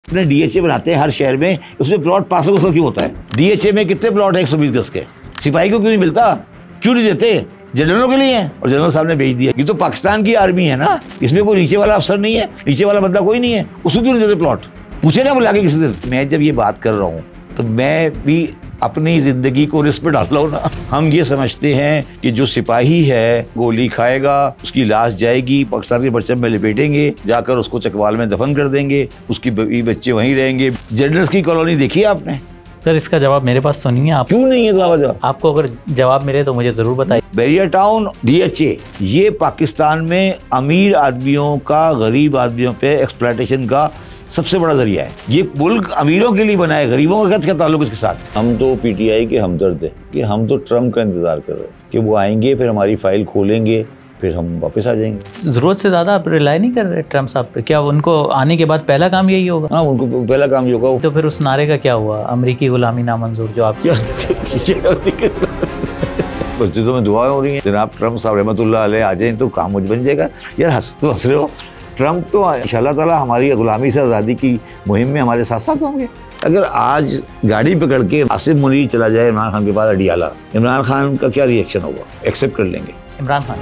अपने डीएचए बनाते हैं हर शहर में, उसमें प्लॉट 500 गज क्यों होता है? डीएचए में कितने प्लॉट है 120 गज के? सिपाही को क्यों नहीं मिलता? क्यों नहीं देते? जनरलों के लिए है, और जनरल साहब ने भेज दिया। ये तो पाकिस्तान की आर्मी है ना, इसमें कोई नीचे वाला अफसर नहीं है, नीचे वाला बंदा कोई नहीं है, उसको क्यों नहीं देते प्लॉट? पूछे ना बुला के किसी दिन। मैं जब ये बात कर रहा हूँ तो मैं भी अपनी जिंदगी को रिस्क पे डाल रहा हूँ ना। हम ये समझते हैं कि जो सिपाही है गोली खाएगा, उसकी लाश जाएगी, पाकिस्तान के परचम में लपेटेंगे, जाकर उसको चकवाल में दफन कर देंगे, उसकी बच्चे वहीं रहेंगे। जनरल्स की कॉलोनी देखी है आपने? सर इसका जवाब मेरे पास तो नहीं है। आप क्यों नहीं है जवाब? आपको अगर जवाब मिले तो मुझे जरूर बताइए। बैरियर टाउन, डीएचए, ये पाकिस्तान में अमीर आदमियों का गरीब आदमियों पे एक्सप्लॉयटेशन का सबसे बड़ा जरिया है। ये मुल्क अमीरों के लिए बना है, गरीबों का क्या ताल्लुक इसके साथ? हम तो पीटीआई के हमदर्द हैं कि हम तो ट्रम्प का इंतजार कर रहे हैं कि वो आएंगे, फिर हमारी फाइल खोलेंगे, फिर हम वापस आ जाएंगे। जरूरत से ज्यादा आप रिलाई नहीं कर रहे ट्रम्प साहब पे? क्या उनको आने के बाद पहला काम यही होगा? हाँ, उनको पहला काम ये होगा। तो फिर उस नारे का क्या हुआ, अमरीकी गुलामी नामंजूर, जो आप मस्जिदों में दुआ हो रही है, जनाब ट्रम्प साहब रहमतुल्लाह अलैह आ जाए तो काम मुझ बन जाएगा। यार हंस रहे हो? ट्रम्प तो इंशाअल्लाह ताला हमारी गुलामी से आज़ादी की मुहिम में हमारे साथ साथ होंगे। अगर आज गाड़ी पकड़ के आसिफ मुनीर चला जाए इमरान खान के पास अडियाला, इमरान खान का क्या रिएक्शन होगा? एक्सेप्ट कर लेंगे? इमरान खान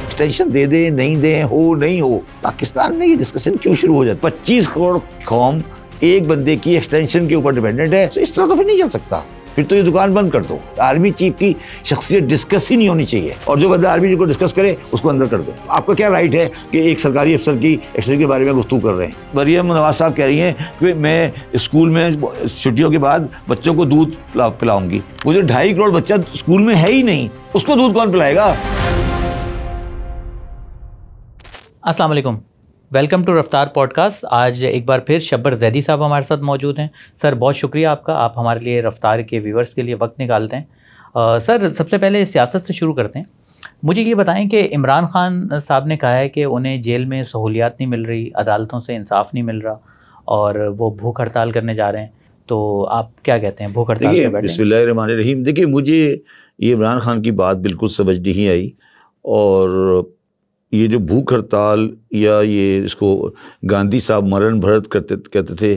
एक्सटेंशन दे दे नहीं दे, हो नहीं हो, पाकिस्तान में ये डिस्कशन क्यों शुरू हो जाता है? 25 करोड़ कौम एक बंदे की एक्सटेंशन के ऊपर डिपेंडेंट है, तो इस तरह तो फिर नहीं चल सकता। फिर तो ये दुकान बंद कर दो। आर्मी चीफ की शख्सियत डिस्कस ही नहीं होनी चाहिए, और जो बंदा आर्मी चीफ को डिस्कस करे उसको अंदर कर दो। आपका क्या राइट है कि एक सरकारी अफसर की एक्सटेंशन के बारे में गुफ्तगू कर रहे हैं? मरियम नवाज साहब कह रही हैं कि मैं स्कूल में छुट्टियों के बाद बच्चों को दूध पिलाऊंगी। वो जो 2.5 करोड़ बच्चा स्कूल में है ही नहीं, उसको दूध कौन पिलाएगा? अस्सलाम वालेकुम, वेलकम टू रफ्तार पॉडकास्ट। आज एक बार फिर शब्बर जैदी साहब हमारे साथ मौजूद हैं। सर बहुत शुक्रिया आपका, आप हमारे लिए रफ्तार के व्यूवर्स के लिए वक्त निकालते हैं। सर सबसे पहले सियासत से शुरू करते हैं। मुझे ये बताएं कि इमरान खान साहब ने कहा है कि उन्हें जेल में सहूलियात नहीं मिल रही, अदालतों से इंसाफ नहीं मिल रहा और वो भूख हड़ताल करने जा रहे हैं। तो आप क्या कहते हैं भूख हड़ताल पे बैठे? बिस्मिल्लाहिर्रहमानिर्रहीम। देखिए, मुझे ये इमरान खान की बात बिल्कुल समझ नहीं आई, और ये जो भूख हड़ताल या ये इसको गांधी साहब मरण भरत कहते थे,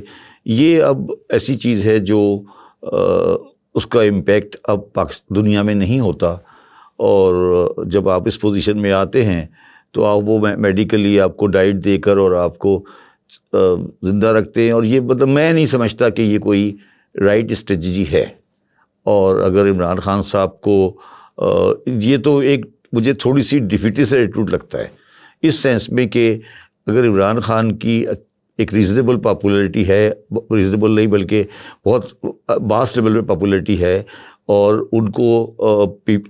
ये अब ऐसी चीज़ है जो उसका इम्पैक्ट अब दुनिया में नहीं होता। और जब आप इस पोजीशन में आते हैं तो आप वो मेडिकली आपको डाइट देकर और आपको ज़िंदा रखते हैं, और ये मतलब मैं नहीं समझता कि ये कोई राइट स्ट्रेटजी है। और अगर इमरान खान साहब को ये तो एक मुझे थोड़ी सी डिफीटिस्ट एटीट्यूड लगता है, इस सेंस में कि अगर इमरान खान की एक रीज़नेबल पॉपुलैरिटी है, रीज़नेबल नहीं बल्कि बहुत वास्ट लेवल में पॉपुलैरिटी है, और उनको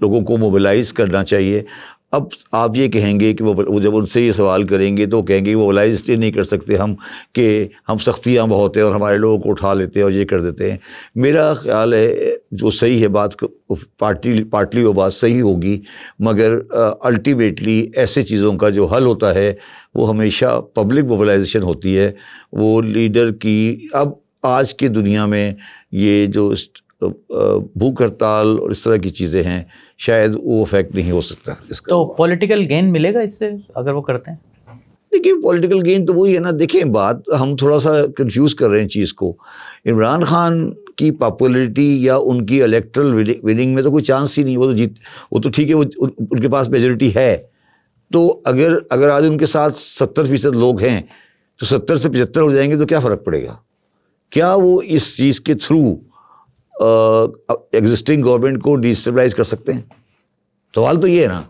लोगों को मोबिलाइज़ करना चाहिए। अब आप ये कहेंगे कि वो जब उनसे ये सवाल करेंगे तो कहेंगे मोबिलाइज इसलिए नहीं कर सकते हम कि हम सख्तियाँ बहुत हैं और हमारे लोगों को उठा लेते हैं और ये कर देते हैं। मेरा ख्याल है जो सही है बात, पार्टली वो बात सही होगी, मगर अल्टीमेटली ऐसे चीज़ों का जो हल होता है वो हमेशा पब्लिक मोबिलाइजेशन होती है। वो लीडर की, अब आज की दुनिया में ये जो भूख हड़ताल और इस तरह की चीज़ें हैं, शायद वो इफेक्ट नहीं हो सकता इसका। तो पॉलिटिकल गेन मिलेगा इससे अगर वो करते हैं? देखिए, पॉलिटिकल गेन तो वही है ना। देखिए, बात हम थोड़ा सा कंफ्यूज कर रहे हैं चीज़ को। इमरान खान की पॉपुलैरिटी या उनकी इलेक्ट्रल विनिंग में तो कोई चांस ही नहीं। वो तो ठीक है, वो उनके पास मेजोरिटी है। तो अगर आज उनके साथ 70% लोग हैं तो 70 से 75 हो जाएंगे तो क्या फ़र्क पड़ेगा? क्या वो इस चीज़ के थ्रू एग्जिस्टिंग गवर्नमेंट को डिस्टेबलाइज कर सकते हैं? सवाल तो ये है ना।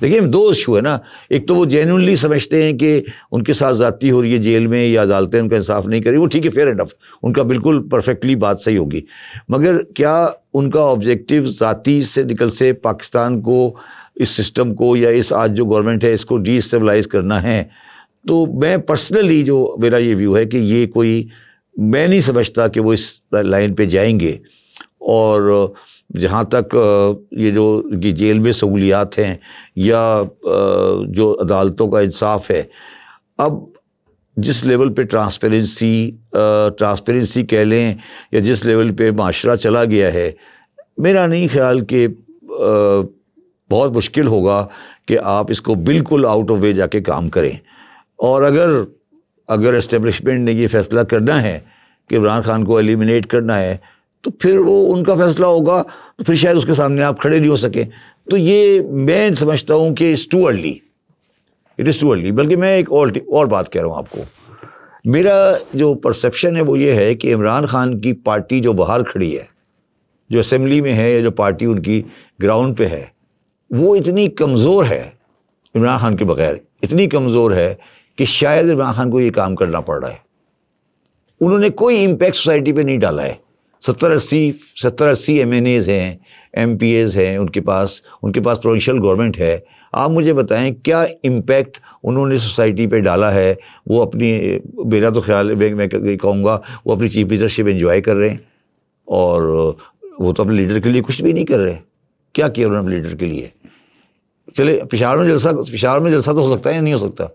देखिए, दो इशू है ना। एक तो वो जेन्युइनली समझते हैं कि उनके साथ ज़्यादती हो रही है जेल में या अदालतें उनका इंसाफ नहीं करी, वो ठीक है, फेयर एनफ, उनका बिल्कुल परफेक्टली बात सही होगी। मगर क्या उनका ऑब्जेक्टिव ज़ाती से निकल से पाकिस्तान को, इस सिस्टम को या इस आज जो गवर्नमेंट है इसको डिस्टेबलाइज करना है? तो मैं पर्सनली जो मेरा ये व्यू है कि ये कोई, मैं नहीं समझता कि वो इस लाइन पे जाएंगे। और जहाँ तक ये जो जेल में सहूलियात हैं या जो अदालतों का इंसाफ है, अब जिस लेवल पे ट्रांसपेरेंसी कह लें या जिस लेवल पे माशरा चला गया है, मेरा नहीं ख्याल कि बहुत मुश्किल होगा कि आप इसको बिल्कुल आउट ऑफ वे जाके काम करें। और अगर अगर एस्टेब्लिशमेंट ने ये फैसला करना है कि इमरान खान को एलिमिनेट करना है तो फिर वो उनका फैसला होगा, तो फिर शायद उसके सामने आप खड़े नहीं हो सके। तो ये मैं समझता हूँ कि it's too early, it is too early. बल्कि मैं एक और बात कह रहा हूँ आपको, मेरा जो परसेप्शन है वो ये है कि इमरान खान की पार्टी जो बाहर खड़ी है, जो असेंबली में है या जो पार्टी उनकी ग्राउंड पे है, वो इतनी कमज़ोर है इमरान खान के बगैर, इतनी कमज़ोर है कि शायद इमरान खान को ये काम करना पड़ रहा है। उन्होंने कोई इम्पैक्ट सोसाइटी पे नहीं डाला है। 70-80 MNAs हैं, MPAs हैं उनके पास प्रोविंशियल गवर्नमेंट है। आप मुझे बताएं क्या इम्पैक्ट उन्होंने सोसाइटी पे डाला है। वो अपनी, मेरा तो ख्याल है, मैं कहूँगा वो अपनी चीफ लीडरशिप एंजॉय कर रहे हैं, और वो तो अपने लीडर के लिए कुछ भी नहीं कर रहे। क्या किया उन्होंने अपने लीडर के लिए? चले पेशावर में जलसा तो हो सकता है या नहीं हो सकता?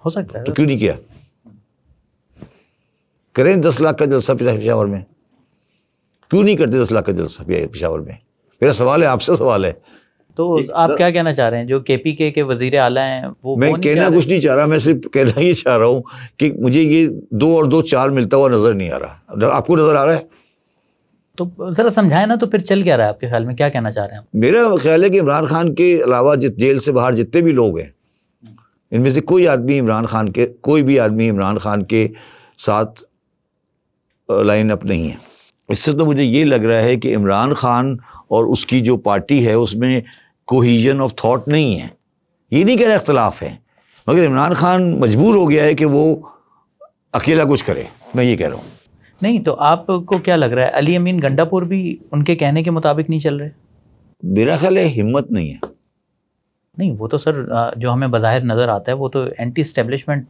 हो सकता है। तो क्यों नहीं किया? करें 10 लाख का जलसा पेशावर में, क्यों नहीं करते 10 लाख का जलसा पेशावर में? मेरा सवाल है, आपसे सवाल है। तो आप क्या कहना चाह रहे हैं, जो KPK के वजीर आला हैं वो? मैं कहना कुछ नहीं चाह रहा, मैं सिर्फ कहना ये चाह रहा हूँ कि मुझे ये 2 और 2 4 मिलता हुआ नजर नहीं आ रहा। आपको नजर आ रहा है? तो जरा समझाएं ना, तो फिर चल क्या रहा है आपके ख्याल में, क्या कहना चाह रहे हैं आप? मेरा ख्याल है कि इमरान खान के अलावा जेल से बाहर जितने भी लोग हैं, इनमें से कोई भी आदमी इमरान खान के साथ लाइन अप नहीं है। इससे तो मुझे ये लग रहा है कि इमरान खान और उसकी जो पार्टी है उसमें कोहिजन ऑफ थॉट नहीं है। ये नहीं कह रहा इख्तलाफ है, मगर इमरान खान मजबूर हो गया है कि वो अकेला कुछ करे, मैं ये कह रहा हूँ। नहीं तो आपको क्या लग रहा है, अली अमीन गंडापुर भी उनके कहने के मुताबिक नहीं चल रहे? मेरा ख्याल है हिम्मत नहीं है। नहीं, वो तो सर जो हमें बज़ाहिर नज़र आता है वो तो एंटी एस्टेब्लिशमेंट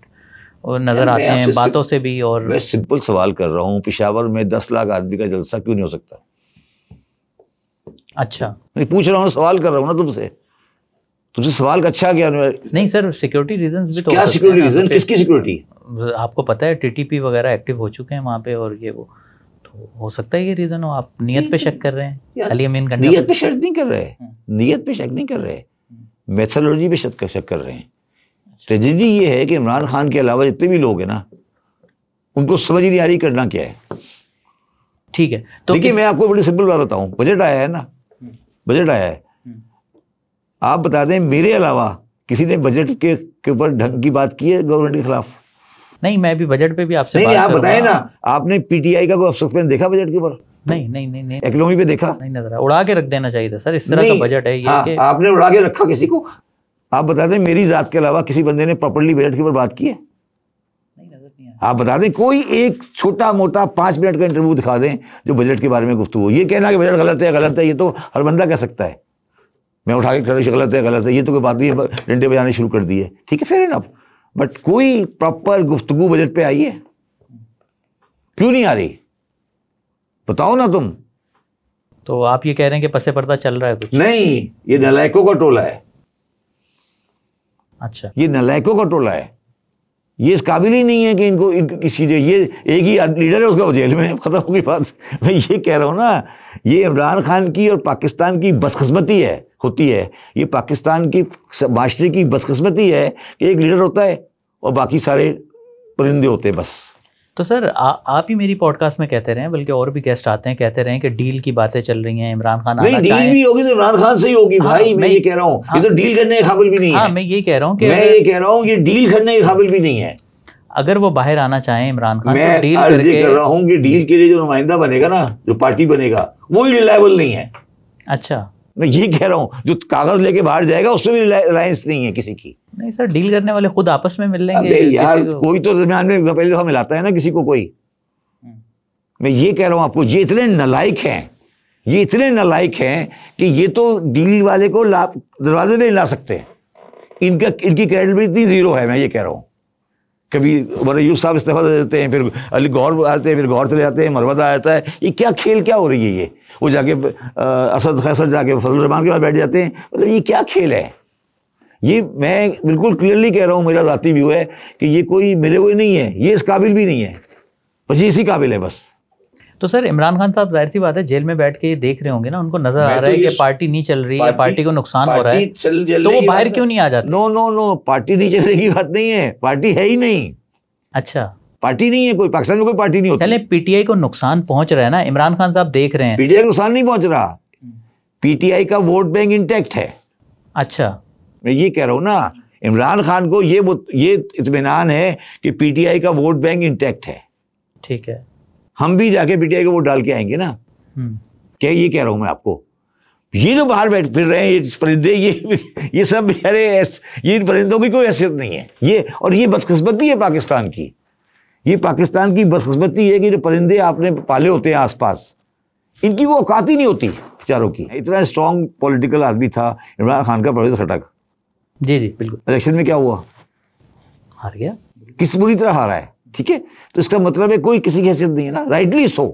नज़र आते हैं बातों से भी। और मैं सिंपल सवाल कर रहा हूँ, पेशावर में 10 लाख आदमी का जलसा क्यों नहीं हो सकता? अच्छा, मैं पूछ रहा हूँ, सवाल कर रहा हूँ ना तुमसे सवाल का अच्छा क्या? नहीं सर, सिक्योरिटी रीजंस भी तो क्या सिक्योरिटी रीजन? किसकी सिक्योरिटी? आपको पता है TTP वगैरह एक्टिव हो चुके हैं वहाँ पे, और ये वो तो हो सकता है ये रीजन हो। आप नियत पे शक कर रहे हैं? अली अमीन गंडापुर नियत पे शक नहीं कर रहे, नियत पे शक नहीं कर रहे, मेथोडोलॉजी पे शक कर रहे हैं। ट्रेजेडी ये है कि इमरान खान के अलावा जितने भी लोग हैं ना, उनको समझ ही नहीं आ रही करना क्या है। ठीक है, तो देखिए मैं आपको बड़ी सिंपल बात बताऊं, बजट आया है ना, बजट आया है, आप बता दें मेरे अलावा किसी ने बजट के ऊपर ढंग की बात की है गवर्नमेंट के खिलाफ? नहीं, मैं भी बजट पे भी आपसे नहीं, आप बताएं ना, आपने PTI का कोई अफसोस देखा बजट के ऊपर? नहीं, इकोनॉमी पे देखा? नहीं नजर, उड़ा के रख देना चाहिए था सर, इस तरह का बजट है ये। हाँ, आपने उड़ा के रखा किसी को? आप बता दें मेरी जात के अलावा किसी बंदे ने प्रॉपर्ली बजट के ऊपर बात की है? नहीं, नजर नहीं आया। आप बता दें कोई एक छोटा मोटा 5 मिनट का इंटरव्यू दिखा दें जो बजट के बारे में गुफ्तगू हो। ये कहना कि बजट गलत है, ये तो हर बंदा कह सकता है। मैं उठा के गलत है, ये तो कोई बात नहीं है, डंडे बजाने शुरू कर दिए, ठीक है, फेयर इनफ। बट कोई प्रॉपर गुफ्तगू बजट पे आई है? क्यों नहीं आ रही? बताओ ना तुम। तो आप ये कह रहे हैं कि पसे पर्दा चल रहा है कुछ? नहीं, ये नालायकों का टोला है। अच्छा, ये नालायकों का टोला है, ये इस काबिल ही नहीं है कि इनको किसी, ये एक ही लीडर है उसका, वो जेल में, खत्म हो गई बात। मैं ये कह रहा हूँ ना, ये इमरान खान की और पाकिस्तान की बदकिस्मती होती है। ये पाकिस्तान की माशरे की बदकिस्मती है कि एक लीडर होता है और बाकी सारे परिंदे होते हैं बस। तो सर आप ही मेरी पॉडकास्ट में कहते रहे, बल्कि और भी गेस्ट आते हैं, कहते रहे कि डील की बातें चल रही हैं, इमरान खान आना नहीं, चाहें। डील भी होगी तो इमरान खान से ही होगी। हाँ, भाई मैं ये कह रहा हूँ, ये तो डील करने के काबिल भी नहीं है। मैं ये कह रहा हूँ कि ये डील करने के काबिल भी नहीं है। अगर वो बाहर आना चाहें इमरान खान, मैं तो डील अर्ज करके कर रहा हूँ कि डील के लिए जो नुमाइंदा बनेगा ना, जो पार्टी बनेगा, वो ही रिलायबल नहीं है। अच्छा, मैं ये कह रहा हूँ, जो कागज लेके बाहर जाएगा उसमें भी रिलायंस नहीं है किसी की। नहीं सर, डील करने वाले खुद आपस में मिल लेंगे। अबे यार, कोई तो दरमियान में पहले दफा मिलाता है ना किसी को कोई। मैं ये कह रहा हूं आपको, ये इतने नालायक हैं कि ये तो डील वाले को दरवाजे नहीं ला सकते। इनकी क्रेडिबिलिटी जीरो है। मैं ये कह रहा हूं, कभी यूसुफ साहब इस्तीफा दे देते हैं, फिर अली गौर आते हैं, फिर गौर चले जाते हैं, मरवदा आता है। ये क्या खेल क्या हो रही है? ये वो जाके असद खैसर जाके फजल रहमान के पास बैठ जाते हैं। मतलब ये क्या खेल है? ये मैं बिल्कुल क्लियरली कह रहा हूँ, मेरा ज़ाती व्यू है कि ये कोई मेरे को नहीं है, ये इस काबिल भी नहीं है, बस ये इसी काबिल है बस। तो सर इमरान खान साहब जाहिर सी बात है जेल में बैठ के ये देख रहे होंगे ना, उनको नजर आ रहा है कि पार्टी नहीं चल रही है, पार्टी को नुकसान हो रहा है, तो वो बाहर क्यों नहीं आ जाते? नो, पार्टी नहीं चलने की बात नहीं है, पार्टी है ही नहीं। अच्छा, पार्टी नहीं है कोई, पाकिस्तान में कोई पार्टी नहीं होती। चले पीटीआई को नुकसान पहुंच रहा है ना, इमरान खान साहब देख रहे हैं। पीटीआई को नुकसान नहीं पहुंच रहा, पीटीआई का वोट बैंक इंटैक्ट है। अच्छा, मैं ये कह रहा हूं ना, इमरान खान को ये इत्मीनान है कि पीटीआई का वोट बैंक इंटैक्ट है। ठीक है, हम भी जाके पीटीआई का वोट डाल के आएंगे ना। क्या ये कह रहा हूं मैं आपको, ये जो बाहर बैठ फिर रहे हैं ये परिंदे, ये सब, अरे ये परिंदों की कोई हैसियत नहीं है ये। और ये बदकिस्मती है पाकिस्तान की, ये पाकिस्तान की बदकिस्मती है कि जो परिंदे आपने पाले होते हैं आसपास, इनकी वो औकात ही नहीं होती बेचारों की। इतना स्ट्रांग पॉलिटिकल आदमी था इमरान खान का, परवेज खटक। जी जी बिल्कुल। इलेक्शन में क्या हुआ, हार गया, किस बुरी तरह हारा है। ठीक है, तो इसका मतलब है कोई किसी की हैसियत नहीं है ना, राइटली सो।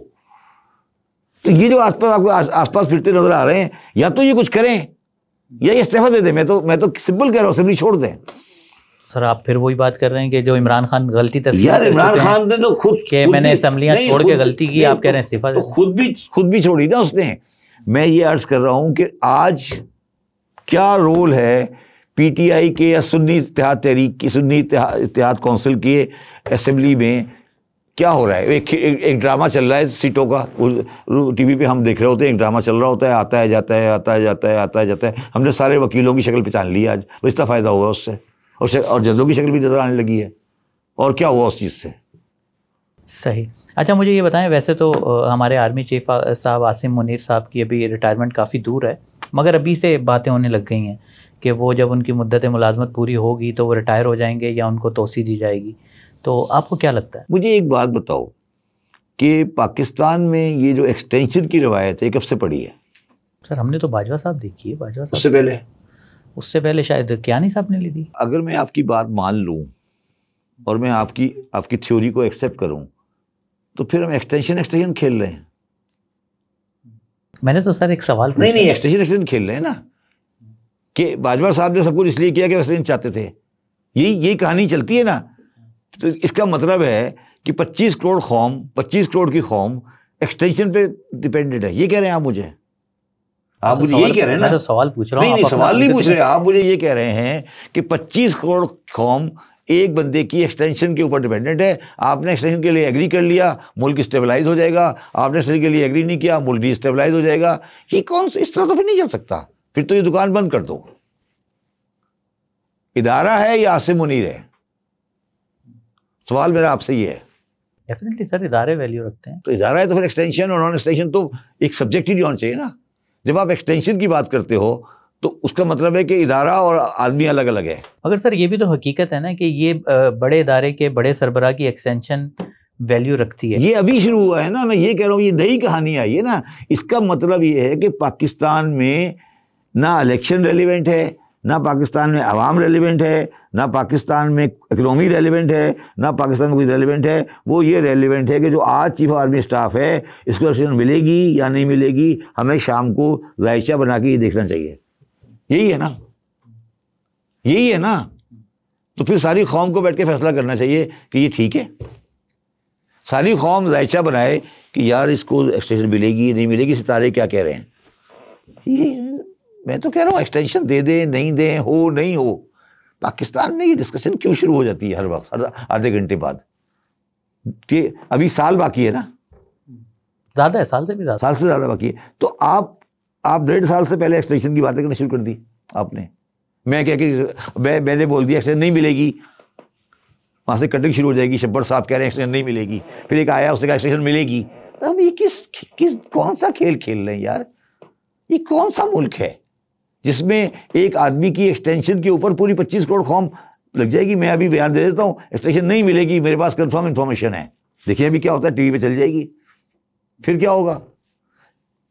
तो ये जो आसपास आपको आसपास फिरते नजर आ रहे हैं, या तो ये कुछ करें या ये इस्तीफा दे दें। मैं तो सिंपल कह रहा हूँ, असेंबली छोड़ दें। सर आप फिर वही बात कर रहे हैं कि जो इमरान खान गलती तस्लीम यार इमरान खान ने तो खुद मैंने असेंबलियां छोड़ के गलती की, आप कह रहे हैं इस्तीफा, तो खुद भी छोड़ी ना उसने। मैं ये अर्ज कर रहा हूं कि आज क्या रोल है पीटीआई के या सुन्नी इत्तेहाद तहरीक की, सुन्नी इत्तेहाद काउंसिल की असेंबली में क्या हो रहा है। एक ड्रामा चल रहा है सीटों का, टीवी पे हम देख रहे होते हैं, एक ड्रामा चल रहा होता है, आता है जाता है, आता है जाता है, आता है जाता है। हमने सारे वकीलों की शक्ल पहचान ली आज, बस इतना फ़ायदा हुआ उससे, और जजों की शक्ल भी नजर आने लगी है। और क्या हुआ उस चीज़ से। सही। अच्छा मुझे ये बताएं, वैसे तो हमारे आर्मी चीफ साहब आसिम मुनीर साहब की अभी रिटायरमेंट काफ़ी दूर है, मगर अभी से बातें होने लग गई हैं कि वो जब उनकी मुद्दत मुलाजमत पूरी होगी तो वो रिटायर हो जाएंगे या उनको तोसी दी जाएगी। तो आपको क्या लगता है? मुझे एक बात बताओ कि पाकिस्तान में ये जो एक्सटेंशन की रवायत है कब से पड़ी है? सर हमने तो बाजवा साहब देखी है, बाजवा साहब उससे पहले शायद कियानी साहब ने ली थी। अगर मैं आपकी बात मान लूँ और मैं आपकी थ्योरी को एक्सेप्ट करूँ, तो फिर हम एक्सटेंशन खेल रहे हैं। मैंने तो सर एक सवाल नहीं एक्सटेंशन खेल रहे हैं ना, कि बाजवा साहब ने सब कुछ इसलिए किया कि एक्सटेंशन चाहते थे। यही कहानी चलती है ना। तो इसका मतलब है कि 25 करोड़ की कौम एक्सटेंशन पे डिपेंडेंट है। ये कह रहे हैं आप मुझे? आप मुझे यही कह रहे हैं ना? मैं तो सवाल पूछ रहा हूँ। नहीं सवाल नहीं पूछ रहे, आप मुझे ये कह रहे हैं कि 25 करोड़ कौम एक बंदे की एक्सटेंशन के ऊपर डिपेंडेंट है। आपने एक्सटेंशन के लिए एग्री कर लिया, मुल्क स्टेबलाइज हो जाएगा। आपने एक्सटेंशन के लिए एग्री नहीं किया, मुल्क भी स्टेबलाइज हो जाएगा। ये कौन सा, इस तरह तो फिर नहीं चल सकता। फिर तो ये दुकान बंद कर दो। इदारा है या आसिम मुनीर है? सवाल मेरा आपसे ये है। डेफिनेटली सर इदारे वैल्यू रखते हैं। तो इदारा है तो फिर एक्सटेंशन और नॉन एक्सटेंशन तो एक सब्जेक्ट ही होना चाहिए ना। जब आप एक्सटेंशन की बात करते हो तो उसका मतलब है कि इदारा और आदमी अलग अलग है। मगर सर ये भी तो हकीकत है ना कि ये बड़े इदारे के बड़े सरबराह की एक्सटेंशन वैल्यू रखती है। ये अभी शुरू हुआ है ना, मैं ये कह रहा हूँ, ये नई कहानी आई है ना। इसका मतलब ये है कि पाकिस्तान में ना इलेक्शन रेलिवेंट है, ना पाकिस्तान में अवाम रेलिवेंट है, ना पाकिस्तान में इकोनॉमी रेलिवेंट है, ना पाकिस्तान में कुछ रेलिवेंट है। वो ये रेलिवेंट है कि जो आज चीफ आर्मी स्टाफ है इसको एक्सटेंशन मिलेगी या नहीं मिलेगी, हमें शाम को जायचा बना के ये देखना चाहिए। यही है ना। तो फिर सारी कौम को बैठ के फैसला करना चाहिए कि ये ठीक है। सारी कौम जायचा बनाए कि यार इसको एक्सटेंशन मिलेगी नहीं मिलेगी, सितारे क्या कह रहे हैं। ये मैं तो कह रहा हूँ एक्सटेंशन दे दें नहीं दें, हो नहीं हो। पाकिस्तान में ये डिस्कशन क्यों शुरू हो जाती है हर वक्त, हर आधे घंटे बाद? कि अभी साल बाकी है ना, ज़्यादा है, साल से ज़्यादा बाकी है। तो आप 1.5 साल से पहले एक्सटेंशन की बातें करना शुरू कर दी आपने। मैं क्या कि मैंने बोल दिया एक्सटेंशन नहीं मिलेगी, वहाँ से कटिंग शुरू हो जाएगी। शब्बर साहब कह रहे हैं एक्सटेंशन नहीं मिलेगी, फिर एक आया उसने कहा एक्सटेंशन मिलेगी। अब ये कौन सा खेल खेल रहे हैं यार? ये कौन सा मुल्क है जिसमें एक आदमी की एक्सटेंशन के ऊपर पूरी 25 करोड़ कौम लग जाएगी? मैं अभी बयान दे देता हूँ, एक्सटेंशन नहीं मिलेगी, मेरे पास कंफर्म इंफॉर्मेशन है। देखिए अभी क्या होता है, टीवी पे चल जाएगी। फिर क्या होगा?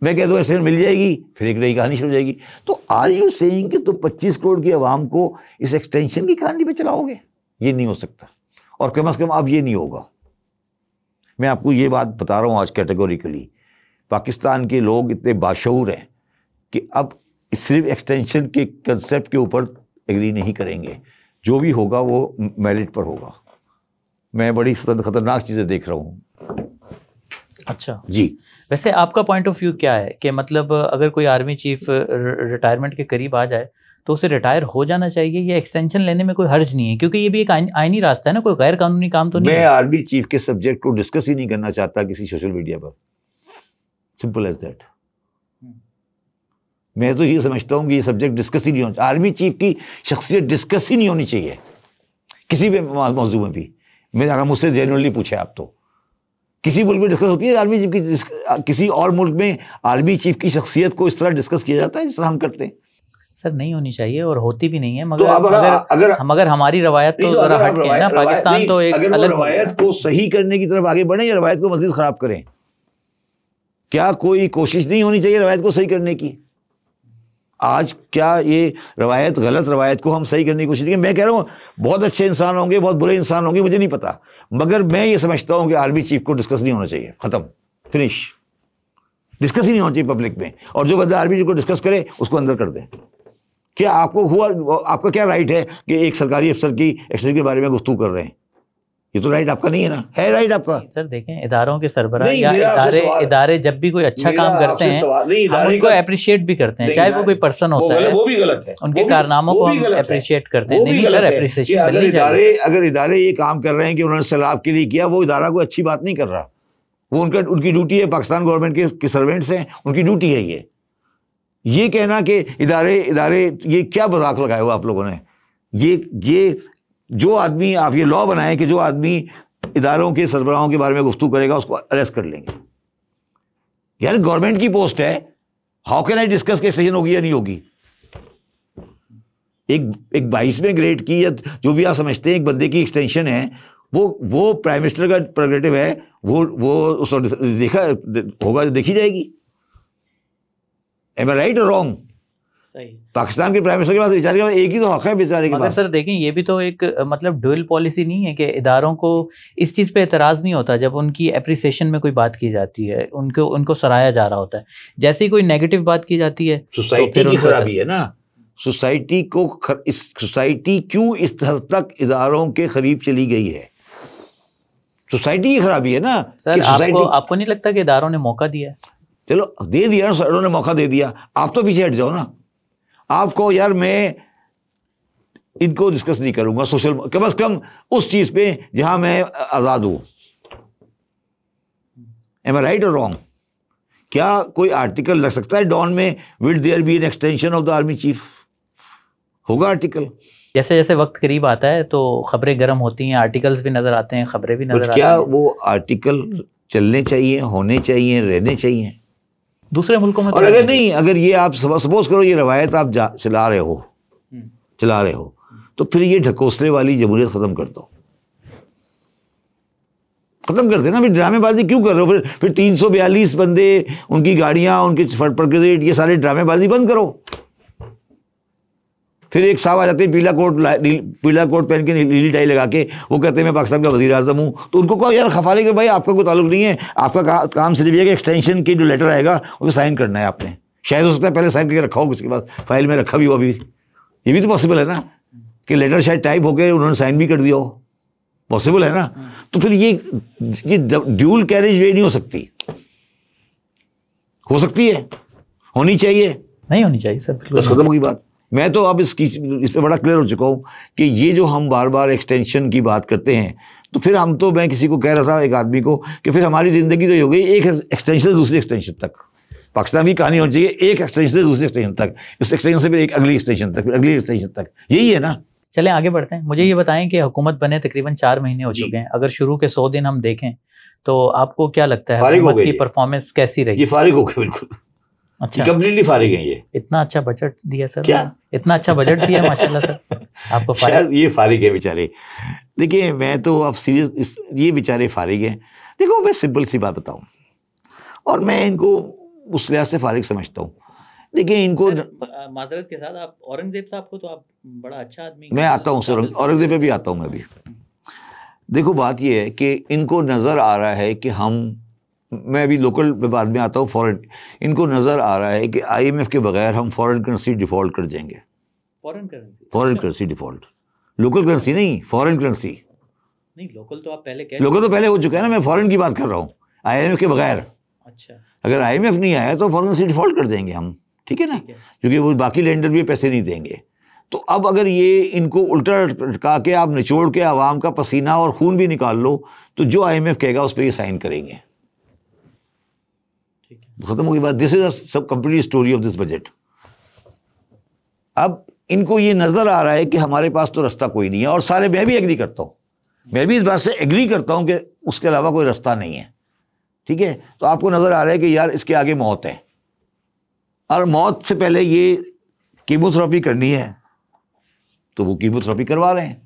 मैं कह दूँ एक्सटेंशन मिल जाएगी, फिर एक नई कहानी शुरू हो जाएगी। तो आर यू सेइंग कि तुम 25 करोड़ की आवाम को इस एक्सटेंशन की कहानी पे चलाओगे? ये नहीं हो सकता, और कम से कम अब ये नहीं होगा। मैं आपको ये बात बता रहा हूँ आज कैटेगोरिकली। पाकिस्तान के लोग इतने बाशऊर हैं कि अब सिर्फ एक्सटेंशन के कंसेप्ट के ऊपर एग्री नहीं करेंगे। जो भी होगा वो मेरिट पर होगा। मैं बड़ी खतरनाक चीज़ें देख रहा हूँ। अच्छा जी, वैसे आपका पॉइंट ऑफ व्यू क्या है कि मतलब अगर कोई आर्मी चीफ रिटायरमेंट के करीब आ जाए तो उसे रिटायर हो जाना चाहिए या एक्सटेंशन लेने में कोई हर्ज नहीं है, क्योंकि ये भी एक आईनी रास्ता है ना, कोई गैर कानूनी काम तो नहीं मैं है। आर्मी चीफ के सब्जेक्ट को डिस्कस ही नहीं करना चाहता किसी सोशल मीडिया पर, सिंपल एज दैट। मैं तो ये समझता हूँ कि ये सब्जेक्ट डिस्कस ही नहीं होना, आर्मी चीफ की शख्सियत डिस्कस ही नहीं होनी चाहिए किसी भी मौजू में भी। मैं अगर मुझसे जेन्युइनली पूछे आप, तो किसी मुल्क में डिस्कस होती है आर्मी चीफ की, किसी और मुल्क में आर्मी चीफ की शख्सियत को इस तरह डिस्कस किया जाता है जिस तरह हम करते हैं? सर नहीं होनी चाहिए और होती भी नहीं है, मगर तो अगर हमारी रवायत तो जरा हट के है ना, पाकिस्तान तो एक अलग रवायत को सही करने की तरफ आगे बढ़े या रवायत को मजीद खराब करें? क्या कोई कोशिश नहीं होनी चाहिए रवायत को सही करने की? आज क्या ये रवायत, गलत रवायत को हम सही करने की कोशिश नहीं? मैं कह रहा हूँ बहुत अच्छे इंसान होंगे, बहुत बुरे इंसान होंगे, मुझे नहीं पता, मगर मैं ये समझता हूँ कि आर्मी चीफ को डिस्कस नहीं होना चाहिए, खत्म, फिनिश। डिस्कस ही नहीं होना चाहिए पब्लिक में, और जो बंदा आर्मी चीफ को डिस्कस करे उसको अंदर कर दे। क्या आपको हुआ, आपका क्या राइट है कि एक सरकारी अफसर की एक्शन के बारे में गुफ्तगू कर रहे हैं? ये तो राइट आपका नहीं है ना, है राइट आपका? सर देखें, इदारों के सरबराह या इदारे जब भी कोई अच्छा काम करते हैं हम उनको अप्रिशिएट भी करते हैं, चाहे वो कोई पर्सन होता है, वो भी गलत है, उनके कारनामों को हम अप्रिशिएट करते हैं। नहीं सर, अप्रिसिएशन मिलनी चाहिए। अगर इदारे ये काम कर रहे हैं कि उन्होंने सैलाब के लिए किया, वो इदारा कोई अच्छी बात नहीं कर रहा, वो उनकी ड्यूटी है, पाकिस्तान गवर्नमेंट के सर्वेंट्स हैं, उनकी ड्यूटी है। ये कहना कि इदारे ये क्या मजाक लगाया हुआ आप लोगों ने? ये जो आदमी, आप ये लॉ बनाए कि जो आदमी इदारों के सरबराहों के बारे में गुफ्तगू करेगा उसको अरेस्ट कर लेंगे। यार गवर्नमेंट की पोस्ट है, हाउ कैन आई डिस्कस कि एक्सटेंशन होगी या नहीं होगी? एक 22वें ग्रेड की या जो भी आप समझते हैं एक बंदे की एक्सटेंशन है, वो प्राइम मिनिस्टर का प्रेरोगेटिव है, वो उस देखा होगा, देखी जाएगी। Am I right or wrong? सही। पाकिस्तान के प्राइम मिनिस्टर के पास बेचारे के पास एक ही तो हक है बेचारे के पास। सर देखें, ये भी तो एक मतलब ड्यूअल पॉलिसी नहीं है कि इदारों को इस चीज़ पे एतराज़ नहीं होता जब उनकी एप्रिसिएशन में कोई बात की जाती है, उनको सराहा जा रहा होता है। जैसे ही कोई नेगेटिव बात की जाती है, सोसाइटी की खराबी है ना, सोसाइटी को सोसाइटी क्यों इस हद तक इदारों के करीब चली गई है? सोसाइटी की खराबी है ना सर। आपको नहीं लगता कि इदारों ने मौका दिया है? चलो दे दिया ना, उन्होंने मौका दे दिया, आप तो पीछे हट जाओ ना। आपको यार मैं इनको डिस्कस नहीं करूंगा सोशल, कम से कम उस चीज पे जहां मैं आजाद हूं। एम आई राइट और रॉन्ग? क्या कोई आर्टिकल लग सकता है डॉन में, will there be an extension of the army chief? होगा आर्टिकल। जैसे जैसे वक्त करीब आता है तो खबरें गर्म होती हैं, आर्टिकल्स भी नजर आते हैं, खबरें भी नजर आती हैं। क्या वो आर्टिकल चलने चाहिए, होने चाहिए, रहने चाहिए दूसरे मुल्कों में? और अगर नहीं, अगर ये आप सपोज करो ये रवायत आप चला रहे हो तो फिर ये ढकोसले वाली जमहूरियत खत्म कर दो, खत्म कर देना। फिर ड्रामेबाजी क्यों कर रहे हो? फिर 342 बंदे, उनकी गाड़ियां, उनके फर्ट, ये सारे ड्रामेबाजी बंद करो। फिर एक साहब आ जाते हैं पीला कोट पहन के, नीली टाई लगा के, वो कहते हैं मैं पाकिस्तान का वजीर आजम हूँ। तो उनको कहो यार खफाले के भाई आपका कोई ताल्लुक नहीं है, आपका काम सिर्फ ये कि एक्सटेंशन की जो लेटर आएगा उसमें साइन करना है आपने। शायद हो सकता है पहले साइन करके रखा हो, उसके बाद फाइल में रखा भी हो। अभी ये भी तो पॉसिबल है ना कि लेटर शायद टाइप होकर उन्होंने साइन भी कर दिया हो, पॉसिबल है ना। तो फिर ये ड्यूल कैरेज वे नहीं हो सकती। हो सकती है, होनी चाहिए, नहीं होनी चाहिए सर, बिल्कुल खत्म होगी बात। मैं तो अब इस पे बड़ा क्लियर हो चुका हूँ कि ये जो हम बार बार एक्सटेंशन की बात करते हैं, तो फिर हम तो, मैं किसी को कह रहा था, एक आदमी को, कि फिर हमारी ज़िंदगी तो ये हो गई एक एक्सटेंशन से दूसरी एक्सटेंशन तक। पाकिस्तान की कहानी होनी चाहिए एक एक्सटेंशन से दूसरी एक्सटेंशन तक, इस एक्सटेंशन से फिर एक अगली एक्सटेंशन तक, फिर अगली एक्सटेंशन तक, यही है ना। चलें आगे बढ़ते हैं। मुझे ये बताएं कि हुकूमत बने तकरीबन 4 महीने हो चुके हैं, अगर शुरू के 100 दिन हम देखें तो आपको क्या लगता है हुकूमत की परफॉर्मेंस कैसी रही? ये फारिग हो गए बिल्कुल। अच्छा, कंप्लीटली फारिग है ये। इतना अच्छा बजट दिया सर, क्या इतना अच्छा बजट दिया माशाल्लाह सर आपको। शायद ये फारिग है बेचारे। देखिए मैं तो अब सीरियस, ये बेचारे फारिग हैं। देखो मैं सिंपल सी बात बताऊं, और मैं इनको उस लिहाज से फारिग समझता हूँ। देखिए इनको माजरत के साथ, आप औरंगजेब साहब को तो आप बड़ा अच्छा आदमी, मैं आता हूँ सर, औरंगजेब पे भी आता हूँ मैं भी। देखो बात ये है कि इनको नज़र आ रहा है कि मैं अभी लोकल बाद में आता हूँ, फॉरेन, इनको नज़र आ रहा है कि IMF के बगैर हम फॉरेन करेंसी डिफ़ॉल्ट कर जाएंगे। Foreign currency default, local currency नहीं, फॉरेन करेंसी नहीं। लोकल तो आप पहले लोकल तो पहले हो चुका है ना, मैं फॉरेन की बात कर रहा हूँ, IMF के बगैर। अच्छा, अगर IMF नहीं आया तो फॉरेन करेंसी डिफ़ॉल्ट कर देंगे हम, ठीक है ना, क्योंकि वो बाकी लेंडर भी पैसे नहीं देंगे। तो अब अगर ये इनको उल्टा लटका के आप निचोड़ के आवाम का पसीना और खून भी निकाल लो तो जो IMF कहेगा उस पर ये साइन करेंगे। खत्म हो गई बात। दिस इज सब complete story of this budget. अब इनको ये नजर आ रहा है कि हमारे पास तो रास्ता कोई नहीं है, और सारे मैं भी एग्री करता हूं, मैं भी इस बात से एग्री करता हूं कि उसके अलावा कोई रास्ता नहीं है। ठीक है, तो आपको नजर आ रहा है कि यार इसके आगे मौत है, और मौत से पहले ये कीमोथेरेपी करनी है तो वो कीमोथेरेपी करवा रहे हैं।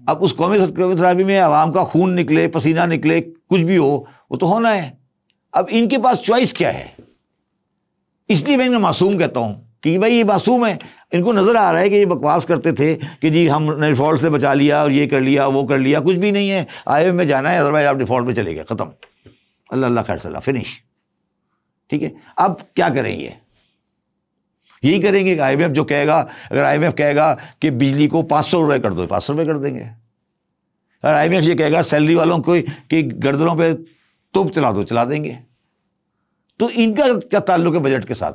अब उस कीमोथेरेपी में आवाम का खून निकले, पसीना निकले, कुछ भी हो, वो तो होना है। अब इनके पास चॉइस क्या है? इसलिए मैं इनको मासूम कहता हूं कि भाई ये मासूम है। इनको नजर आ रहा है कि ये बकवास करते थे कि जी हमने डिफॉल्ट से बचा लिया और ये कर लिया वो कर लिया, कुछ भी नहीं है। IMF में जाना है, अदरवाइज आप डिफॉल्ट में चले गए, खत्म, अल्लाह अल्लाह खैर सलाह, फिनिश। ठीक है, अब क्या करें? ये यही करेंगे कि IMF जो कहेगा, अगर IMF कहेगा कि बिजली को 500 रुपये कर दो, 500 रुपये कर देंगे। अगर IMF ये कहेगा सैलरी वालों को कि गर्दनों पे तोप चला दो, चला देंगे। तो इनका क्या ताल्लुक है बजट के साथ?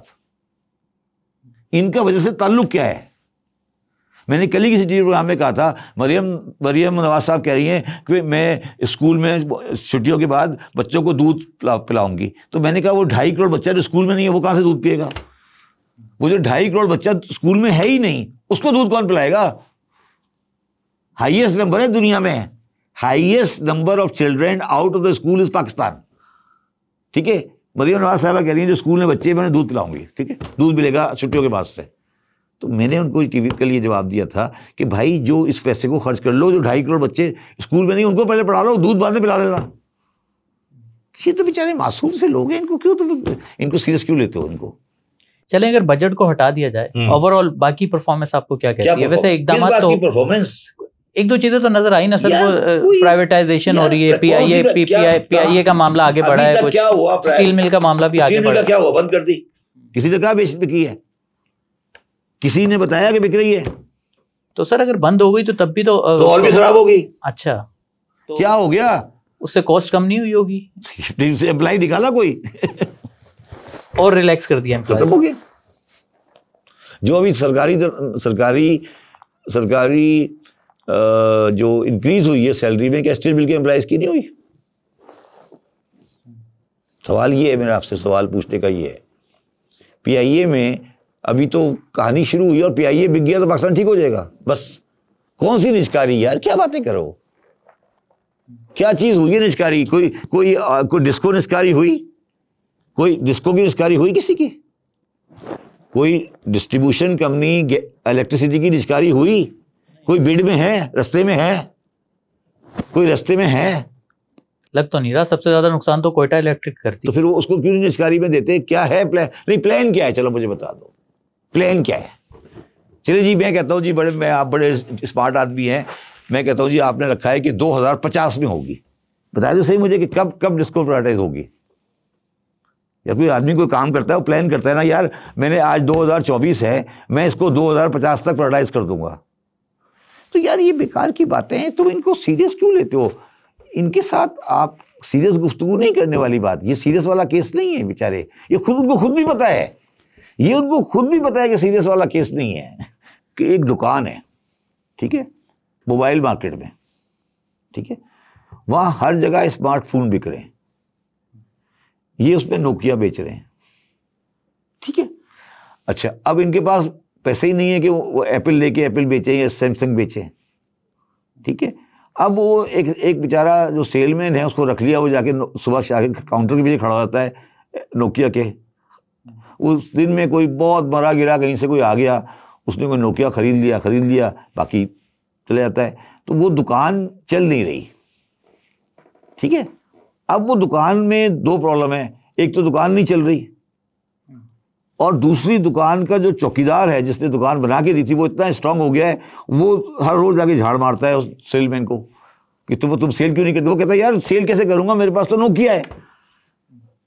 इनका बजट से ताल्लुक क्या है? मैंने कल ही किसी टीवी प्रोग्राम में कहा था, मरियम नवाज साहब कह रही हैं कि मैं स्कूल में छुट्टियों के बाद बच्चों को दूध पिलाऊंगी। तो मैंने कहा वो 2.5 करोड़ बच्चा जो स्कूल में नहीं है वो कहां से दूध पिएगा? वो जो 2.5 करोड़ बच्चा स्कूल में है ही नहीं, उसको दूध कौन पिलाएगा? हाईएस्ट नंबर है दुनिया में, highest number of children out of the school is Pakistan. ठीक है, मरियम नवाज साहबा कह रही हैं जो स्कूल में बच्चे मैंने दूध पिलाऊंगी, ठीक है, दूध मिलेगा छुट्टियों के बाद से। तो मैंने उनको टीवी के लिए जवाब दिया था कि भाई जो इस पैसे को खर्च कर लो, जो 2.5 करोड़ बच्चे स्कूल में नहीं उनको पहले पढ़ा लो, दूध बाद में पिला देना। ये तो बेचारे मासूम से लोग हैं, इनको क्यों, तो इनको सीरियस क्यों लेते हो इनको? चलें, अगर बजट को हटा दिया जाए, ओवरऑल बाकी परफॉर्मेंस आपको क्या कहती है? वैसे एकदम तो परफॉर्मेंस एक दो चीजें तो नजर आई ना सर, वो प्राइवेटाइजेशन हो रही है, PIA का मामला आगे बढ़ा है, कुछ स्टील मिल का मामला भी आगे बढ़ा है। क्या हुआ? बंद कर दी? किसी ने कहा बिकी है? किसी ने बताया कि बिक रही है? तो सर अगर बंद हो गई तो तब भी तो और भी खराब होगी। अच्छा, तो क्या हो गया? उससे कॉस्ट कम नहीं हुई होगी? एम्प्लॉय निकाला कोई और रिलैक्स कर दिया, खत्म हो गया। जो अभी सरकारी जो इंक्रीज हुई है सैलरी में, क्या स्टेट मिल के एम्प्लॉइज की नहीं हुई? सवाल ये है, मेरा आपसे सवाल पूछने का ये है, PIA में अभी तो कहानी शुरू हुई और PIA बिक गया तो पाकिस्तान ठीक हो जाएगा? बस कौन सी निष्कारी यार, क्या बातें करो, क्या चीज हुई है निष्कारी? कोई डिस्को निष्कारी हुई? कोई डिस्को की निष्कारी हुई किसी की? कोई डिस्ट्रीब्यूशन कंपनी इलेक्ट्रिसिटी की निष्कारी हुई? कोई बिड में है, रास्ते में है? कोई रास्ते में है? लग तो नहीं रहा। सबसे ज्यादा नुकसान तो कोयटा इलेक्ट्रिक करती। तो फिर वो उसको क्यों निष्कारी में देते? क्या है प्लान? नहीं, प्लान क्या है? चलो मुझे बता दो, प्लान क्या है? चलिए जी, मैं कहता हूँ जी, आप बड़े स्मार्ट आदमी हैं, मैं कहता हूँ जी आपने रखा है कि 2050 में होगी। बताया तो सही मुझे कि कब डिस्को प्राइवेटाइज होगी। या कोई आदमी कोई काम करता है वो प्लान करता है ना, यार मैंने आज 2024 है, मैं इसको 2050 तक प्राइवेटाइज कर दूंगा। तो यार ये बेकार की बातें हैं, तुम इनको सीरियस क्यों लेते हो? इनके साथ आप सीरियस गुफ्तगू नहीं करने वाली बात, ये सीरियस वाला केस नहीं है बेचारे, ये उनको खुद भी पता है, ये उनको खुद भी पता है कि सीरियस वाला केस नहीं है। कि एक दुकान है, ठीक है, मोबाइल मार्केट में, ठीक है, वहां हर जगह स्मार्टफोन बिक रहे हैं, ये उसमें नोकिया बेच रहे हैं, ठीक है। अच्छा, अब इनके पास पैसे ही नहीं है कि वो एप्पल लेके एप्पल बेचें या सैमसंग बेचें, ठीक है। अब वो एक बेचारा जो सेलमैन है उसको रख लिया, वो जाके सुबह से काउंटर के पीछे खड़ा होता है नोकिया के। उस दिन में कोई बहुत मरा गिरा कहीं से कोई आ गया, उसने कोई नोकिया खरीद लिया, बाकी चले जाता है। तो वो दुकान चल नहीं रही, ठीक है। अब वो दुकान में दो प्रॉब्लम है, एक तो दुकान नहीं चल रही, और दूसरी दुकान का जो चौकीदार है जिसने दुकान बना के दी थी वो इतना स्ट्रांग हो गया है, वो हर रोज जाके झाड़ मारता है उस सेलमैन को कि तुम सेल क्यों नहीं करते। वो कहता है यार सेल कैसे करूंगा, मेरे पास तो नोकिया है।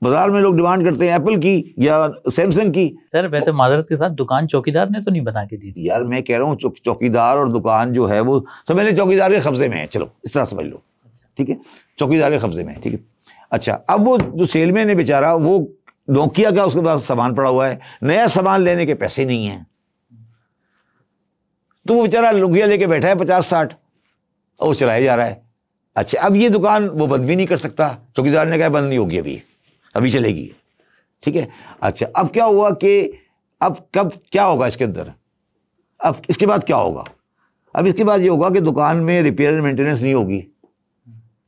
बाजार में लोग डिमांड करते हैं एप्पल की या सैमसंग की। सर वैसे माजरत के साथ दुकान चौकीदार ने तो नहीं बना के दी थी। यार मैं कह रहा हूँ चौकीदार और दुकान जो है वो समझ लें चौकीदार के कब्जे में है, चलो इस तरह समझ लो, ठीक है, चौकीदार के कब्जे में है, ठीक है। अच्छा, अब वो जो सेलमैन है बेचारा, वो नोकिया का उसके पास सामान पड़ा हुआ है, नया सामान लेने के पैसे नहीं हैं, तो वो बेचारा लुंगिया लेके बैठा है 50-60 और वो चलाया जा रहा है। अच्छा, अब ये दुकान वो बंद भी नहीं कर सकता, चौकीदार ने कहा बंद नहीं होगी, अभी चलेगी, ठीक है। अच्छा, अब क्या हुआ कि अब कब क्या होगा इसके अंदर, अब इसके बाद क्या होगा? अब इसके बाद ये होगा कि दुकान में रिपेयर एंड मेंटेनेंस नहीं होगी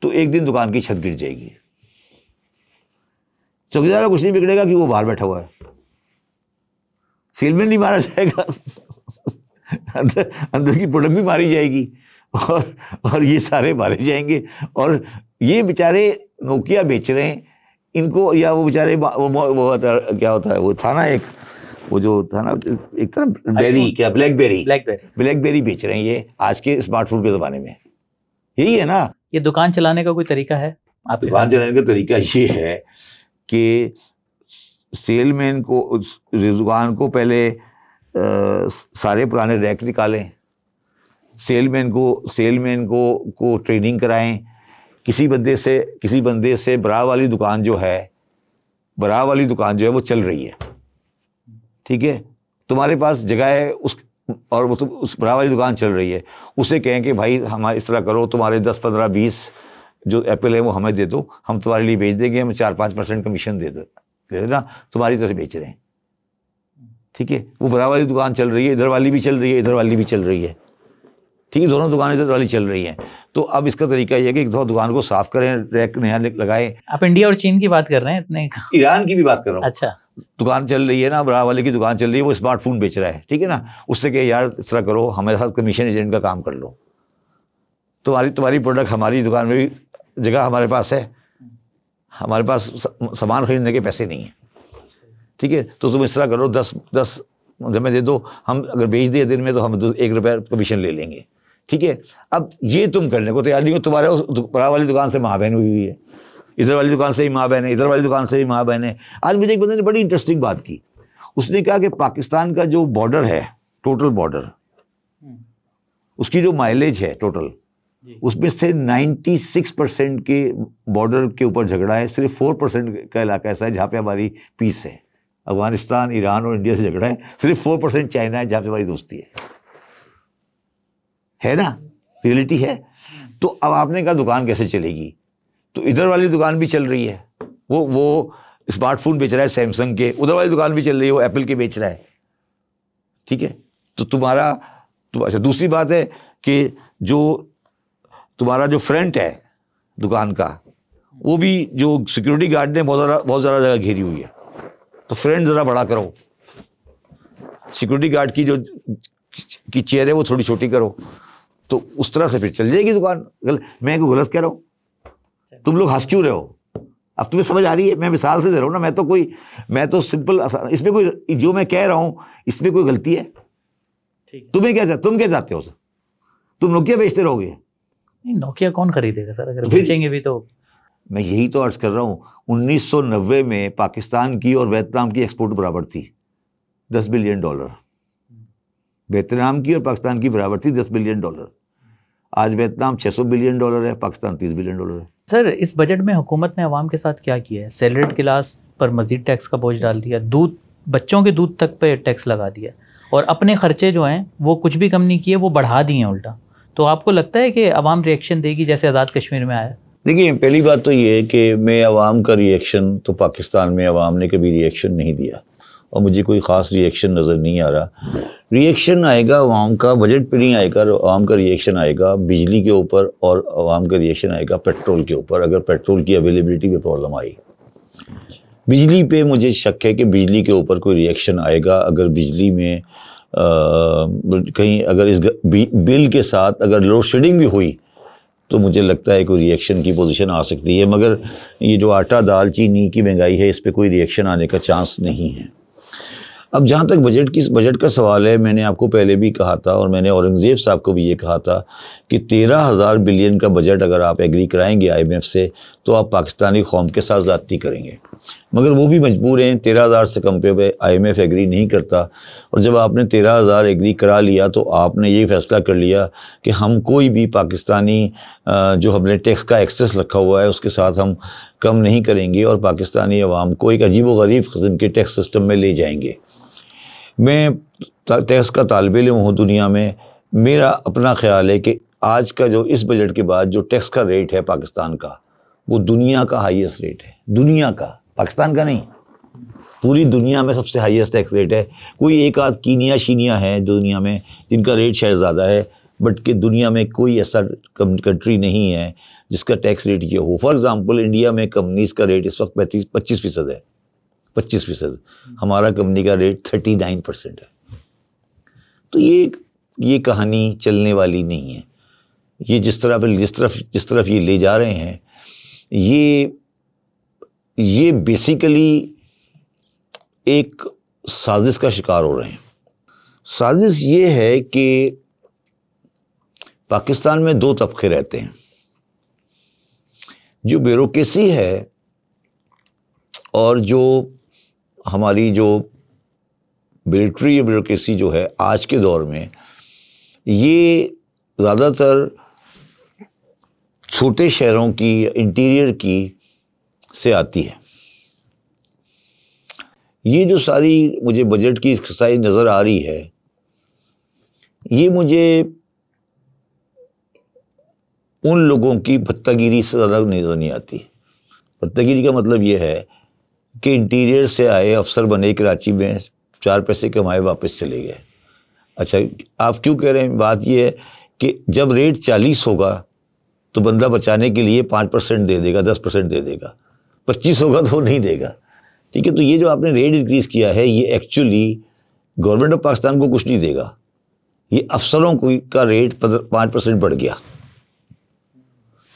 तो एक दिन दुकान की छत गिर जाएगी। चौकीदार का कुछ नहीं बिगड़ेगा कि वो बाहर बैठा हुआ है, सेलमैन नहीं मारा जाएगा अंदर की प्रोडक्ट भी मारी जाएगी और ये सारे मारे जाएंगे। और ये बेचारे नोकिया बेच रहे हैं इनको, या वो बेचारे वो क्या होता है, वो था ना एक, वो जो था ना एक था बेरी, क्या ब्लैकबेरी बेच रहे हैं ये आज के स्मार्टफोन के ज़माने में। यही है ना। ये दुकान चलाने का कोई तरीका है? आप दुकान चलाने का तरीका ये है कि सेलमैन को, उस दुकान को पहले सारे पुराने रैक निकालें, सेलमैन को ट्रेनिंग कराएं, किसी बंदे से बरा वाली दुकान जो है वो चल रही है, ठीक है, तुम्हारे पास जगह है और वो उस बरा वाली दुकान चल रही है, उसे कहें कि भाई हमारे इस तरह करो, तुम्हारे 10, 15, 20 जो एप्पल है वो हमें दे दो, हम तुम्हारे लिए बेच देंगे, हम 4-5% कमीशन दे देना, तुम्हारी तरह से बेच रहे हैं, ठीक है। वो बरा वाली दुकान चल रही है, इधर वाली भी चल रही है, इधर वाली भी चल रही है, ठीक है, दोनों दुकानें इधर वाली चल रही हैं। तो अब इसका तरीका ये है कि एक दो दुकान को साफ करें, रैक नया लगाएं। आप इंडिया और चीन की बात कर रहे हैं इतने? ईरान की भी बात कर रहा हूँ। अच्छा, दुकान चल रही है ना, बड़ा वाले की दुकान चल रही है, वो स्मार्टफोन बेच रहा है, ठीक है ना, उससे कहे यार इस तरह करो, हमारे साथ कमीशन एजेंट का काम कर लो, तुम्हारी प्रोडक्ट हमारी दुकान में भी जगह हमारे पास है, हमारे पास सामान खरीदने के पैसे नहीं है, ठीक है, तो तुम इस तरह करो, 10 हमें दे दो, हम अगर बेच दिए दिन में तो हम 1 रुपया कमीशन ले लेंगे, ठीक है। अब ये तुम करने को तैयार नहीं हो, तुम्हारे बड़ा वाली दुकान से माँ बहन हुई है, इधर वाली दुकान से ही माँ बहन है, इधर वाली दुकान से ही माँ बहन है। आज मुझे एक बंदे ने बड़ी इंटरेस्टिंग बात की, उसने कहा कि पाकिस्तान का जो बॉर्डर है, टोटल बॉर्डर, उसकी जो माइलेज है टोटल, उसमें से 96% के बॉर्डर के ऊपर झगड़ा है, सिर्फ 4% का इलाका ऐसा है जहाँ पे हमारी पीस है। अफगानिस्तान, ईरान और इंडिया से झगड़ा है, सिर्फ 4% चाइना है जहाँ पे हमारी दोस्ती है ना, रियलिटी है। तो अब आपने कहा दुकान कैसे चलेगी, तो इधर वाली दुकान भी चल रही है, वो स्मार्टफोन बेच रहा है सैमसंग के, उधर वाली दुकान भी चल रही है, वो एप्पल के बेच रहा है, ठीक है। तो अच्छा, दूसरी बात है कि जो तुम्हारा जो फ्रंट है दुकान का, वो भी जो सिक्योरिटी गार्ड ने बहुत ज़्यादा जगह घेरी हुई है, तो फ्रंट ज़रा बड़ा करो, सिक्योरिटी गार्ड की चेयर है वो थोड़ी छोटी करो, तो उस तरह से फिर चल जाएगी दुकान। मैं कोई गलत कह रहा हूँ? तुम लोग हंस क्यों रहे हो? अब तुम्हें समझ आ रही है? मैं मिसाल से दे रहा हूँ ना, मैं तो सिंपल, इसमें कोई, जो मैं कह रहा हूँ इसमें कोई गलती है? तुम क्या चाहते हो सर? तुम नोकिया बेचते रहोगे? नोकिया कौन खरीदेगा सर, अगर बेचेंगे भी तो। मैं यही तो अर्ज कर रहा हूँ, 1990 में पाकिस्तान की और वियतनाम की एक्सपोर्ट बराबर थी, $10 बिलियन। वियतनाम की और पाकिस्तान की बराबर थी $10 बिलियन। आज वियतनाम $600 बिलियन है, पाकिस्तान $30 बिलियन है। सर, इस बजट में हुकूमत ने अवाम के साथ क्या किया है? सैलरीड क्लास पर मजीद टैक्स का बोझ डाल दिया, बच्चों के दूध तक पे टैक्स लगा दिया, और अपने खर्चे जो हैं वो कुछ भी कम नहीं किए, वो बढ़ा दिए उल्टा। तो आपको लगता है कि अवाम रिएक्शन देगी जैसे आज़ाद कश्मीर में आया? देखिए, पहली बात तो ये है कि मैं अवाम का रिएक्शन, तो पाकिस्तान में अवाम ने कभी रिएक्शन नहीं दिया और मुझे कोई ख़ास रिएक्शन नज़र नहीं आ रहा। रिएक्शन आएगा अवाम का बजट पे नहीं आएगा, अवाम का रिएक्शन आएगा बिजली के ऊपर, और अवाम का रिएक्शन आएगा पेट्रोल के ऊपर, अगर पेट्रोल की अवेलेबिलिटी में प्रॉब्लम आई। बिजली पे मुझे शक है कि बिजली के ऊपर कोई रिएक्शन आएगा। अगर बिजली में कहीं अगर इस बिल के साथ अगर लोड शेडिंग भी हुई तो मुझे लगता है कोई रिएक्शन की पोजीशन आ सकती है, मगर ये जो आटा दाल चीनी की महंगाई है इस पे कोई रिएक्शन आने का चांस नहीं है। अब जहाँ तक बजट का सवाल है, मैंने आपको पहले भी कहा था और मैंने औरंगज़ेब साहब को भी ये कहा था कि 13,000 बिलियन का बजट अगर आप एग्री कराएंगे IMF से तो आप पाकिस्तानी कौम के साथ ज़्यादती करेंगे, मगर वो भी मजबूर हैं। 13,000 से कम पे IMF एग्री नहीं करता, और जब आपने 13,000 एग्री करा लिया तो आपने ये फैसला कर लिया कि हम कोई भी पाकिस्तानी जो हमने टैक्स का एक्सेस रखा हुआ है उसके साथ हम कम नहीं करेंगे और पाकिस्तानी अवाम को एक अजीब व गरीब किस्म के टैक्स सिस्टम में ले जाएंगे। मैं टैक्स का तालिब इल्म हूँ दुनिया में, मेरा अपना ख्याल है कि आज का जो इस बजट के बाद जो टैक्स का रेट है पाकिस्तान का, वो दुनिया का हाईएस्ट रेट है, दुनिया का, पाकिस्तान का नहीं, पूरी दुनिया में सबसे हाईएस्ट टैक्स रेट है। कोई एक आध कीनिया शीनिया है दुनिया में जिनका रेट शायद ज़्यादा है, बट कि दुनिया में कोई ऐसा कंट्री नहीं है जिसका टैक्स रेट ये हो। फॉर एग्जांपल इंडिया में कंपनीज का रेट इस वक्त 25% है, 25%। हमारा कंपनी का रेट 39% है। तो ये कहानी चलने वाली नहीं है। ये जिस तरफ ये ले जा रहे हैं, ये बेसिकली एक साजिश का शिकार हो रहे हैं। साजिश ये है कि पाकिस्तान में दो तबके रहते हैं। जो ब्यूरोक्रेसी है और जो हमारी जो मिलिट्री ब्यूरोक्रेसी जो है आज के दौर में, ये ज़्यादातर छोटे शहरों की, इंटीरियर की से आती है। ये जो सारी मुझे बजट की एक्सरसाइज नज़र आ रही है, ये मुझे उन लोगों की भत्तागिरी से ज़्यादा नज़र नहीं आती। भत्तागिरी का मतलब ये है कि इंटीरियर से आए अफसर बने, कराची में 4 पैसे कमाए, वापस चले गए। अच्छा, आप क्यों कह रहे हैं? बात ये है कि जब रेट 40 होगा तो बंदा बचाने के लिए 5% दे देगा, 10% दे देगा। 25 होगा तो नहीं देगा। ठीक है, तो ये जो आपने रेट इंक्रीज़ किया है, ये एक्चुअली गवर्नमेंट ऑफ पाकिस्तान को कुछ नहीं देगा। ये अफसरों का रेट 5% बढ़ गया।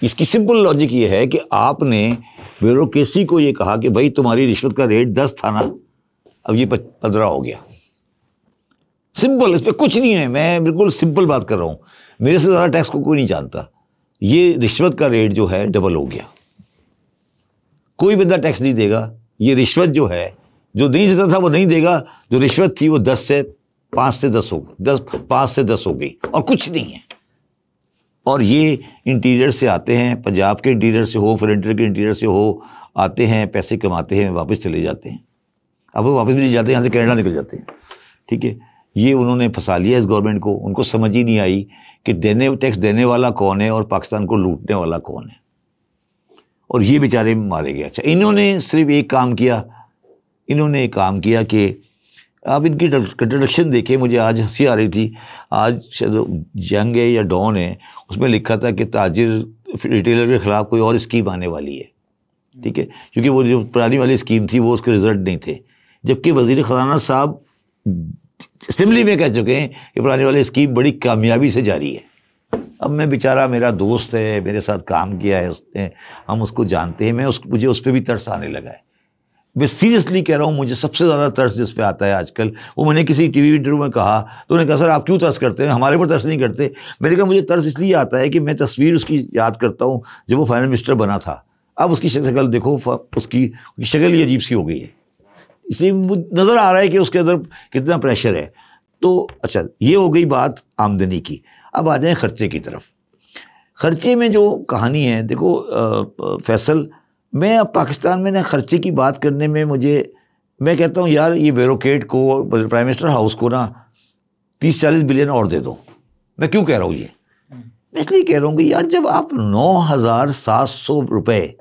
इसकी सिंपल लॉजिक ये है कि आपने ब्यूरोक्रेसी को ये कहा कि भाई तुम्हारी रिश्वत का रेट 10 था ना, अब ये 15 हो गया। सिंपल, इस पर कुछ नहीं है। मैं बिल्कुल सिंपल बात कर रहा हूँ। मेरे से ज़्यादा टैक्स को कोई नहीं जानता। ये रिश्वत का रेट जो है डबल हो गया। कोई बंदा टैक्स नहीं देगा। ये रिश्वत जो है, जो नहीं देता था वो नहीं देगा। जो रिश्वत थी वो 5 से 10 हो गई, 5 से 10 हो गई, और कुछ नहीं है। और ये इंटीरियर से आते हैं, पंजाब के इंटीरियर से हो, फ्रंटियर के इंटीरियर से हो, आते हैं, पैसे कमाते हैं, वापस चले जाते हैं। अब वो वापस भी नहीं जाते, यहाँ से कनाडा निकल जाते हैं। ठीक है, ये उन्होंने फंसा लिया इस गवर्नमेंट को। उनको समझ ही नहीं आई कि टैक्स देने वाला कौन है और पाकिस्तान को लूटने वाला कौन है। और ये बेचारे मारे गए। अच्छा, इन्होंने सिर्फ एक काम किया। इन्होंने एक काम किया कि आप इनकी कंट्रोडक्शन देखें। मुझे आज हंसी आ रही थी। आज जंग है या डॉन है, उसमें लिखा था कि ताजिर रिटेलर के ख़िलाफ़ कोई और स्कीम आने वाली है। ठीक है, क्योंकि वो जो पुरानी वाली स्कीम थी वो उसके रिजल्ट नहीं थे। जबकि वज़ीर ख़जाना साहब असेंबली में कह चुके हैं कि पुरानी वाली स्कीम बड़ी कामयाबी से जारी है। अब मैं बेचारा, मेरा दोस्त है, मेरे साथ काम किया है उसने, हम उसको जानते हैं। मुझे उस पर भी तरस आने लगा है। मैं सीरियसली कह रहा हूँ, मुझे सबसे ज़्यादा तरस जिस पे आता है आजकल, वो मैंने किसी टीवी इंटरव्यू में कहा तो उन्होंने कहा सर आप क्यों तरस करते हैं, हमारे पर तरस नहीं करते। मैंने कहा मुझे तरस इसलिए आता है कि मैं तस्वीर उसकी याद करता हूँ जब वो फाइनल मिनिस्टर बना था। अब उसकी शक्ल देखो, उसकी शक्ल ही अजीब सी हो गई है। इसलिए नज़र आ रहा है कि उसके अंदर कितना प्रेशर है। तो अच्छा, ये हो गई बात आमदनी की। अब आ जाए खर्चे की तरफ। खर्चे में जो कहानी है, देखो फैसल, मैं अब पाकिस्तान में ना खर्चे की बात करने में मैं कहता हूँ यार, ये ब्यूरोक्रेट को, प्राइम मिनिस्टर हाउस को ना 30-40 बिलियन और दे दो। मैं क्यों कह रहा हूँ ये? इसलिए कह रहा हूँ कि यार, जब आप 9,700 रुपये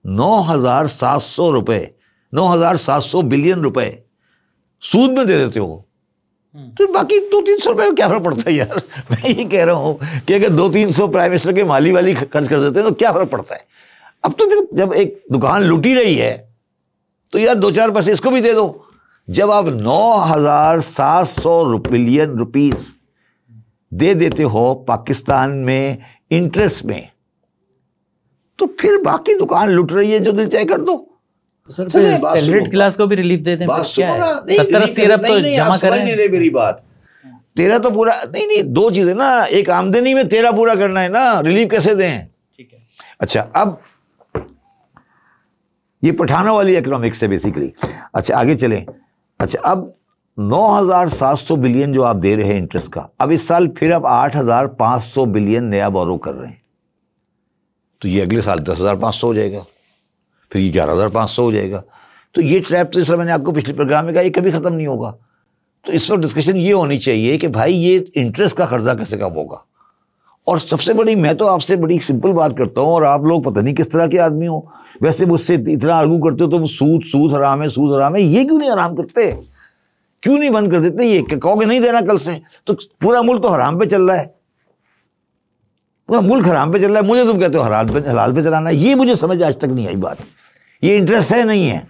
9,700 बिलियन रुपए सूद में दे देते हो, तो बाकी 200-300 रुपये में क्या फर्क पड़ता है यार? मैं ये कह रहा हूँ कि अगर 200-300 प्राइम मिनिस्टर के माली वाली खर्च कर देते हैं तो क्या फर्क पड़ता है? अब तो जब एक दुकान लूटी रही है तो यार 2-4 पैसे इसको भी दे दो। जब आप 9,700 बिलियन रुपीस दे देते हो पाकिस्तान में इंटरेस्ट में, तो फिर बाकी दुकान लूट रही है, जो दिल चाहे कर दो। सर फिर सैलरीड क्लास को भी रिलीफ देते हैं, क्या है? 70-80 अरब तो जमा करें। नहीं मेरी बात, तेरा तो पूरा नहीं, दो चीजें ना, एक आमदनी में तेरा पूरा करना है ना, रिलीफ कैसे दें? ठीक है। अच्छा, अब ये पठानों वाली इकोनॉमिक्स है बेसिकली। अच्छा, आगे चलें। अच्छा, अब 9,700 बिलियन जो आप दे रहे हैं इंटरेस्ट का, अब इस साल फिर आप 8,500 बिलियन नया बोरो कर रहे हैं, तो ये अगले साल 10,500 हो जाएगा, फिर ये 11,500 हो जाएगा। तो ये ट्रैप, तो इस मैंने आपको पिछले प्रोग्राम में कहा, ये कभी खत्म नहीं होगा। तो इस वक्त डिस्कशन ये होनी चाहिए कि भाई ये इंटरेस्ट का खर्चा कैसे कम होगा। और सबसे बड़ी, मैं तो आपसे बड़ी सिंपल बात करता हूँ और आप लोग पता नहीं किस तरह के आदमी हो, वैसे मुझसे इतना आर्गू करते हो तुम, सूद हराम है, सूद हराम है, ये क्यों नहीं हराम करते, क्यों नहीं बंद कर देते? ये कहोगे नहीं देना कल से, तो पूरा मुल्क तो हराम पे चल रहा है, पूरा मुल्क हराम पे चल रहा है, मुझे तुम कहते हो हलाल पे चलाना। ये मुझे समझ आज तक नहीं आई बात, ये इंटरेस्ट है नहीं है।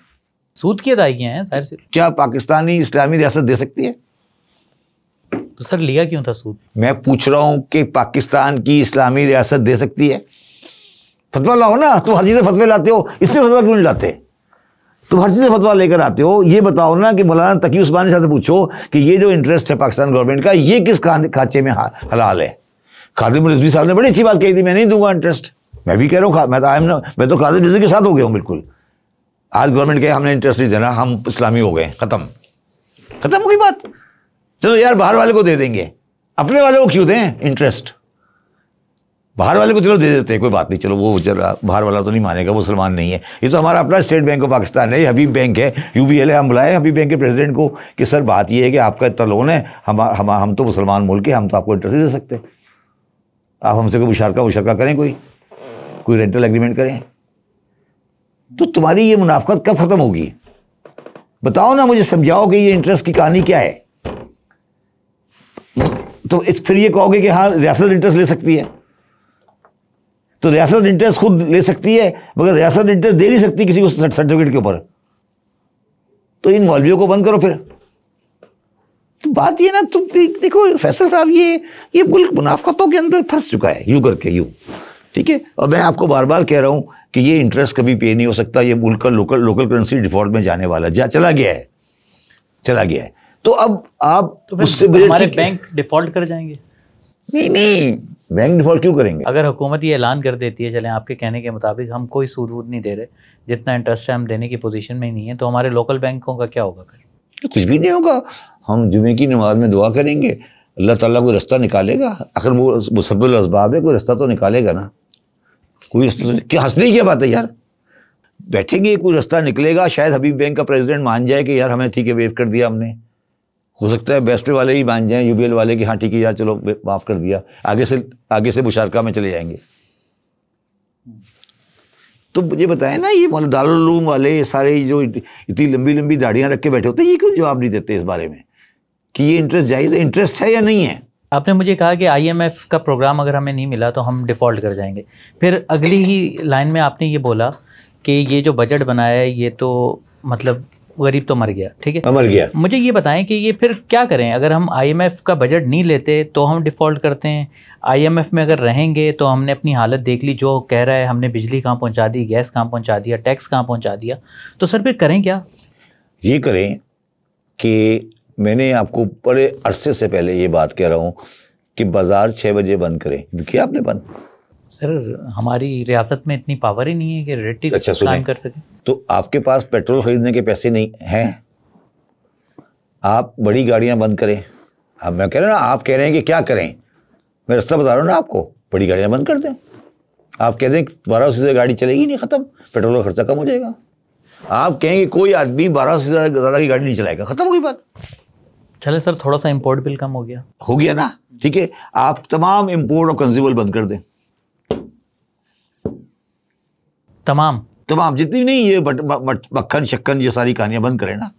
सूद की अदायगियां हैं सर, क्या पाकिस्तानी इस्लामी रियासत दे सकती है? तो सर लिया क्यों था सूद? मैं पूछ रहा हूं कि पाकिस्तान की इस्लामी रियासत दे सकती है? फतवा लाओ ना, तुम हर चीज़ से फतवे लाते हो, इसमें फतवा क्यों नहीं लाते? तुम हर चीज़ से फतवा लेकर आते हो। ये बताओ ना कि मौलाना तकी उस्मानी साहब से पूछो कि ये जो इंटरेस्ट है पाकिस्तान गवर्नमेंट का, ये किस खाचे में हलाल है? खादिम रिजवी साहब ने बड़ी अच्छी बात कही थी, मैं नहीं दूंगा इंटरेस्ट। मैं भी कह रहा हूँ, मैं तो खादिम रिजवी के साथ हो गया हूँ बिल्कुल। आज गवर्नमेंट के हमने इंटरेस्ट नहीं देना, हम इस्लामी हो गए, खत्म हो गई बात। चलो यार बाहर वाले को दे देंगे, अपने वाले को क्यों दें इंटरेस्ट? बाहर वाले को चलो दे देते हैं, कोई बात नहीं, चलो वो जरा बाहर वाला तो नहीं मानेगा, वो मुसलमान नहीं है। ये तो हमारा अपना स्टेट बैंक ऑफ पाकिस्तान है, हबीब बैंक है, UBL है। हम बुलाए हबीब बैंक के प्रेसिडेंट को कि सर बात ये है कि आपका इतना लोन है, हम तो मुसलमान मुल्क है, हम तो आपको इंटरेस्ट नहीं दे सकते, आप हमसे कोई मुशारका करें, कोई रेंटल एग्रीमेंट करें। तो तुम्हारी ये मुनाफकत कब खत्म होगी? बताओ ना, मुझे समझाओ कि ये इंटरेस्ट की कहानी क्या है। तो फिर ये कहोगे कि हाँ रियासत इंटरेस्ट ले सकती है, तो रियासत इंटरेस्ट खुद ले सकती है, मगर रियासत इंटरेस्ट दे नहीं सकती किसी को सर्टिफिकेट के ऊपर। तो इन मौलवियों को बंद करो फिर। तो बात ये ना, तुम देखो फैसल साहब, ये मुल्क मुनाफकतों के अंदर फंस चुका है, यूं करके यूं, ठीक है। और मैं आपको बार बार कह रहा हूं कि ये इंटरेस्ट कभी पे नहीं हो सकता, ये मुल्क का लोकल करेंसी डिफॉल्ट में जाने वाला चला गया है। तो अब आप तो उससे हमारे बैंक डिफॉल्ट कर जाएंगे? नहीं, बैंक डिफॉल्ट क्यों करेंगे? अगर हुकूमत ये ऐलान कर देती है, चलें आपके कहने के मुताबिक हम कोई सूद वूद नहीं दे रहे, जितना इंटरेस्ट है हम देने की पोजीशन में ही नहीं है, तो हमारे लोकल बैंकों का क्या होगा फिर? कुछ भी नहीं होगा। हम जुमे की नमाज में दुआ करेंगे, अल्लाह ताला कोई रास्ता निकालेगा। आखिर वो मुसब्बिल असबाब है, कोई रास्ता तो निकालेगा ना, कोई रास्ता। क्या हंसने की क्या बात है यार? बैठेंगे, कोई रास्ता निकलेगा। शायद हबीब बैंक का प्रेसिडेंट मान जाए कि यार हमें ठीक है, वेव कर दिया हमने। हो सकता है बेस्ट वाले ही मान जाएं, UBL वाले कि हाँ ठीक है यार चलो माफ़ कर दिया, आगे से मुशारका में चले जाएंगे। तो मुझे बताएं ना, ये दारुल उलूम वाले, ये सारे जो इतनी लंबी लंबी दाढ़ियाँ रख के बैठे होते हैं, ये क्यों जवाब नहीं देते इस बारे में कि ये इंटरेस्ट जायज़ है, इंटरेस्ट है या नहीं है? आपने मुझे कहा कि IMF का प्रोग्राम अगर हमें नहीं मिला तो हम डिफ़ॉल्ट कर जाएंगे। फिर अगली ही लाइन में आपने ये बोला कि ये जो बजट बनाया है ये तो मतलब गरीब तो मर गया, ठीक है, मर गया। मुझे ये बताएं कि ये फिर क्या करें? अगर हम IMF का बजट नहीं लेते तो हम डिफ़ॉल्ट करते हैं, IMF में अगर रहेंगे तो हमने अपनी हालत देख ली, जो कह रहा है हमने बिजली कहाँ पहुँचा दी, गैस कहाँ पहुँचा दिया, टैक्स कहाँ पहुँचा दिया, तो सर फिर करें क्या? ये करें कि मैंने आपको बड़े अरसे से पहले ये बात कह रहा हूँ कि बाज़ार 6 बजे बंद करें। किया आपने बंद? सर हमारी रियासत में इतनी पावर ही नहीं है कि रेटिव काम कर सकें। तो आपके पास पेट्रोल खरीदने के पैसे नहीं हैं, आप बड़ी गाड़ियां बंद करें। अब मैं कह रहा हूँ ना, आप कह रहे हैं कि क्या करें, मैं रास्ता बता रहा हूँ ना आपको, बड़ी गाड़ियां बंद कर दें। आप कह दें 1200 से गाड़ी चलेगी नहीं, ख़त्म, पेट्रोल का खर्चा कम हो जाएगा। आप कहेंगे कोई आदमी 1200 से ज़्यादा की गाड़ी नहीं चलाएगा, ख़त्म हो गई बात। चले सर, थोड़ा सा इम्पोर्ट बिल कम हो गया ना, ठीक है। आप तमाम इम्पोर्ट और कंज्यूमर बंद कर दें, तमाम जितनी नहीं, ये मक्खन शक्कन ये सारी कहानियां बंद करें ना,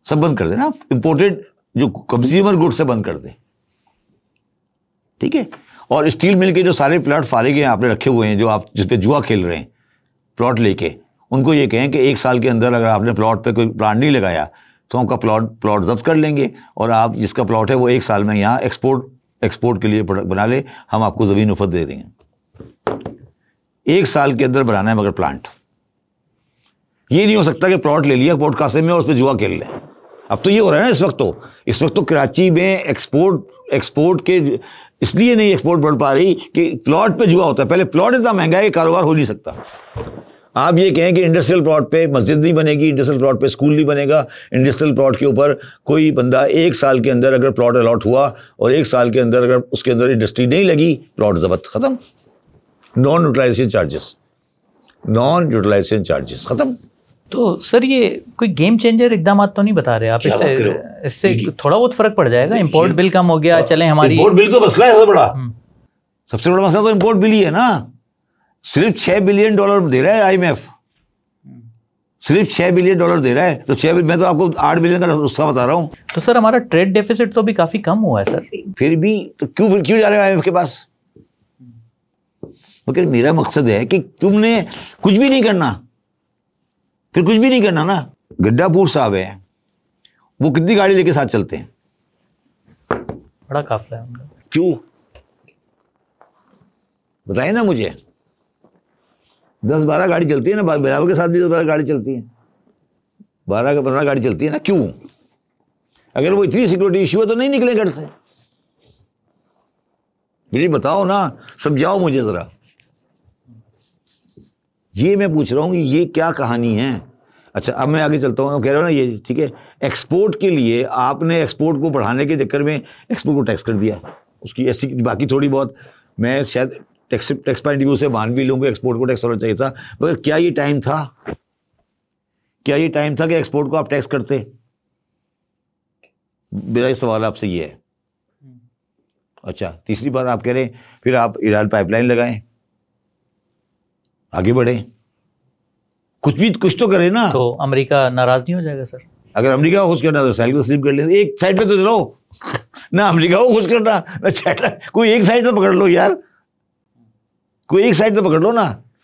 सब बंद कर देना। इंपोर्टेड जो कंज्यूमर गुड्स से बंद कर दे, ठीक है। और स्टील मिल के जो सारे प्लॉट फारिग हैं आपने रखे हुए हैं, जो आप जिस पे जुआ खेल रहे हैं प्लॉट लेके, उनको ये कहें कि 1 साल के अंदर अगर आपने प्लॉट पे कोई प्लांट नहीं लगाया तो आपका प्लॉट जब्त कर लेंगे, और आप जिसका प्लॉट है वो 1 साल में यहाँ एक्सपोर्ट के लिए बना ले, हम आपको ज़मीन मुफ्त दे देंगे। 1 साल के अंदर बनाना है मगर प्लांट। ये नहीं हो सकता कि प्लॉट ले लिया पोर्ट कासिम में और उस पर जुआ खेल लें। अब तो ये हो रहा है ना, इस वक्त तो कराची में एक्सपोर्ट के इसलिए नहीं एक्सपोर्ट बढ़ पा रही कि प्लॉट पे जुआ होता है। पहले प्लॉट इतना महंगा है, कारोबार हो नहीं सकता। आप ये कहें कि इंडस्ट्रियल प्लॉट पे मस्जिद नहीं बनेगी, इंडस्ट्रियल प्लॉट पे स्कूल नहीं बनेगा, इंडस्ट्रियल प्लॉट के ऊपर कोई बंदा 1 साल के अंदर अगर प्लॉट अलॉट हुआ और 1 साल के अंदर अगर उसके अंदर इंडस्ट्री नहीं लगी, प्लॉट जब्त, खत्म। नॉन यूटिलाइजेशन चार्जेस खत्म। तो सर ये कोई गेम चेंजर इकदाम तो नहीं बता रहे आप? इससे थोड़ा बहुत फर्क पड़ जाएगा? इंपोर्ट बिल कम हो गया, चले हमारी इंपोर्ट बिल तो मसला है सबसे बड़ा मसला तो इंपोर्ट बिल ही है ना। सिर्फ $6 बिलियन दे रहा है IMF, सिर्फ $6 बिलियन दे रहा है। तो 6 मैं तो आपको 8 बिलियन का नुस्खा बता रहा हूँ। तो सर हमारा ट्रेड डेफिसिट तो भी काफी कम हुआ है सर। फिर भी तो क्यों जा रहे हो IMF के पास? मगर मेरा मकसद है कि तुमने कुछ भी नहीं करना, फिर कुछ भी नहीं करना ना। गड्डापुर साहब है, वो कितनी गाड़ी लेके साथ चलते हैं? बड़ा काफिला है उनका। क्यों बताइए ना मुझे। 10-12 गाड़ी चलती है ना, बिलावल के साथ भी 10-12 गाड़ी चलती है, 12-15 गाड़ी चलती है ना। क्यों? अगर वो इतनी सिक्योरिटी इश्यू है तो नहीं निकले घर से। मुझे बताओ ना, समझाओ मुझे जरा। ये मैं पूछ रहा हूँ कि ये क्या कहानी है। अच्छा अब मैं आगे चलता हूँ। कह रहा हूँ ना ये ठीक है, एक्सपोर्ट के लिए आपने एक्सपोर्ट को बढ़ाने के चक्कर में एक्सपोर्ट को टैक्स कर दिया। उसकी ऐसी बाकी थोड़ी बहुत मैं शायद टैक्स पॉइंट व्यू से मान भी लूँगा, एक्सपोर्ट को टैक्स होना चाहिए था। मगर क्या ये टाइम था, क्या ये टाइम था कि एक्सपोर्ट को आप टैक्स करते? मेरा ये सवाल आपसे ये है। अच्छा तीसरी बात आप कह रहे हैं फिर आप ईरान पाइपलाइन लगाएं, आगे बढ़े, कुछ तो करें ना। तो अमेरिका नाराज नहीं हो जाएगा सर? अगर अमेरिका को खुश करना तो साइड को स्लिप कर ले, एक साइड पे तो चलो ना। अमेरिका को खुश करना ना, कोई एक साइड तो पकड़ लो यार, कोई एक साइड तो पकड़ लो ना।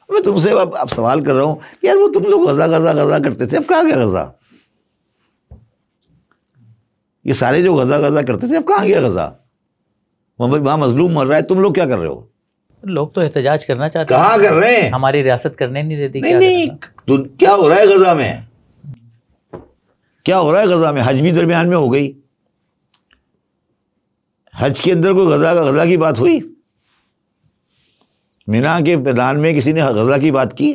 मैं तुमसे अब सवाल कर रहा हूं यार, वो तुम लोग गजा करते थे, अब कहाँ गया गजा? ये सारे जो गजा करते थे अब कहाँ गया गजा? वहां मजलूम मर रहा है, तुम लोग क्या कर रहे हो? लोग तो एहतजाज करना चाहते हैं। कहाँ कर रहे हैं? हमारी रियासत करने नहीं देती। नहीं तो क्या हो रहा है गजा में? क्या हो रहा है गजा में? हज भी दरमियान में हो गई, हज के अंदर कोई गजा की बात हुई? मीना के मैदान में किसी ने गजा की बात की?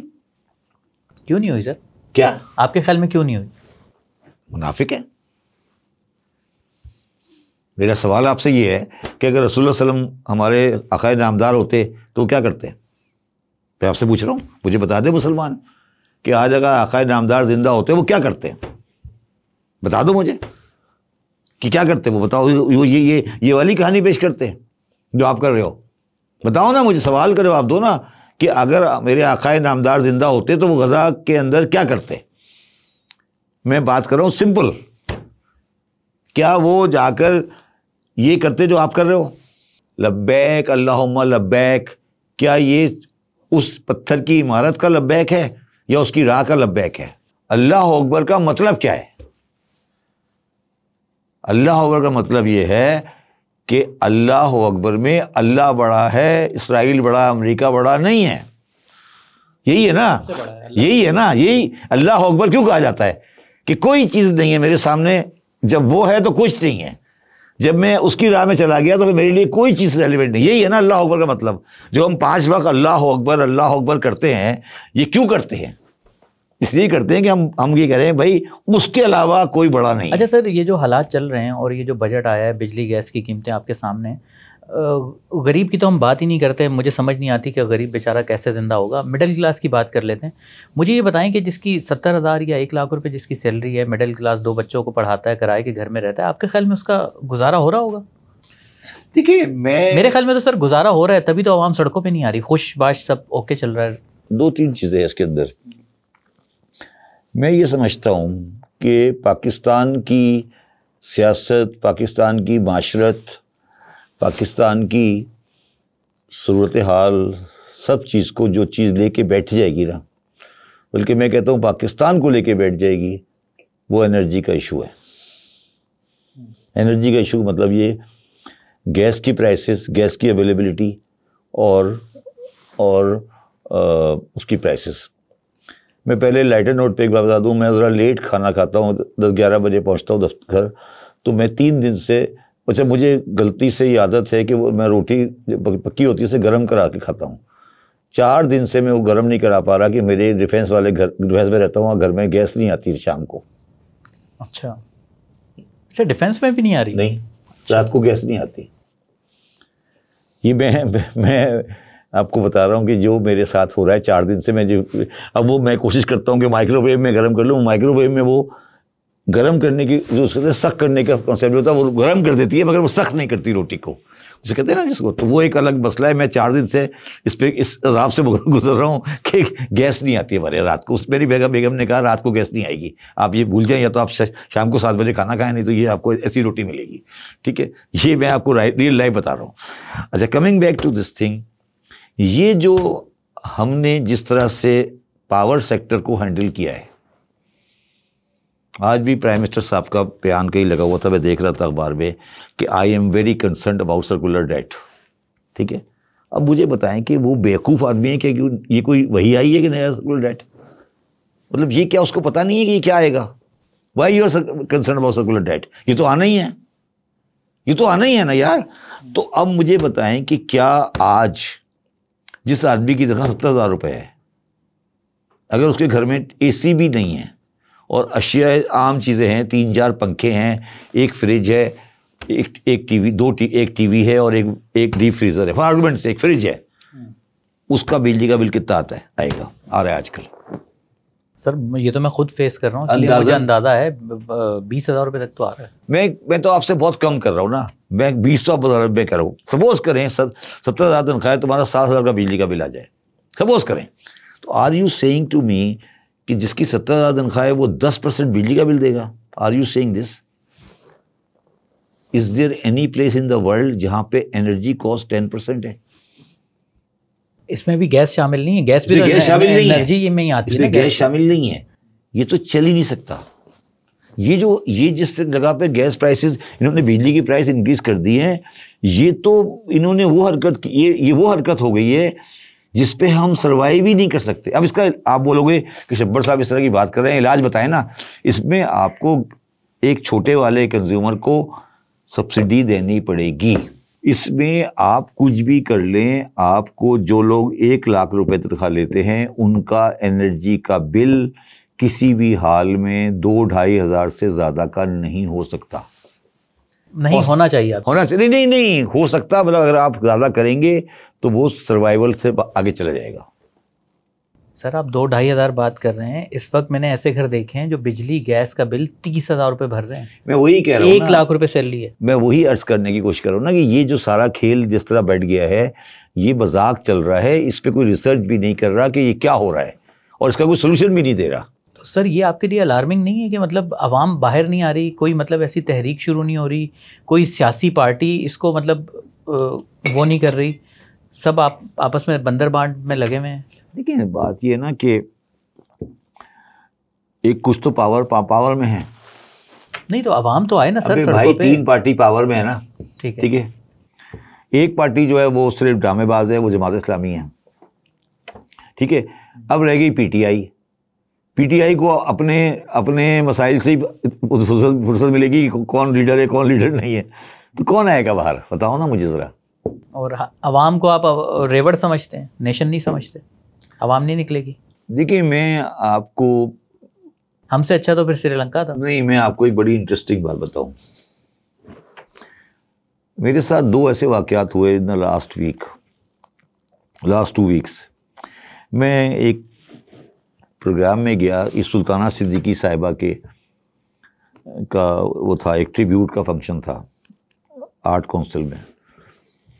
क्यों नहीं हुई सर? क्या आपके ख्याल में क्यों नहीं हुई? मुनाफिक है। मेरा सवाल आपसे ये है कि अगर रसूलुल्लाह सल्लल्लाहु अलैहि वसल्लम हमारे आकाए नामदार होते तो वो क्या करते? मैं आपसे पूछ रहा हूँ, मुझे बता दे मुसलमान कि आज अगर आकाए नामदार जिंदा होते वो क्या करते? बता दो मुझे कि क्या करते वो, बताओ। ये वाली कहानी पेश करते हैं जो आप कर रहे हो? बताओ ना मुझे, सवाल करो आप दो ना कि अगर मेरे आकाए नामदार जिंदा होते तो वो गजा के अंदर क्या करते? मैं बात कर रहा हूँ सिंपल, क्या वो जाकर ये करते जो आप कर रहे हो? लब्बैक अल्लाहुम्मा लब्बैक, क्या ये उस पत्थर की इमारत का लब्बैक है या उसकी राह का लब्बैक है? अल्लाह अकबर का मतलब क्या है? अल्लाह अकबर का मतलब ये है कि अल्लाह अकबर में अल्लाह बड़ा है, इसराइल बड़ा, अमेरिका बड़ा नहीं है। यही है ना, यही है ना, यही अल्लाह अकबर क्यों कहा जाता है कि कोई चीज़ नहीं है मेरे सामने, जब वो है तो कुछ नहीं है, जब मैं उसकी राह में चला गया तो फिर मेरे लिए कोई चीज़ रेलिवेंट नहीं। यही है ना अल्लाह अकबर का मतलब। जो हम 5 वक्त अल्लाह अकबर करते हैं, ये क्यों करते हैं? इसलिए करते हैं कि हम ये कह रहे हैं भाई उसके अलावा कोई बड़ा नहीं। अच्छा सर, ये जो हालात चल रहे हैं और ये जो बजट आया है, बिजली गैस की कीमतें आपके सामने, गरीब की तो हम बात ही नहीं करते। मुझे समझ नहीं आती कि गरीब बेचारा कैसे ज़िंदा होगा। मिडिल क्लास की बात कर लेते हैं। मुझे ये बताएं कि जिसकी 70,000 या 1 लाख रुपए जिसकी सैलरी है, मिडिल क्लास, 2 बच्चों को पढ़ाता है, किराए के घर में रहता है, आपके ख्याल में उसका गुजारा हो रहा होगा? देखिए मेरे ख्याल में तो सर गुजारा हो रहा है, तभी तो आवाम सड़कों पर नहीं आ रही, खुशबाश सब ओके चल रहा है। 2-3 चीज़ें हैं इसके अंदर। मैं ये समझता हूँ कि पाकिस्तान की सियासत, पाकिस्तान की माशरत, पाकिस्तान की सूरत हाल, सब चीज़ को जो चीज़ लेके बैठ जाएगी ना, बल्कि मैं कहता हूँ पाकिस्तान को लेके बैठ जाएगी, वो एनर्जी का इशू है। एनर्जी का इशू मतलब ये गैस की प्राइसेस, गैस की अवेलेबिलिटी और उसकी प्राइसेस। मैं पहले लाइटर नोट पे एक बार बता दूँ, मैं ज़रा लेट खाना खाता हूँ, 10-11 बजे पहुँचता हूँ घर, तो मैं 3 दिन से, अच्छा मुझे गलती से ये आदत है कि वो मैं रोटी पक्की होती है उसे गर्म करा के खाता हूँ। 4 दिन से मैं वो गर्म नहीं करा पा रहा कि मेरे डिफेंस वाले घर, डिफेंस में रहता हूँ, वहाँ घर में गैस नहीं आती शाम को। अच्छा, डिफेंस में भी नहीं आ रही? नहीं, रात को गैस नहीं आती। ये मैं आपको बता रहा हूँ कि जो मेरे साथ हो रहा है 4 दिन से, मैं जो अब वो मैं कोशिश करता हूँ कि माइक्रोवेव में गर्म कर लूँ। माइक्रोवेव में वो गर्म करने की जो उसके सख्त करने का कॉन्सेप्ट होता है, वो गर्म कर देती है मगर वो सख्त नहीं करती रोटी को, उसे कहते हैं ना जिसको। तो वो एक अलग मसला है। मैं 4 दिन से इस अज़ाब से गुजर रहा हूँ कि गैस नहीं आती हमारे रात को। उस मेरी बेगम ने कहा रात को गैस नहीं आएगी, आप ये भूल जाएं, या तो आप शाम को 7 बजे खाना खाएं, नहीं तो ये आपको ऐसी रोटी मिलेगी। ठीक है, ये मैं आपको रियल लाइफ बता रहा हूँ। अच्छा, coming back to this thing, ये जो हमने जिस तरह से पावर सेक्टर को हैंडल किया है, आज भी प्राइम मिनिस्टर साहब का बयान कहीं लगा हुआ था, मैं देख रहा था अखबार में कि I am very concern about circular date. ठीक है, अब मुझे बताएं कि वो बेवकूफ़ आदमी है कि ये कोई वही आई है कि नया सर्कुलर डेट? मतलब ये क्या उसको पता नहीं है कि ये क्या आएगा? Why you are concern about circular date? ये तो आना ही है, ये तो आना ही है ना यार। तो अब मुझे बताएं कि क्या आज जिस आदमी की तनख्वाह 70,000 रुपये है, अगर उसके घर में AC भी नहीं है और अशिया आम चीज़ें हैं, 3-4 पंखे हैं, एक फ्रिज है, एक टीवी, एक टीवी है और एक डीप फ्रीजर है, फॉर आर्गुमेंट से एक फ्रिज है, उसका बिजली का बिल कितना आता है? आएगा, आ रहा है आजकल। सर ये तो मैं खुद फेस कर रहा हूँ, इसलिए मुझे अंदाजा है 20,000 रुपये तक तो आ रहा है। मैं तो आपसे बहुत कम कर रहा हूँ ना, मैं 20 तो आप में कर रहा हूँ। सपोज करें 70,000 तनख्वाह है, तुम्हारा 7,000 का बिजली का बिल आ जाए, सपोज करें, तो are you saying to me कि जिसकी 70,000 तनख्वाह है वो 10% बिजली का बिल देगा? Are you saying this? Is there any place in the world जहां पे एनर्जी कॉस्ट 10% है? इसमें भी गैस शामिल नहीं है, गैस भी तो शामिल नहीं है, एनर्जी में ही आती है, गैस शामिल नहीं है, ये तो चल ही नहीं सकता। ये जिस जगह पे गैस प्राइसेस, इन्होंने बिजली की प्राइस इंक्रीज कर दी है, ये तो इन्होंने वो हरकत की, ये वो हरकत हो गई है जिस पे हम सर्वाइव ही नहीं कर सकते। अब इसका आप बोलोगे कि शब्बर साहब इस तरह की बात कर रहे हैं, इलाज बताएं ना। इसमें आपको एक छोटे वाले कंज्यूमर को सब्सिडी देनी पड़ेगी। इसमें आप कुछ भी कर लें, आपको जो लोग 1 लाख रुपए तनख्वाह लेते हैं उनका एनर्जी का बिल किसी भी हाल में 2-2.5 हज़ार से ज़्यादा का नहीं हो सकता। नहीं होना चाहिए, होना चाहिए, नहीं हो सकता। मतलब अगर आप ज़्यादा करेंगे तो वो सर्वाइवल से आगे चला जाएगा। सर आप 2-2.5 हज़ार बात कर रहे हैं, इस वक्त मैंने ऐसे घर देखे हैं जो बिजली गैस का बिल 30,000 रुपये भर रहे हैं। मैं वही कह रहा हूँ, 1 लाख रुपए सैलरी है। मैं वही अर्ज करने की कोशिश कर रहा हूँ ना कि ये जो सारा खेल जिस तरह बैठ गया है, ये मजाक चल रहा है, इस पर कोई रिसर्च भी नहीं कर रहा कि ये क्या हो रहा है और इसका कोई सोल्यूशन भी नहीं दे रहा। तो सर ये आपके लिए अलार्मिंग नहीं है कि मतलब आवाम बाहर नहीं आ रही, कोई मतलब ऐसी तहरीक शुरू नहीं हो रही, कोई सियासी पार्टी इसको मतलब वो नहीं कर रही, सब आप आपस में बंदर बांट में लगे हुए हैं? देखिए बात ये है ना कि एक कुछ तो पावर में है। नहीं तो आवाम तो आए ना सर, भाई 3 पार्टी पावर में है ना। ठीक है, एक पार्टी जो है वो सिर्फ ड्रामेबाज है, वो जमात इस्लामी है। ठीक है, अब रह गई पीटीआई को अपने मसाइल से फुर्सत मिलेगी, कौन लीडर है कौन लीडर नहीं है, तो कौन आएगा बाहर? बताओ ना मुझे ज़रा। और आवाम को आप रेवड़ समझते हैं, नेशन नहीं समझते? आवाम नहीं निकलेगी? देखिए मैं आपको, हमसे अच्छा तो फिर श्रीलंका था। नहीं, मैं आपको एक बड़ी इंटरेस्टिंग बात बताऊं। मेरे साथ 2 ऐसे वाक़यात हुए इन द लास्ट 2 वीक्स। मैं एक प्रोग्राम में गया, इस सुल्ताना सिद्दीकी साहिबा का वो था, एक ट्रिब्यूट का फंक्शन था आर्ट काउंसिल में,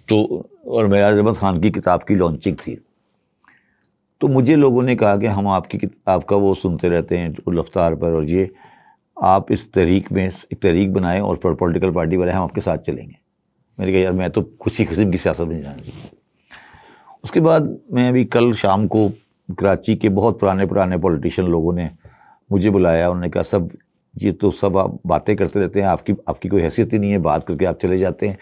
तो और मेराज अहमद ख़ान की किताब की लॉन्चिंग थी। तो मुझे लोगों ने कहा कि हम आपका वो सुनते रहते हैं रफ्तार पर, और ये आप इस तहरीक में एक तहरीक बनाएं और पॉलिटिकल पार्टी बनाएं, हम आपके साथ चलेंगे। मैंने कहा यार मैं तो किसी किस्म की सियासत नहीं जानती। उसके बाद मैं अभी कल शाम को कराची के बहुत पुराने पॉलिटिशियन लोगों ने मुझे बुलाया, उन्होंने कहा सब ये तो सब आप बातें करते रहते हैं, आपकी कोई हैसियत ही नहीं है, बात करके आप चले जाते हैं,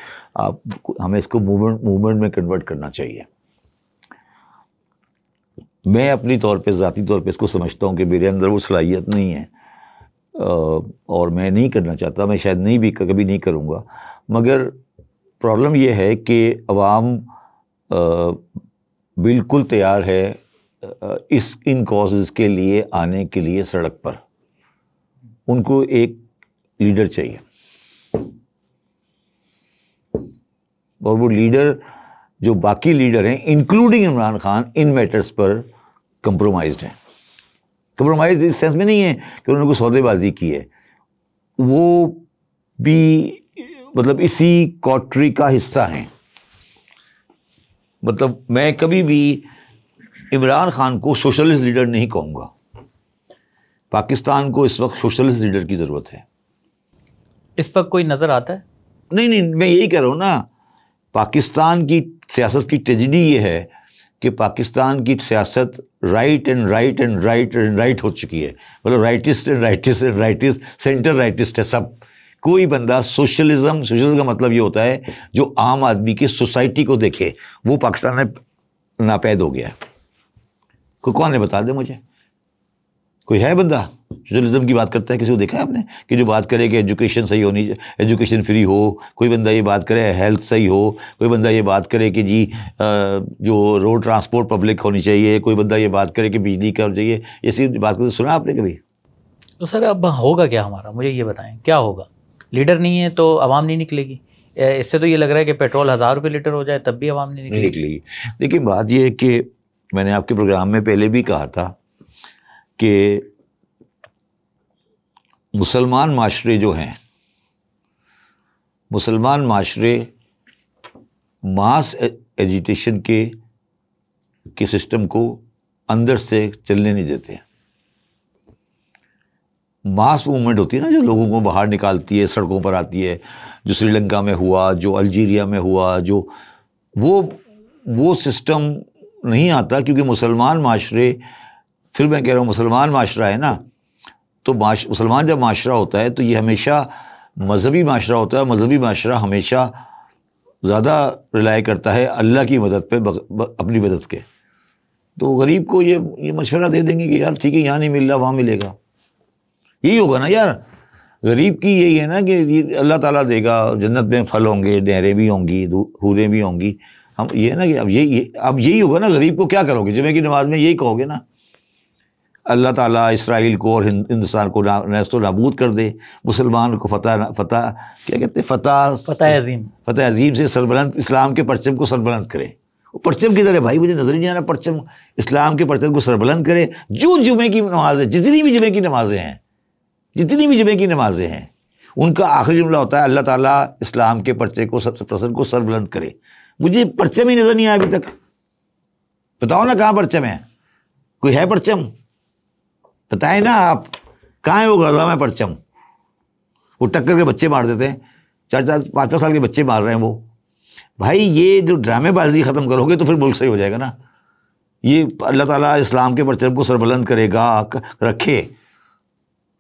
हमें इसको मूवमेंट में कन्वर्ट करना चाहिए। मैं अपनी तौर पे ज़ाती तौर पे इसको समझता हूँ कि मेरे अंदर वो सलाहियत नहीं है और मैं नहीं करना चाहता, मैं शायद नहीं भी कभी नहीं करूँगा। मगर प्रॉब्लम ये है कि अवाम बिल्कुल तैयार है इन कॉजेज़ के लिए आने के लिए सड़क पर। उनको एक लीडर चाहिए और वो लीडर जो बाकी लीडर हैं इंक्लूडिंग इमरान खान इन मैटर्स पर कंप्रोमाइज्ड हैं। कंप्रोमाइज इस सेंस में नहीं है कि उन्होंने कोई सौदेबाजी की है, वो भी मतलब इसी कॉटरी का हिस्सा हैं। मतलब मैं कभी भी इमरान खान को सोशलिस्ट लीडर नहीं कहूँगा। पाकिस्तान को इस वक्त सोशलिस्ट लीडर की ज़रूरत है। इस वक्त कोई नज़र आता है? नहीं, मैं यही कह रहा हूँ ना, पाकिस्तान की सियासत की ट्रेजेडी ये है कि पाकिस्तान की सियासत राइट हो चुकी है। मतलब राइटिस्ट, सेंटर राइटिस्ट है सब। कोई बंदा सोशलिज्म का मतलब ये होता है जो आम आदमी की सोसाइटी को देखे, वो पाकिस्तान में नापैद हो गया है। कोई कौन है बता दे मुझे, कोई है बंदा सोशलिज्म की बात करता है? किसी को देखा है आपने कि जो बात करे कि एजुकेशन सही होनी, एजुकेशन फ्री हो? कोई बंदा ये बात करे हेल्थ सही हो? कोई बंदा ये बात करे कि जी जो रोड ट्रांसपोर्ट पब्लिक होनी चाहिए? कोई बंदा ये बात करे कि बिजली का चाहिए? ऐसी बात करते सुना आपने कभी? तो सर अब होगा क्या हमारा, मुझे ये बताएं, क्या होगा? लीडर नहीं है तो आवाम नहीं निकलेगी। इससे तो ये लग रहा है कि पेट्रोल 1000 रुपये लीटर हो जाए तब भी आवाम नहीं निकलेगी। लेकिन बात ये है कि मैंने आपके प्रोग्राम में पहले भी कहा था कि मुसलमान माशरे जो हैं, मुसलमान माशरे मास एजिटेशन के सिस्टम को अंदर से चलने नहीं देते हैं। मास मूवमेंट होती है ना, जो लोगों को बाहर निकालती है, सड़कों पर आती है, जो श्रीलंका में हुआ, जो अल्जीरिया में हुआ, जो वो सिस्टम नहीं आता, क्योंकि मुसलमान माशरे, फिर मैं कह रहा हूँ मुसलमान माशरा है ना, तो मुसलमान जब माशरा होता है तो ये हमेशा मजहबी माशरा होता है। मजहबी माशरा हमेशा ज़्यादा रिलाई करता है अल्लाह की मदद पे अपनी मदद के। तो गरीब को ये मशवरा दे देंगे कि यार ठीक है, यहाँ नहीं मिल रहा वहाँ मिलेगा। यही होगा ना यार, गरीब की यही है ना कि ये अल्लाह ताला देगा, जन्नत में फल होंगे, नहरें भी होंगी, हूरें भी होंगी। हम ये है ना कि अब यही होगा ना। गरीब को क्या करोगे? जुमे की नमाज में यही कहोगे ना, अल्लाह ताला इसराइल को और हिंदुस्तान को नैस्तो नाबूद कर दे, मुसलमान को फतह क्या कहते हैं, फतह अजीम से सरबलंद, इस्लाम के परचम को सरबलंद करे। वो परचम किधर है भाई? मुझे नजर ही नहीं आ रहा परचम। इस्लाम के परचम को सरबलंद करे। जो जुमे की नमाज है, जितनी भी जुमे की नमाजें हैं, उनका आखिरी जुमला होता है अल्लाह ताला इस्लाम के परचम को सरबलंद करे। मुझे परचम ही नजर नहीं आया अभी तक। बताओ ना कहाँ परचम है? कोई है परचम? बताए ना आप, कहाँ है वो गज़ा में परचम? वो टक्कर के बच्चे मार देते हैं, 4-5 साल के बच्चे मार रहे हैं वो। भाई ये जो ड्रामेबाजी ख़त्म करोगे तो फिर मुल्क सही हो जाएगा ना। ये अल्लाह ताला इस्लाम के परचम को सरबलंद करेगा, रखे।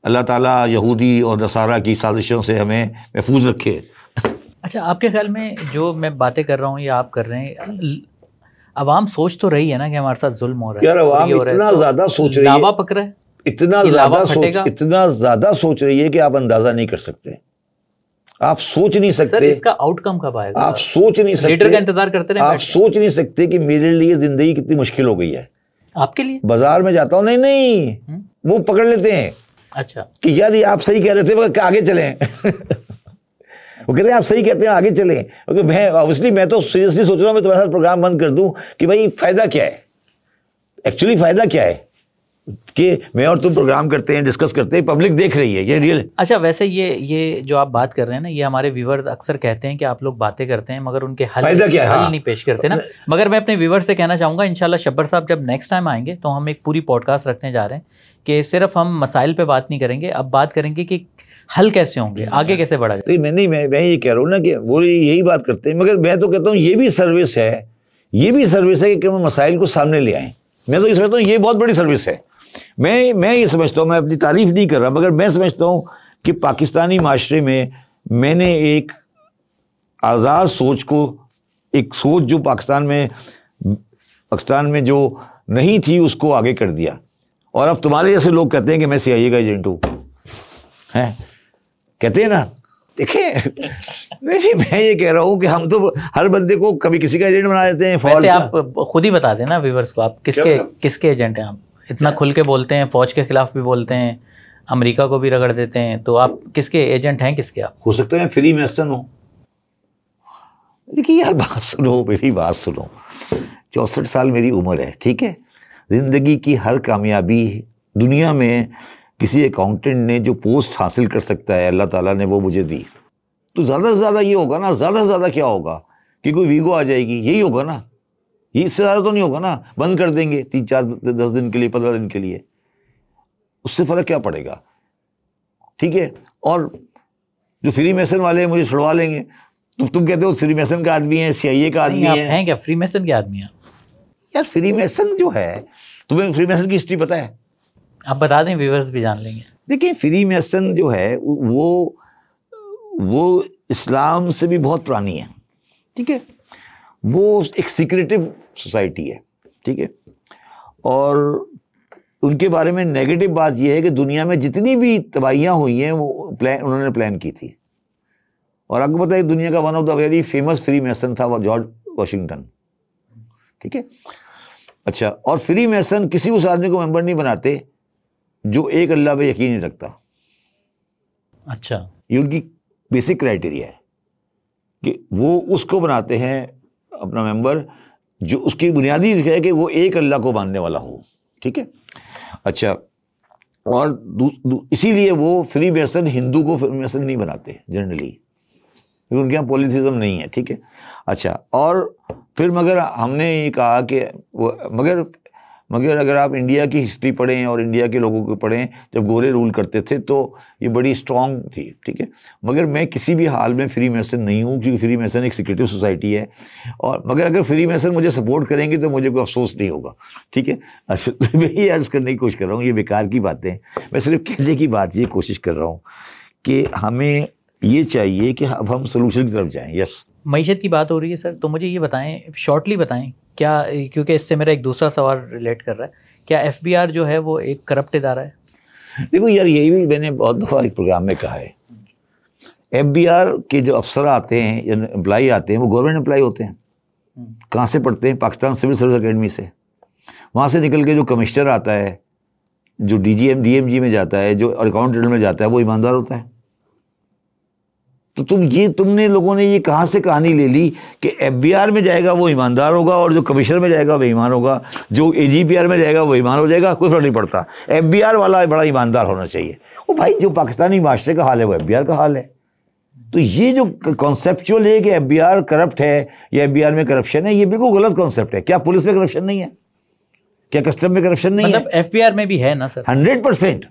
अल्लाह ताला यहूदी और नसारा की साजिशों से हमें महफूज रखे। अच्छा, आपके ख्याल में जो मैं बातें कर रहा हूँ या आप कर रहे हैं, अवाम सोच तो रही है ना कि हमारे साथ जुल्म हो रहा है? यार अवाम इतना ज़्यादा सोच रही है, लावा पक रहा है, इतना ज़्यादा सोच रही है कि आप अंदाज़ा नहीं कर सकते। आप सोच नहीं सकते सर इसका आउटकम कब आएगा? आप सोच नहीं सकते, लीडर का इंतजार करते रहे। आप सोच नहीं सकते कि मेरे लिए जिंदगी कितनी मुश्किल हो गई है। आपके लिए? बाजार में जाता हूँ, नहीं वो पकड़ लेते हैं। अच्छा, कि यार ये आप सही कह रहे थे मगर आगे चलें। वो कहते हैं आप सही कहते हैं, आगे चलें। क्योंकि मैं तो सीरियसली सोच रहा हूँ मैं तुम्हारे साथ प्रोग्राम बंद कर दूं कि भाई फायदा क्या है, एक्चुअली फायदा क्या है कि मैं और तुम प्रोग्राम करते हैं, डिस्कस करते हैं, पब्लिक देख रही है, ये रियल। अच्छा, वैसे ये जो आप बात कर रहे हैं ना, ये हमारे व्यूवर्स अक्सर कहते हैं कि आप लोग बातें करते हैं मगर उनके हल नहीं पेश करते ना। मगर मैं अपने व्यूवर्स से कहना चाहूँगा, इंशाल्लाह शब्बर साहब जब नेक्स्ट टाइम आएंगे तो हम एक पूरी पॉडकास्ट रखने जा रहे हैं कि सिर्फ हम मसाइल पे बात नहीं करेंगे, अब बात करेंगे कि हल कैसे होंगे, आगे कैसे बढ़ा जाए। मैं ये कह रहा हूँ ना कि वो यही बात करते हैं, मगर मैं तो कहता हूँ ये भी सर्विस है कि हम मसाइल को सामने ले आएँ। मैं तो ये समझता हूँ ये बहुत बड़ी सर्विस है। मैं ये समझता हूँ, मैं अपनी तारीफ नहीं कर रहा, मगर मैं समझता हूँ कि पाकिस्तानी माशरे में मैंने एक आज़ाद सोच को, एक सोच जो पाकिस्तान में जो नहीं थी उसको आगे कर दिया। और अब तुम्हारे जैसे लोग कहते हैं कि मैं CIA का एजेंट हूँ, हैं कहते हैं ना। देखिए नहीं, मैं ये कह रहा हूँ कि हम तो हर बंदे को कभी किसी का एजेंट बना देते हैं। वैसे आप खुद ही बता देना व्यूअर्स को, आप किसके एजेंट हैं? आप इतना खुल के बोलते हैं, फौज के खिलाफ भी बोलते हैं, अमेरिका को भी रगड़ देते हैं, तो आप किसके एजेंट हैं? किसके? आप हो सकता है फ्री मैसन हो, देखिए यार, बात सुनो, मेरी बात सुनो। 64 साल मेरी उम्र है, ठीक है। जिंदगी की हर कामयाबी दुनिया में किसी अकाउंटेंट ने जो पोस्ट हासिल कर सकता है, अल्लाह ताला ने वो मुझे दी। तो ज़्यादा से ज़्यादा ये होगा ना, ज़्यादा से ज़्यादा क्या होगा कि कोई वीगो आ जाएगी, यही होगा ना। ये इससे ज़्यादा तो नहीं होगा ना। बंद कर देंगे 3, 4, 10 दिन के लिए, 15 दिन के लिए, उससे फ़र्क क्या पड़ेगा, ठीक है। और जो फ्री मैसन वाले हैं मुझे छुड़वा लेंगे। तो तुम कहते हो फ्री मैसन का आदमी है, CIA का आदमी है। हैं क्या फ्री मैसन के आदमी? यार फ्री मैसन जो है, तुम्हें फ्री मैसन की हिस्ट्री पता है? आप बता दें, व्यूअर्स भी जान लेंगे। देखिए, फ्री मैसन जो है वो इस्लाम से भी बहुत पुरानी है, ठीक है। वो एक सीक्रेटिव सोसाइटी है, ठीक है। और उनके बारे में नेगेटिव बात यह है कि दुनिया में जितनी भी तबाहियां हुई हैं वो उन्होंने प्लान की थी। और आपको पता है दुनिया का one of the very famous freemason था जॉर्ज वॉशिंगटन, ठीक है। अच्छा, और फ्री मैसन किसी उस आदमी को मेंबर नहीं बनाते जो एक अल्लाह पे यकीन नहीं रखता। अच्छा, ये उनकी बेसिक क्राइटेरिया है कि वो उसको बनाते हैं अपना मेंबर जो उसकी बुनियादी है कि वो एक अल्लाह को मानने वाला हो, ठीक है। अच्छा, और इसीलिए वो फ्री मैसन हिंदू को फ्री मैसन नहीं बनाते जनरली, क्योंकि उनके यहाँ पॉलिथिज्म नहीं है, ठीक है। अच्छा, और फिर मगर हमने ये कहा कि मगर अगर आप इंडिया की हिस्ट्री पढ़ें और इंडिया के लोगों को पढ़ें, जब गोरे रूल करते थे तो ये बड़ी स्ट्रॉन्ग थी, ठीक है। मगर मैं किसी भी हाल में फ्री मैसन नहीं हूँ, क्योंकि फ्री मैसन एक सीक्रेटिव सोसाइटी है। और मगर अगर फ्री मैसन मुझे सपोर्ट करेंगे तो मुझे कोई अफसोस नहीं होगा, ठीक है। अच्छा, मैं ये अर्ज़ करने की कोशिश कर रहा हूँ, ये बेकार की बातें, मैं सिर्फ कहने की बात ये कोशिश कर रहा हूँ कि हमें ये चाहिए कि अब हम सोल्यूशन की तरफ जाएँ। यस, मईशत की बात हो रही है सर, तो मुझे ये बताएं, शॉर्टली बताएं क्या, क्योंकि इससे मेरा एक दूसरा सवाल रिलेट कर रहा है, क्या FBR जो है वो एक करप्ट इदारा है? देखो यार, यही भी मैंने बहुत दफ़ा एक प्रोग्राम में कहा है। FBR के जो अफसर आते हैं या एम्प्लाई आते हैं वो गवर्नमेंट एम्प्लाई होते हैं। कहाँ से पढ़ते हैं? पाकिस्तान सिविल सर्विस अकेडमी से। वहाँ से निकल के जो कमिश्नर आता है, जो DMG में जाता है, जो अकाउंट जनरल में जाता है, वो ईमानदार होता है। तो तुमने लोगों ने ये कहाँ से कहानी ले ली कि FBR में जाएगा वो ईमानदार होगा और जो कमिश्नर में जाएगा वो ईमान होगा, जो AGPR में जाएगा वो ईमान हो जाएगा? कोई फर्क नहीं पड़ता, FBR वाला बड़ा ईमानदार होना चाहिए। वो भाई जो पाकिस्तानी माशरे का हाल है वो FBR का हाल है। तो ये जो कॉन्सेप्चुअल है कि FBR करप्ट है या FBR में करप्शन है, ये बिल्कुल गलत कॉन्सेप्ट है। क्या पुलिस में करप्शन नहीं है? क्या कस्टम में करप्शन नहीं है? मतलब FBR में भी है ना सर? 100%।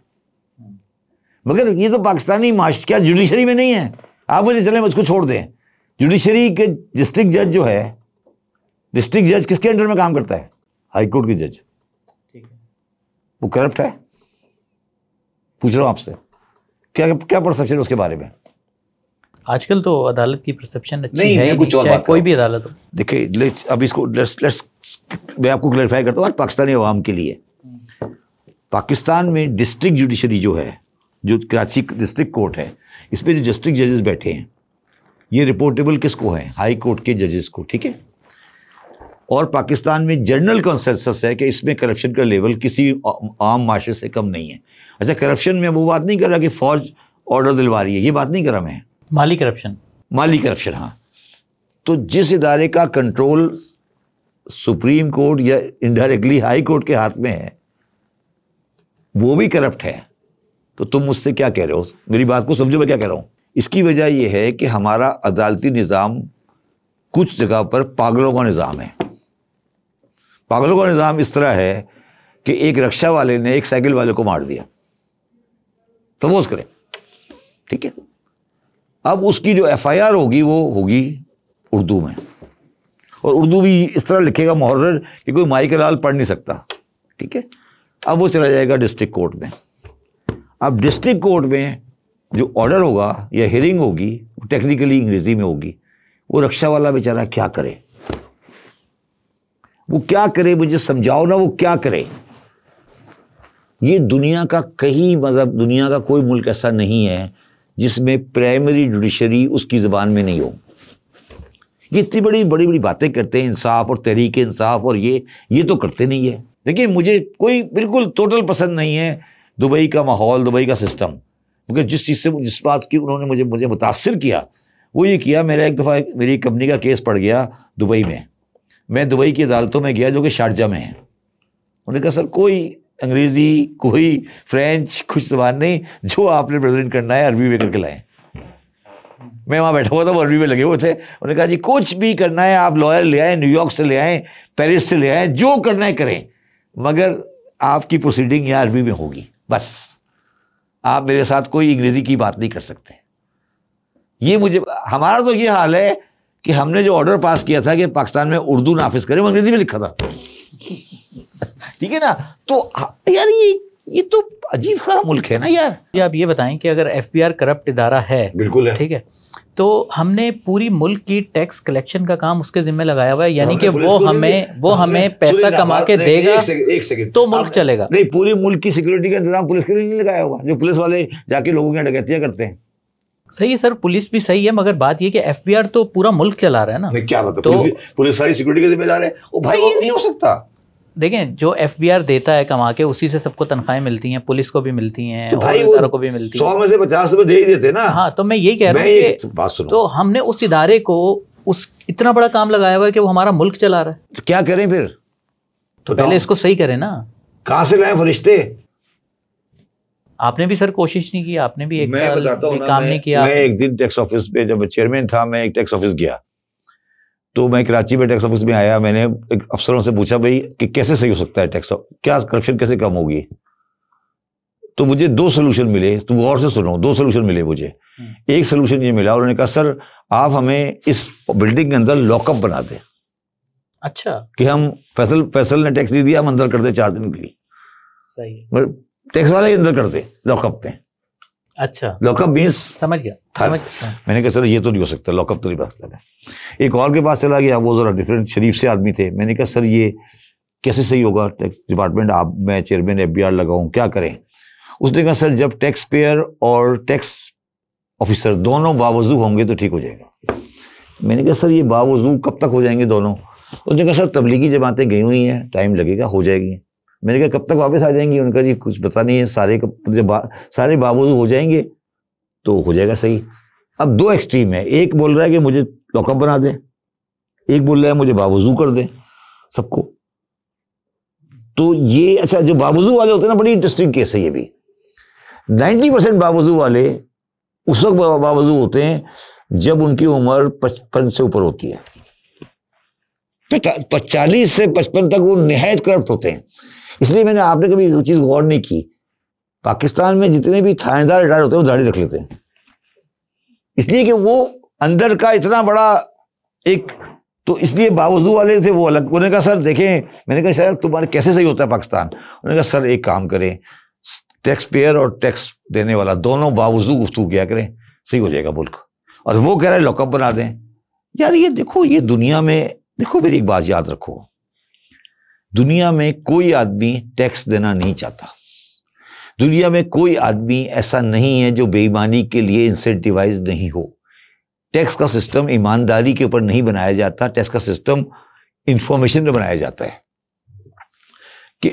मगर ये तो पाकिस्तानी माशरे, क्या जुडिशरी में नहीं है? आप मुझे चलें, मुझको छोड़ दें। जुडिशरी के डिस्ट्रिक्ट जज जो है, डिस्ट्रिक्ट जज किसके अंडर में काम करता है? हाई कोर्ट के जज। ठीक है, वो करप्ट है? पूछ रहा हूं आपसे, क्या परसेप्शन है उसके बारे में? आजकल तो अदालत की परसेप्शन अच्छी नहीं, है, मैं कुछ और चाहे बात कोई भी अदालत हो। देखिए, अब इसको मैं आपको क्लैरिफाई करता हूँ और पाकिस्तानी अवाम के लिए। पाकिस्तान में डिस्ट्रिक्ट जुडिशरी जो है, जो कराची डिस्ट्रिक्ट कोर्ट है, इस पे जो डिस्ट्रिक्ट जजेस बैठे हैं, ये रिपोर्टेबल किसको है? हाई कोर्ट के जजेस को, ठीक है। और पाकिस्तान में जनरल कंसेंसस है कि इसमें करप्शन का लेवल किसी आम माशरे से कम नहीं है। अच्छा, करप्शन में वो बात नहीं कर रहा कि फौज ऑर्डर दिलवा रही है, ये बात नहीं कर रहा मैं। माली करप्शन, हाँ। तो जिस इदारे का कंट्रोल सुप्रीम कोर्ट या इनडायरेक्टली हाई कोर्ट के हाथ में है, वो भी करप्ट है, तो तुम मुझसे क्या कह रहे हो? मेरी बात को समझो, मैं क्या कह रहा हूं। इसकी वजह यह है कि हमारा अदालती निज़ाम कुछ जगह पर पागलों का निज़ाम है। पागलों का निज़ाम इस तरह है कि एक रिक्शा वाले ने एक साइकिल वाले को मार दिया, सपोज करें, ठीक है। अब उसकी जो FIR होगी वो होगी उर्दू में, और उर्दू भी इस तरह लिखेगा मुहर्रर कि कोई माई का लाल पढ़ नहीं सकता, ठीक है। अब वो चला जाएगा डिस्ट्रिक्ट कोर्ट में। अब डिस्ट्रिक्ट कोर्ट में जो ऑर्डर होगा या हियरिंग होगी, टेक्निकली अंग्रेजी में होगी। वो रिक्शा वाला बेचारा क्या करे? वो क्या करे? मुझे समझाओ ना, वो क्या करे? ये दुनिया का कहीं, मतलब दुनिया का कोई मुल्क ऐसा नहीं है जिसमें प्राइमरी जुडिशरी उसकी ज़बान में नहीं हो। ये इतनी बड़ी बड़ी बातें करते हैं, इंसाफ और तहरीक इंसाफ, और ये तो करते नहीं है। देखिए, मुझे कोई बिल्कुल टोटल पसंद नहीं है दुबई का माहौल, दुबई का सिस्टम, क्योंकि जिस चीज़ से, जिस बात की उन्होंने मुझे मुतासिर किया, वो ये किया, मेरा एक दफ़ा मेरी कंपनी का केस पड़ गया दुबई में, मैं दुबई की अदालतों में गया जो कि शारजा में है। उन्होंने कहा सर कोई अंग्रेज़ी, कोई फ्रेंच, कुछ जबान नहीं, जो आपने प्रेजेंट करना है अरबी में करके लाएं। मैं वहाँ बैठा हुआ था, वो अरबी में लगे हुए थे। उन्होंने कहा जी कुछ भी करना है आप लॉयर ले आए, न्यूयॉर्क से ले आए, पेरिस से ले आए, जो करना है करें, मगर आपकी प्रोसीडिंग यहाँ अरबी में होगी, बस आप मेरे साथ कोई अंग्रेजी की बात नहीं कर सकते। ये मुझे, हमारा तो ये हाल है कि हमने जो ऑर्डर पास किया था कि पाकिस्तान में उर्दू नाफिज करें, वो अंग्रेजी में लिखा था। ठीक है ना, तो यार ये तो अजीब सा मुल्क है ना यार। ये आप ये बताएं कि अगर एफबीआर करप्ट इदारा है, बिल्कुल है, ठीक है, तो हमने पूरी मुल्क की टैक्स कलेक्शन का काम उसके जिम्मे लगाया हुआ है, यानी कि वो हमें पैसा कमा के देगा, एक सेकंड, तो मुल्क चलेगा। नहीं, पूरी मुल्क की सिक्योरिटी का इंतजाम पुलिस के लिए नहीं लगाया हुआ, जो पुलिस वाले जाके लोगों की डकैतियां करते हैं। सही है सर, पुलिस भी सही है, मगर बात ये कि एफबीआर तो पूरा मुल्क चला रहा है ना। क्या बात है, तो पुलिस सारी सिक्योरिटी का जिम्मेदार है। ओ भाई ये नहीं हो सकता। देखें, जो एफबीआर देता है कमा के, उसी से सबको तनख्वाहें मिलती हैं, पुलिस को भी मिलती हैं, तो और इदारों को भी मिलती हैं। 100 में से 50 रुपए दे ही देते ना। हाँ, तो मैं यही कह रहा हूँ कि बात सुनो, तो हमने उस इदारे को उस इतना बड़ा काम लगाया हुआ है कि वो हमारा मुल्क चला रहा है, तो क्या करें फिर? तो पहले इसको सही करें ना। कहाँ से लाए फरिश्ते? आपने भी सर कोशिश नहीं की, आपने भी एक साल भी काम नहीं किया। मैं एक दिन टैक्स ऑफिस पे, जब मैं चेयरमैन था, मैं एक टैक्स ऑफिस गया, तो मैं कराची में टैक्स ऑफिस में आया, मैंने एक अफसरों से पूछा भाई कि कैसे सही हो सकता है टैक्स, क्या करप्शन कैसे कम होगी? तो मुझे 2 सोल्यूशन मिले, तुम गौर से सुनो, 2 सोल्यूशन मिले मुझे। एक सोल्यूशन ये मिला, उन्होंने कहा सर आप हमें इस बिल्डिंग के अंदर लॉकअप बना दें। अच्छा, कि हम फैसल ने टैक्स नहीं दिया, हम अंदर कर दे 4 दिन के लिए। सही है, टैक्स वाले ही अंदर कर दे लॉकअप में। अच्छा, लॉकअप मीन्स समझ गया। मैंने कहा सर ये तो नहीं हो सकता, लॉकअप तो नहीं बात है। एक और के पास चला गया, वो जरा डिफरेंट शरीफ से आदमी थे। मैंने कहा सर ये कैसे सही होगा, टैक्स डिपार्टमेंट, आप, मैं चेयरमैन एफबीआर लगाऊं, क्या करें? उसने कहा सर जब टैक्स पेयर और टैक्स ऑफिसर दोनों बावजू होंगे तो ठीक हो जाएगा। मैंने कहा सर ये बावजू कब तक हो जाएंगे दोनों? उसने कहा सर तबलीगी जमातें गई हुई हैं, टाइम लगेगा, हो जाएगी। मैंने कहा कब तक वापस आ जाएंगी? उनका जी कुछ पता नहीं है, सारे बावजूद हो जाएंगे तो हो जाएगा सही। अब 2 एक्सट्रीम है, एक बोल रहा है कि मुझे लॉकअप बना दे, एक बोल रहा है मुझे बावजूद कर दे सबको। तो ये अच्छा, जो बावजूद वाले होते हैं ना, बड़ी इंटरेस्टिंग केस है ये भी। 90% बावजूद वाले उस वक्त बावजूद होते हैं जब उनकी उम्र 55 से ऊपर होती है। 40 से 55 तक वो निहायत करप्ट होते हैं। इसलिए मैंने, आपने कभी वो चीज गौर नहीं की, पाकिस्तान में जितने भी थानेदार रिटायर होते हैं वो दाढ़ी रख लेते हैं, इसलिए कि वो अंदर का इतना बड़ा एक, तो इसलिए बावजूद वाले थे वो अलग। उन्होंने कहा सर देखें, मैंने कहा सर तुम्हारे कैसे सही होता है पाकिस्तान? उन्होंने कहा सर एक काम करें, टैक्स पेयर और टैक्स देने वाला दोनों बावजूद गुफ्तगू किया करें, सही हो जाएगा मुल्क। और वो कह रहे हैं लॉकअप बना दें। यार ये देखो, ये दुनिया में देखो, मेरी एक बात याद रखो, दुनिया में कोई आदमी टैक्स देना नहीं चाहता। दुनिया में कोई आदमी ऐसा नहीं है जो बेईमानी के लिए इंसेंटिवाइज नहीं हो। टैक्स का सिस्टम ईमानदारी के ऊपर नहीं बनाया जाता, टैक्स का सिस्टम इंफॉर्मेशन में बनाया जाता है। कि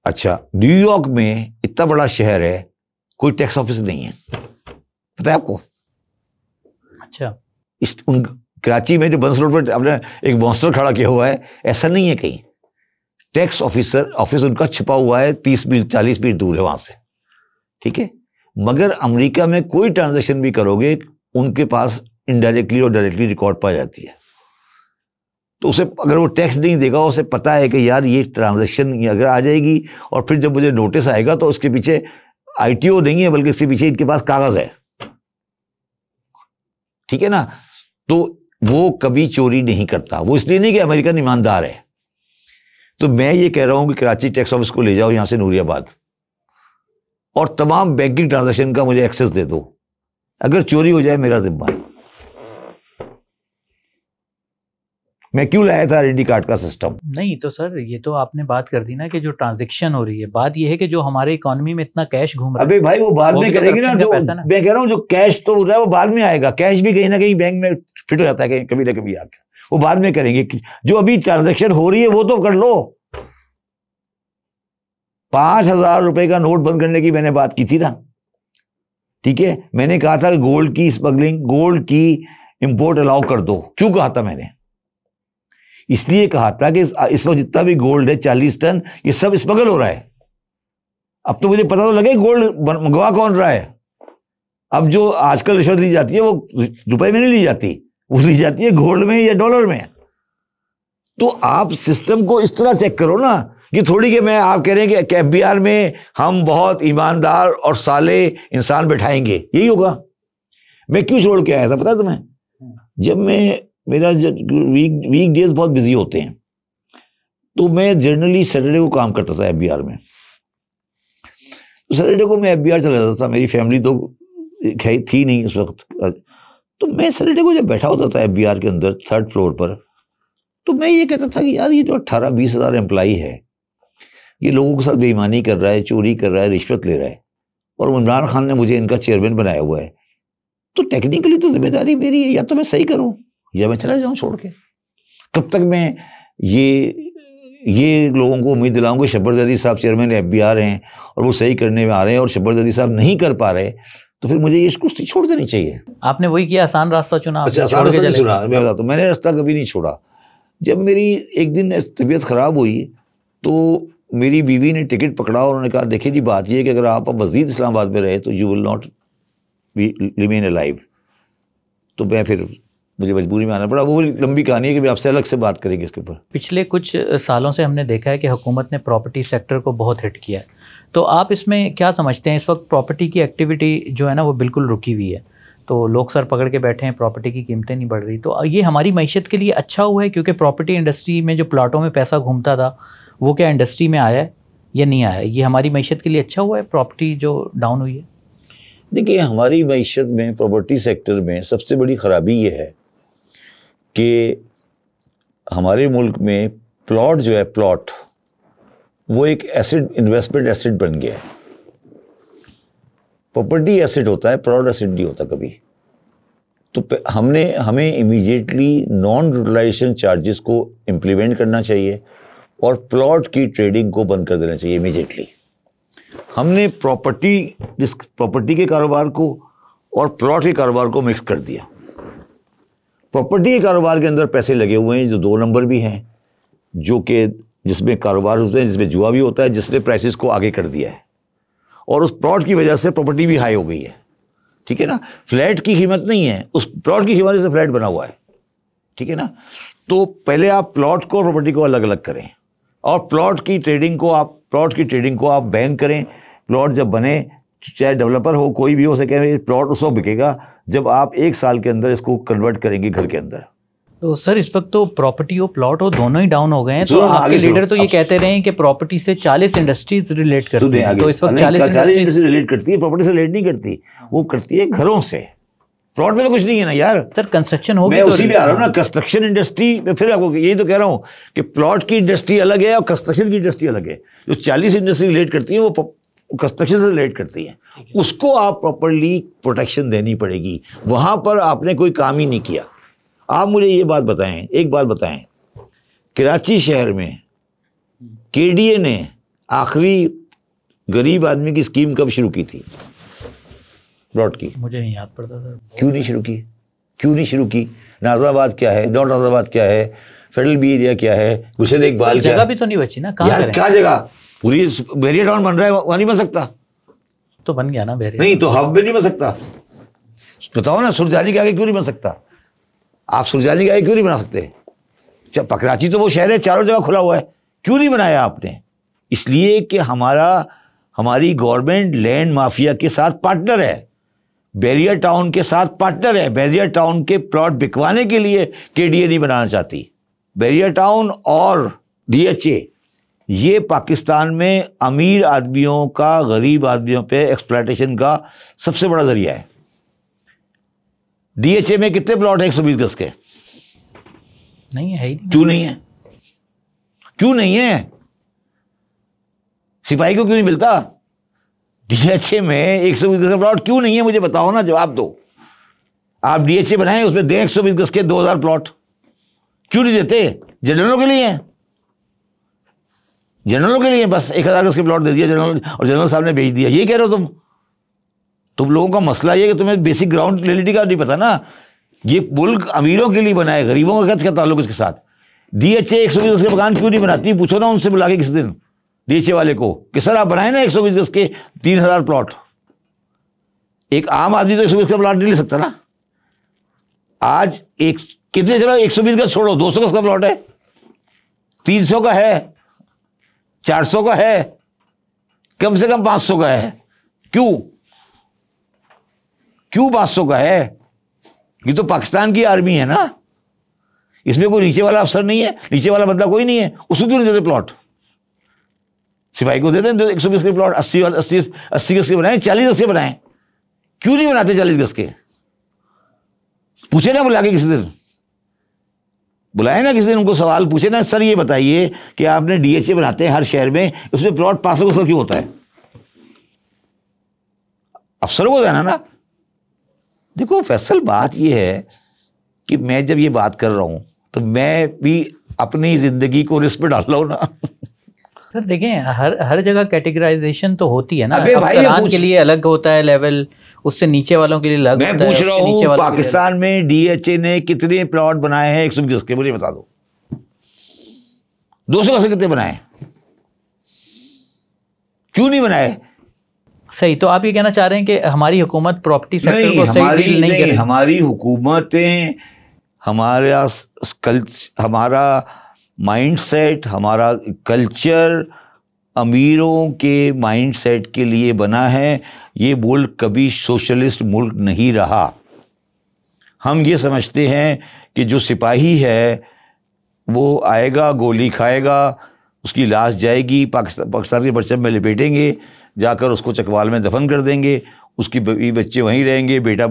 अच्छा, न्यूयॉर्क में इतना बड़ा शहर है, कोई टैक्स ऑफिस नहीं है, पता है आपको? अच्छा, कराची में जो बंस रोड पर आपने एक मॉन्स्टर खड़ा किया हुआ है, ऐसा नहीं है कहीं। टैक्स ऑफिस उनका छिपा हुआ है 30 मील 40 मील दूर है वहां से, ठीक है। मगर अमेरिका में कोई ट्रांजैक्शन भी करोगे, उनके पास इनडायरेक्टली और डायरेक्टली रिकॉर्ड पाई जाती है। तो उसे अगर वो टैक्स नहीं देगा, उसे पता है कि यार ये ट्रांजैक्शन अगर आ जाएगी और फिर जब मुझे नोटिस आएगा तो उसके पीछे आईटीओ नहीं है, बल्कि उसके पीछे इनके पास कागज है, ठीक है ना। तो वो कभी चोरी नहीं करता, वो इसलिए नहीं कि अमेरिकन ईमानदार है। तो मैं ये कह रहा हूं कि कराची टैक्स ऑफिस को ले जाओ यहां से नूरियाबाद, और तमाम बैंकिंग ट्रांजैक्शन का मुझे एक्सेस दे दो। अगर चोरी हो जाए मेरा जिम्मा। मैं क्यों लाया था आईडेंटिटी कार्ड का सिस्टम? नहीं तो सर, ये तो आपने बात कर दी ना कि जो ट्रांजैक्शन हो रही है, बात ये है कि जो हमारे इकोनॉमी में इतना कैश घूम रहा है। अबे भाई वो बाद में करेंगे ना, जो मैं कह रहा हूं जो कैश तो हो रहा है वो बाद में आएगा। कैश भी कहीं ना कहीं बैंक में फिट हो जाता है कभी ना कभी आके, वो बाद में करेंगे। जो अभी ट्रांजैक्शन हो रही है वो तो कर लो। 5,000 रुपए का नोट बंद करने की मैंने बात की थी ना, ठीक है। मैंने कहा था गोल्ड की स्मगलिंग, गोल्ड की इंपोर्ट अलाउ कर दो। क्यों कहा था मैंने? इसलिए कहा था कि इस वक्त जितना भी गोल्ड है 40 टन, ये सब स्मगल हो रहा है। अब तो मुझे पता तो लगे गोल्ड मंगवा कौन रहा है। अब जो आजकल रिश्वत ली जाती है वो रुपए में नहीं ली जाती, वो ली जाती है गोल्ड में या डॉलर में। तो आप सिस्टम को इस तरह चेक करो ना, ये थोड़ी कि मैं आप कह रहे हैं कि एफबीआर में हम बहुत ईमानदार और साले इंसान बैठाएंगे, यही होगा। मैं क्यों छोड़ के आया था पता है तुम्हें? जब मेरा वीक डेज बहुत बिजी होते हैं, तो मैं जनरली सैटरडे को काम करता था एफबीआर में। तो सैटरडे को मैं एफबीआर चला जाता था, मेरी फैमिली तो थी नहीं उस वक्त। तो मैं सैटरडे को जब बैठा होता था एफबीआर के अंदर 3rd फ्लोर पर, तो मैं ये कहता था कि यार ये जो 18-20 हज़ार एम्प्लॉई है, ये लोगों के साथ बेईमानी कर रहा है, चोरी कर रहा है, रिश्वत ले रहा है, और इमरान खान ने मुझे इनका चेयरमैन बनाया हुआ है। तो टेक्निकली तो जिम्मेदारी मेरी है, या तो मैं सही करूं या मैं चला जाऊं छोड़ के। कब तक मैं ये लोगों को उम्मीद दिलाऊंगा शब्बर जैदी साहब चेयरमैन एफबीआर हैं और वो सही करने में आ रहे हैं, और शब्बर जैदी साहब नहीं कर पा रहे, तो फिर मुझे ये कुश्ती छोड़ देनी चाहिए। आपने वही किया, आसान रास्ता चुना। अच्छा, आसान रास्ता नहीं चुना, मैं बताता हूं, मैंने रास्ता कभी नहीं छोड़ा। जब मेरी एक दिन तबीयत खराब हुई तो मेरी बीवी ने टिकट पकड़ा और उन्होंने कहा देखिए जी बात ये है कि अगर आप मज़ीद इस्लामाबाद में रहे तो you will not be remain alive. तो मैं फिर मुझे मजबूरी में आना पड़ा। वो लंबी कहानी है कि आपसे अलग से बात करेंगे इसके ऊपर। पिछले कुछ सालों से हमने देखा है कि हुकूमत ने प्रॉपर्टी सेक्टर को बहुत हिट किया है, तो आप इसमें क्या समझते हैं? इस वक्त प्रॉपर्टी की एक्टिविटी जो है ना वो बिल्कुल रुकी हुई है, तो लोग सर पकड़ के बैठे हैं, प्रॉपर्टी की कीमतें नहीं बढ़ रही। तो ये हमारी मईशत के लिए अच्छा हुआ है? क्योंकि प्रॉपर्टी इंडस्ट्री में जो प्लाटों में पैसा घूमता था वो क्या इंडस्ट्री में आया है या नहीं आया? ये हमारी मईशत के लिए अच्छा हुआ है प्रॉपर्टी जो डाउन हुई है? देखिए, हमारी मईशत में प्रॉपर्टी सेक्टर में सबसे बड़ी ख़राबी ये है कि हमारे मुल्क में प्लॉट जो है, प्लॉट वो एक एसेट, इन्वेस्टमेंट एसेट बन गया है। प्रॉपर्टी एसेट होता है, प्लॉट एसेट नहीं होता कभी। तो हमें इमीडिएटली नॉन यूटिलाइजेशन चार्जेस को इम्प्लीमेंट करना चाहिए और प्लॉट की ट्रेडिंग को बंद कर देना चाहिए इमीडिएटली। हमने प्रॉपर्टी के कारोबार को और प्लॉट के कारोबार को मिक्स कर दिया। प्रॉपर्टी के कारोबार के अंदर पैसे लगे हुए हैं जो 2 नंबर भी हैं, जो कि जिसमें कारोबार होते हैं, जिसमें जुआ भी होता है, जिसने प्राइसेस को आगे कर दिया है, और उस प्लॉट की वजह से प्रॉपर्टी भी हाई हो गई है। ठीक है ना? फ्लैट की कीमत नहीं है, उस प्लॉट की कीमत से फ्लैट बना हुआ है। ठीक है ना? तो पहले आप प्लॉट को और प्रॉपर्टी को अलग अलग करें, और प्लॉट की ट्रेडिंग को आप बैन करें। प्लॉट जब बने, चाहे डेवलपर हो, कोई भी हो सके, प्लॉट उस वक्त बिकेगा जब आप 1 साल के अंदर इसको कन्वर्ट करेंगे घर के अंदर। तो सर इस वक्त तो प्रॉपर्टी हो, प्लॉट हो, दोनों ही डाउन हो गए हैं। तो आपके लीडर तो ये कहते रहे हैं कि प्रॉपर्टी से 40 इंडस्ट्रीज रिलेट करती हैं। तो इस वक्त 40 इंडस्ट्री रिलेट करती है, प्रॉपर्टी से रिलेट नहीं करती, वो करती है घरों से। प्लॉट में तो कुछ नहीं है ना यार। सर कंस्ट्रक्शन हो गया, मैं उसी पे आ रहा हूँ ना, कंस्ट्रक्शन इंडस्ट्री में। फिर आपको यही तो कह रहा हूँ कि प्लॉट की इंडस्ट्री अलग है और कंस्ट्रक्शन की इंडस्ट्री अलग है। जो 40 इंडस्ट्री रिलेट करती है वो कंस्ट्रक्शन से रिलेट करती है, उसको आप प्रॉपर्ली प्रोटेक्शन देनी पड़ेगी। वहां पर आपने कोई काम ही नहीं किया। आप मुझे ये बात बताएं, एक बात बताएं, कराची शहर में केडीए ने आखिरी गरीब आदमी की स्कीम कब शुरू की थी प्लॉट की? मुझे नहीं याद पड़ता सर। क्यों नहीं शुरू की? नाज़राबाद क्या है, नॉर्थ नाज़राबाद क्या है, फेडरल बी एरिया क्या है, गुलशन इकबाल क्या है? जगह भी तो नहीं बची ना, कहाँ करें? क्या जगह? पूरी बैरियर टाउन बन रहा है, वहां नहीं बन सकता? तो बन गया ना बैरियर। नहीं तो हब में नहीं बन सकता? बताओ ना, सुरजानी के आगे क्यों नहीं बन सकता? आप सुरजानी के आगे क्यों नहीं बना सकते? कराची तो वो शहर है, चारों जगह खुला हुआ है, क्यों नहीं बनाया आपने? इसलिए कि हमारी गवर्नमेंट लैंड माफिया के साथ पार्टनर है, बैरियर टाउन के साथ पार्टनर है। बैरियर टाउन के प्लॉट बिकवाने के लिए केडीए नहीं बनाना चाहती। बैरियर टाउन और डीएचए ये पाकिस्तान में अमीर आदमियों का गरीब आदमियों पे एक्सप्लॉयटेशन का सबसे बड़ा जरिया है। डीएचए में कितने प्लॉट है 120 गज के? नहीं है ही नहीं। क्यों नहीं है? सिपाही को क्यों नहीं मिलता? डीएचए में 120 गज का प्लॉट क्यों नहीं है? मुझे बताओ ना, जवाब दो। आप डीएचए बनाएं, उसमें दें 120 गज के 2000 प्लॉट, क्यों नहीं देते? जनरलों के लिए हैं, जनरलों के लिए बस 1000 गज के प्लॉट दे दिया जनरल, और जनरल साहब ने भेज दिया। ये कह रहे हो तुम लोगों का मसला ये कि तुम्हें बेसिक ग्राउंड रियलिटी का नहीं पता ना, ये मुल्क अमीरों के लिए बना है, गरीबों का क्या ताल्लुक इसके साथ? DHA 120 गज के मकान क्यों नहीं बनाती? पूछो ना उनसे बुला के किसी दिन DHA वाले को कि सर आप बनाए ना 120 गज के 3000 प्लॉट। एक आम आदमी तो 120 का प्लॉट नहीं ले सकता ना। आज एक कितने चलो 120 गज छोड़ो, 200 गज का प्लॉट है, 300 का है, 400 का है, कम से कम 500 का है। क्यों 500 का है? ये तो पाकिस्तान की आर्मी है ना, इसमें कोई नीचे वाला अफसर नहीं है, नीचे वाला बंदा कोई नहीं है, उसको क्यों नहीं देते प्लॉट? सिपाही को देते हैं 120 के प्लॉट, 80 गज के बनाए, 40 गज के बनाए, क्यों नहीं बनाते 40 गज के? पूछे ना बुला के किसी दिन, बुलाए ना किसी दिन उनको, सवाल पूछे ना, सर ये बताइए कि आपने DHA बनाते हैं हर शहर में, उसमें प्लॉट 500 गज का क्यों होता है? अफसरों को देना ना। देखो फैसल, बात ये है कि मैं जब ये बात कर रहा हूं तो मैं भी अपनी जिंदगी को रिस्क पे डाल रहा हूं ना। सर देखें, हर जगह कैटेगराइजेशन तो होती है ना। अबे भाई, अफसरान के लिए अलग होता है लेवल, उससे नीचे वालों के लिए अलग मैं होता है। पूछ रहा हूं पाकिस्तान में DHA ने कितने प्लॉट बनाए हैं 120 गज के? मुझे बता दो। 200 गज के कितने बनाए? क्यों नहीं बनाए? सही, तो आप ये कहना चाह रहे हैं कि हमारी हुकूमत प्रॉपर्टी सेक्टर को सही डील नहीं कर रही? हमारी हुकूमतें, हमारा माइंडसेट, हमारा कल्चर अमीरों के माइंडसेट के लिए बना है। ये मुल्क कभी सोशलिस्ट मुल्क नहीं रहा। हम ये समझते हैं कि जो सिपाही है वो आएगा, गोली खाएगा, उसकी लाश जाएगी, पाकिस्तान के परचम में लपेटेंगे, जाकर उसको चकवाल में दफन कर देंगे, उसकी बच्चे वहीं रहेंगे, बेटा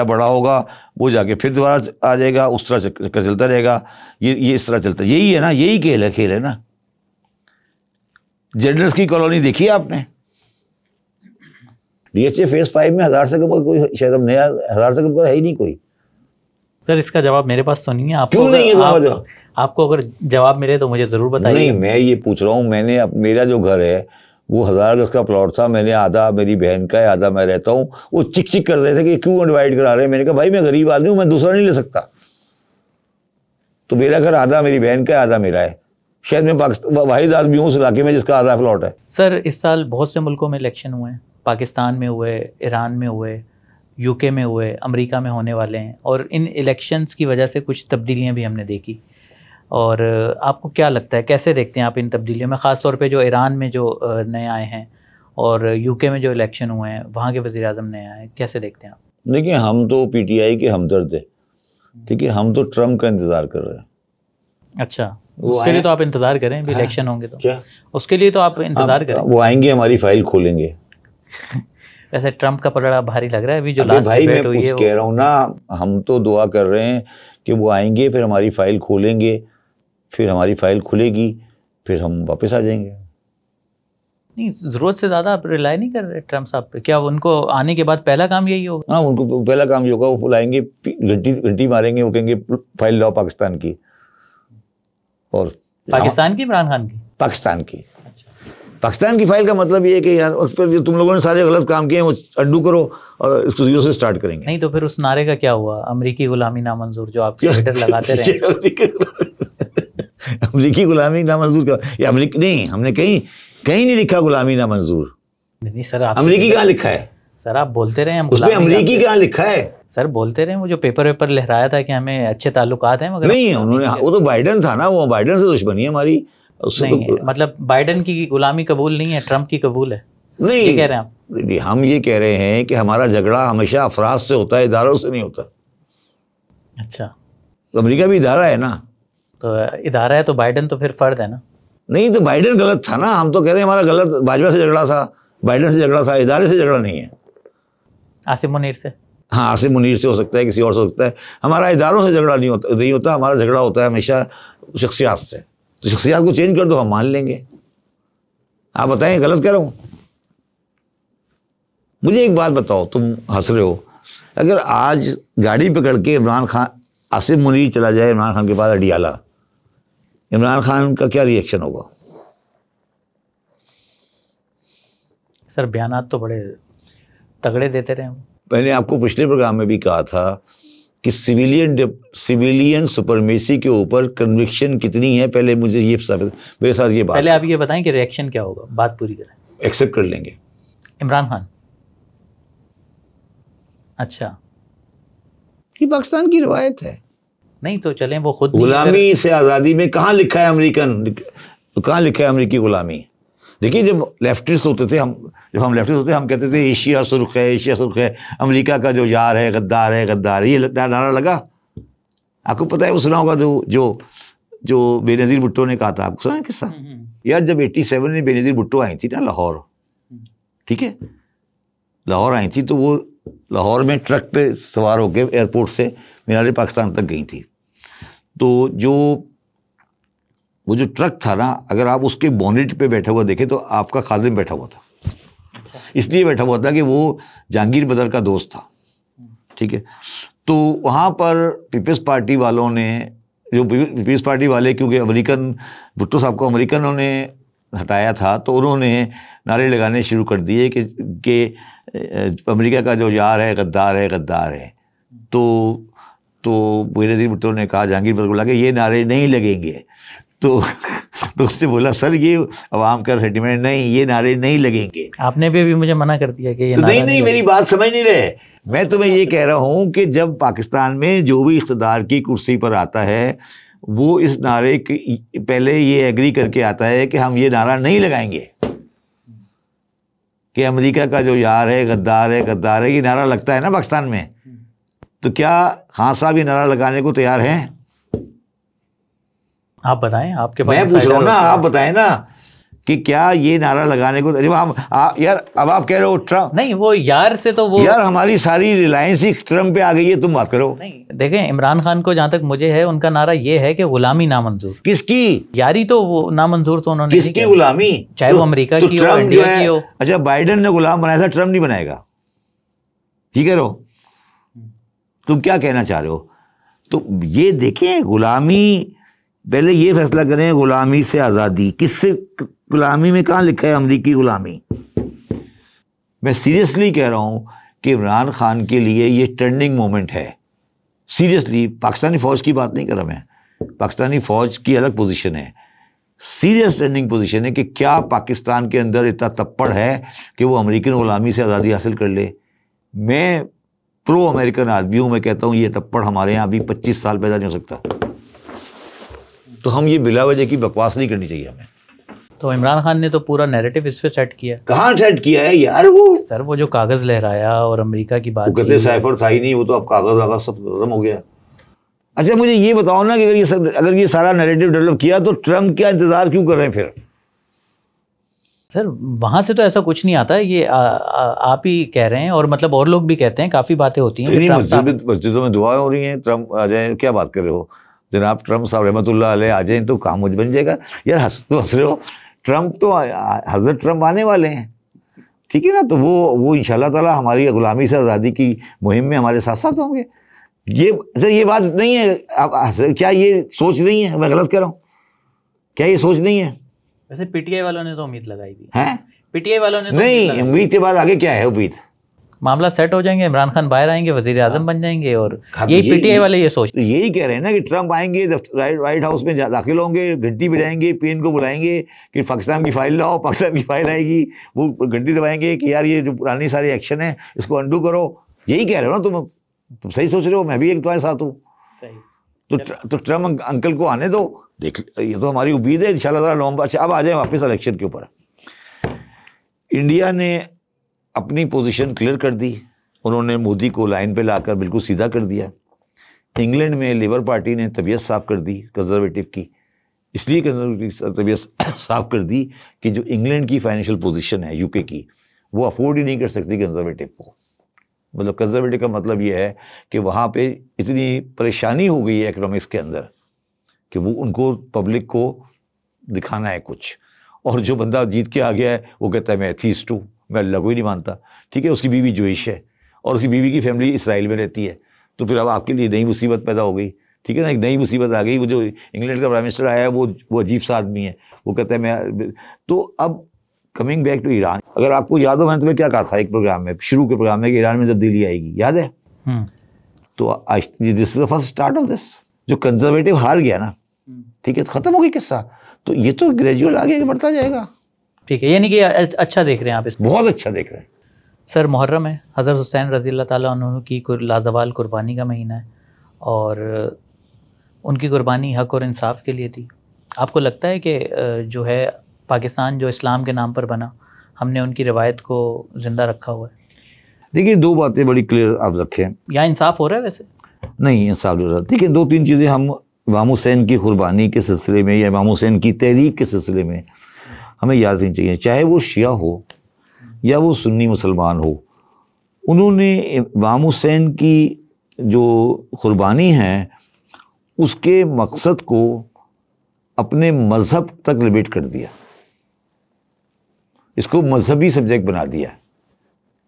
बड़ा होगा, वो जाके फिर दोबारा आ जाएगा, उस तरह चक्कर चलता रहेगा। ये इस तरह चलता, यही है ना, यही खेल है ना। जनरल्स की कॉलोनी देखी है आपने? DHA फेज 5 में 1000 से कम कोई, शायद अब नया 1000 से कम है ही नहीं कोई। सर इसका जवाब मेरे पास सुनिए। आपको क्यों नहीं है? आपको अगर जवाब मिले तो मुझे जरूर बताइए। नहीं, मैं ये पूछ रहा हूँ, मेरा जो घर है वो 1000 गज का प्लॉट था, मैंने आधा मेरी बहन का है, आधा मैं रहता हूँ। वो चिक कर रहे थे कि क्यों डिवाइड करा रहे हैं। मैंने कहा भाई मैं गरीब आदमी हूँ, मैं दूसरा नहीं ले सकता, तो मेरा घर आधा मेरी बहन का है, आधा मेरा है। शायद मैं पाकिस्तान वाहिद आदमी हूँ उस इलाके में जिसका आधा प्लॉट है। सर इस साल बहुत से मुल्कों में इलेक्शन हुए हैं, पाकिस्तान में हुए, ईरान में हुए, UK में हुए, अमेरिका में होने वाले हैं, और इन इलेक्शंस की वजह से कुछ तब्दीलियाँ भी हमने देखी। और आपको क्या लगता है, कैसे देखते हैं आप इन तब्दीलियों में, ख़ास तौर पे जो ईरान में जो नए आए हैं और UK में जो इलेक्शन हुए हैं, वहाँ के वज़ीर आज़म नए आए हैं, कैसे देखते हैं आप? देखिए, हम तो PTI के हमदर्द है, ठीक है, हम तो ट्रम्प का इंतज़ार कर रहे हैं। अच्छा, उसके लिए तो आप इंतज़ार करें, अभी इलेक्शन होंगे तो क्या उसके लिए तो आप इंतज़ार करें। वो आएंगे, हमारी फाइल खोलेंगे। वैसे ट्रम्प का पलड़ा भारी लग रहा है अभी जो लास्ट भाई मैं कुछ कह रहा हूँ ना, हम तो दुआ कर रहे हैं कि वो आएंगे, फिर हमारी फाइल खोलेंगे, फिर हमारी फाइल खुलेगी, फिर हम वापस आ जाएंगे। नहीं, ज़रूरत से ज़्यादा आप रिलाई नहीं कर रहे ट्रम्प साहब पे? क्या उनको आने के बाद पहला काम यही होगा? हाँ, उनको पहला काम ये होगा, वो बुलाएंगे, घंटी मारेंगे, वो कहेंगे फाइल लाओ पाकिस्तान की। और पाकिस्तान की, इमरान खान की? पाकिस्तान की। पाकिस्तान की फाइल का मतलब ये है कि यार फिर तुम लोगों ने सारे गलत काम किए हैं, वो अड्डू करो और इसको जीरो से स्टार्ट करेंगे। नहीं तो फिर उस नारे का क्या हुआ, अमरीकी गुलामी नामंजूर, जो आपके लीडर लगाते रहे? अमरीकी गुलामी नामंजूर का, ये अमरीकी नहीं, हमने कहीं नहीं लिखा गुलामी नामंजूर। नहीं सर, अमरीकी कहाँ लिखा है? सर आप बोलते रहे हम उसमें अमरीकी कहाँ लिखा है? सर बोलते रहे, वो जो पेपर लहराया था कि हमें अच्छे ताल्लुकात हैं, मगर नहीं उन्होंने, वो तो बाइडन था ना, वो बाइडन से दुश्मनी है हमारी। उससे नहीं, तो मतलब बाइडन की गुलामी कबूल नहीं है, ट्रम्प की कबूल है, नहीं ये कह रहे हैं आप? नहीं, हम ये कह रहे हैं कि हमारा झगड़ा हमेशा अफराद से होता है, इदारों से नहीं होता। अच्छा, तो अमेरिका भी इदारा है ना। तो इदारा है तो बाइडन तो फिर फर्द है ना? नहीं, तो बाइडन गलत था ना, हम तो कह रहे हैं हमारा गलत, बाजवा से झगड़ा था, बाइडन से झगड़ा था, इदारे से झगड़ा नहीं है। आसिम मुनीर से? हाँ, आसिम मुनीर से हो सकता है, किसी और से हो सकता है। हमारा इदारों से झगड़ा नहीं होता, हमारा झगड़ा होता है हमेशा शख्सियात से। तो शख्सियात को चेंज कर दो, हम मान लेंगे। आप बताएं गलत कह रहा हूँ? मुझे एक बात बताओ, तुम हंस रहे हो, अगर आज गाड़ी पकड़ के इमरान खान, आसिम मुनीर चला जाए इमरान खान के पास अडियाला, इमरान खान का क्या रिएक्शन होगा? सर बयानात तो बड़े तगड़े देते रहे। मैंने आपको पिछले प्रोग्राम में भी कहा था कि सिविलियन सुपरमेसी के ऊपर कन्विक्शन कितनी है, पहले मुझे ये मेरे साथ ये बात, पहले आप ये बताएं कि रिएक्शन क्या होगा, बात पूरी करें। एक्सेप्ट कर लेंगे इमरान खान? अच्छा, ये पाकिस्तान की रवायत है। नहीं तो चलें, वो खुद गुलामी से आज़ादी में कहाँ लिखा है कहाँ लिखा है अमेरिकी गुलामी? देखिए, जब लेफ्टिस्ट होते थे जब हम लेफ्टिस्ट होते हम कहते थे एशिया सुर्ख है, एशिया सुर्ख है, अमेरिका का जो यार है गद्दार है, गद्दार है, ये नारा लगा। आपको पता है वो सुना होगा जो बेनज़ीर भुट्टो ने कहा था, आपको सुना है किस्सा? यार जब 87 में बेनज़ीर भुट्टो आई थी ना लाहौर, ठीक है, लाहौर आई थी, तो वो लाहौर में ट्रक पे सवार होकर एयरपोर्ट से मीनार पाकिस्तान तक गई थी। तो वो जो ट्रक था ना, अगर आप उसके बोनेट पे बैठा हुआ देखें तो आपका खादिम बैठा हुआ था। इसलिए बैठा हुआ था कि वो जहांगीर बदर का दोस्त था, ठीक है। तो वहाँ पर पीपल्स पार्टी वालों ने, जो पीपल्स पार्टी वाले, क्योंकि अमेरिकन भुट्टो साहब को अमेरिकनों ने हटाया था, तो उन्होंने नारे लगाने शुरू कर दिए कि अमेरिका का जो यार है गद्दार है, गद्दार है। तो बेनज़ीर भुट्टो ने कहा जहांगीर बदर को लगा कि ये नारे नहीं लगेंगे। तो उसने बोला सर ये अवाम का सेंटिमेंट नहीं, ये नारे नहीं लगेंगे। आपने भी अभी मुझे मना कर दिया कि ये तो नहीं, मेरी बात समझ नहीं रहे। मैं तुम्हें ये कह रहा हूं कि जब पाकिस्तान में जो भी इख्तिदार की कुर्सी पर आता है, वो इस नारे की पहले ये एग्री करके आता है कि हम ये नारा नहीं लगाएंगे कि अमेरिका का जो यार है गद्दार है, गद्दार है, ये नारा लगता है ना पाकिस्तान में। तो क्या खान साहब ये नारा लगाने को तैयार हैं? आप बताएं, आपके पास मैं पूछ रहा हूँ ना, आप बताएं ना कि क्या ये नारा लगाने को यार अब आप कह रहे हो ट्रम्प नहीं, वो यार से तो वो यार हमारी सारी रिलायंस ही ट्रम्प पे आ गई है, तुम बात करो। नहीं, देखें इमरान खान को जहां तक मुझे है, उनका नारा ये है कि गुलामी नामंजूर। किसकी यारी? तो वो नामंजूर तो उन्होंने किसकी गुलामी? चाहे वो अमेरिका की हो, इंडिया की हो। अच्छा, बाइडेन ने गुलाम बनाया था, ट्रम्प नहीं बनाएगा, ठीक है? तुम क्या कहना चाह रहे हो? तो ये देखें, गुलामी पहले ये फैसला करें, गुलामी से आज़ादी किससे? गुलामी में कहाँ लिखा है अमरीकी गुलामी? मैं सीरियसली कह रहा हूँ कि इमरान खान के लिए ये टर्निंग मोमेंट है। सीरियसली, पाकिस्तानी फ़ौज की बात नहीं कर रहा मैं, पाकिस्तानी फ़ौज की अलग पोजीशन है, सीरियस टर्निंग पोजीशन है कि क्या पाकिस्तान के अंदर इतना तप्पड़ है कि वो अमेरिकन गुलामी से आज़ादी हासिल कर ले। मैं प्रो अमेरिकन आदमी हूँ, मैं कहता हूँ ये तप्पड़ हमारे यहाँ अभी 25 साल पैदा नहीं हो सकता। तो हम ये बिला वजह की बकवास नहीं करनी चाहिए हमें। तो इमरान खान ने तो पूरा नैरेटिव इस पे सेट किया। कहाँ सेट किया है यार? वो सर वो जो कागज लहराया और अमेरिका की बात, कहते साइफर था ही नहीं, वो तो अब कागज सब खत्म हो गया। अच्छा मुझे ये बताओ ना कि अगर ये सारा नैरेटिव डेवलप किया तो ट्रम्प क्या इंतजार क्यों कर रहे हैं फिर? सर वहां से तो ऐसा कुछ नहीं आता, ये आप ही कह रहे हैं और मतलब और लोग भी कहते हैं, काफ़ी बातें होती हैं। मस्जिदों में दुआ हो रही हैं, ट्रम्प आ जाए, क्या बात कर रहे हो जनाब? ट्रम्प साहब रहमतुल्लाह अलैह आ जाए तो काम मुझ बन जाएगा। यार हंस रहे हो, ट्रम्प तो हजरत ट्रम्प आने वाले हैं, ठीक है ना? तो वो इंशाल्लाह ताला हमारी गुलामी से आज़ादी की मुहिम में हमारे साथ साथ होंगे। ये बात नहीं है, क्या ये सोच नहीं है? मैं गलत कह रहा हूँ क्या? ये सोच नहीं है? वैसे पीटीआई वालों ने तो उम्मीद लगाई थी। हैं? पीटीआई वालों ने तो नहीं, उम्मीद के बाद आगे क्या है? उम्मीद मामला सेट हो जाएंगे, इमरान खान बाहर आएंगे, वजीर आजम बन जाएंगे, और यही पीटीआई वाले ये सोच, यही कह रहे हैं ना कि ट्रम्प आएंगे, व्हाइट हाउस में दाखिल होंगे, घंटी बजाएंगे, पेन को बुलाएंगे कि पाकिस्तान की फाइल लाओ, पाकिस्तान की फाइल आएगी, वो घंटी दबाएंगे कि यार ये जो पुरानी सारी एक्शन है इसको अंडू करो। यही कह रहे हो ना तुम सही सोच रहे हो, मैं भी एक तुम्हारे साथ हूँ। तो ट्रम्प अंकल को आने दो, देख ये तो हमारी उम्मीद है इंशाल्लाह नवंबर। अच्छा अब आ जाए वापस इलेक्शन के ऊपर। इंडिया ने अपनी पोजीशन क्लियर कर दी, उन्होंने मोदी को लाइन पे लाकर बिल्कुल सीधा कर दिया। इंग्लैंड में लेबर पार्टी ने तबीयत साफ कर दी कंजर्वेटिव की, इसलिए कंजर्वेटिव तबीयत साफ कर दी कि जो इंग्लैंड की फाइनेंशियल पोजीशन है यूके की, वो अफोर्ड ही नहीं कर सकती कंजर्वेटिव को। मतलब कंजर्वेटिव का मतलब ये है कि वहाँ पे इतनी परेशानी हो गई है इकोनॉमिक्स के अंदर कि वो उनको पब्लिक को दिखाना है कुछ, और जो बंदा जीत के आ गया है वो कहता है मैं एथीस्ट हूँ, मैं अल्लाह को ही नहीं मानता, ठीक है? उसकी बीवी जोइश है और उसकी बीवी की फैमिली इसराइल में रहती है, तो फिर अब आपके लिए नई मुसीबत पैदा हो गई, ठीक है ना? एक नई मुसीबत आ गई। वो जो इंग्लैंड का प्राइम मिनिस्टर आया है वो अजीब सा आदमी है, वो कहता है मैं। तो अब कमिंग बैक टू ईरान, अगर आपको याद हो मैंने तुम्हें क्या कहा था एक प्रोग्राम में, शुरू के प्रोग्राम में, कि ईरान में तब्दीली आएगी, याद है? तो this is the first start of this. जो कंजर्वेटिव हार गया ना, ठीक है, तो खत्म हो गया किस्सा। तो ये तो ग्रेजुअल आगे बढ़ता जाएगा। ठीक है, यानी कि अच्छा देख रहे हैं आप इसको? बहुत अच्छा देख रहे हैं सर। मुहर्रम है, हज़रत हुसैन रज़ी अल्लाह ताला अन्हु की लाजवाल कुर्बानी का महीना है और उनकी कुर्बानी हक और इंसाफ के लिए थी। आपको लगता है कि जो है पाकिस्तान जो इस्लाम के नाम पर बना, हमने उनकी रवायत को ज़िंदा रखा हुआ है? देखिए, दो बातें बड़ी क्लियर आप रखें। यहाँ इंसाफ हो रहा है वैसे? नहीं, इंसाफ हो रहा है। देखिए, दो तीन चीज़ें हम इमाम हुसैन की कुर्बानी के सिलसिले में या इमाम हुसैन की तहरीक के सिलसिले में हमें याद रखनी चाहिए। चाहे वो शिया हो या वो सुन्नी मुसलमान हो, उन्होंने इमाम हुसैन की जो कुर्बानी है उसके मकसद को अपने मज़हब तक लिमिट कर दिया। इसको मजहबी सब्जेक्ट बना दिया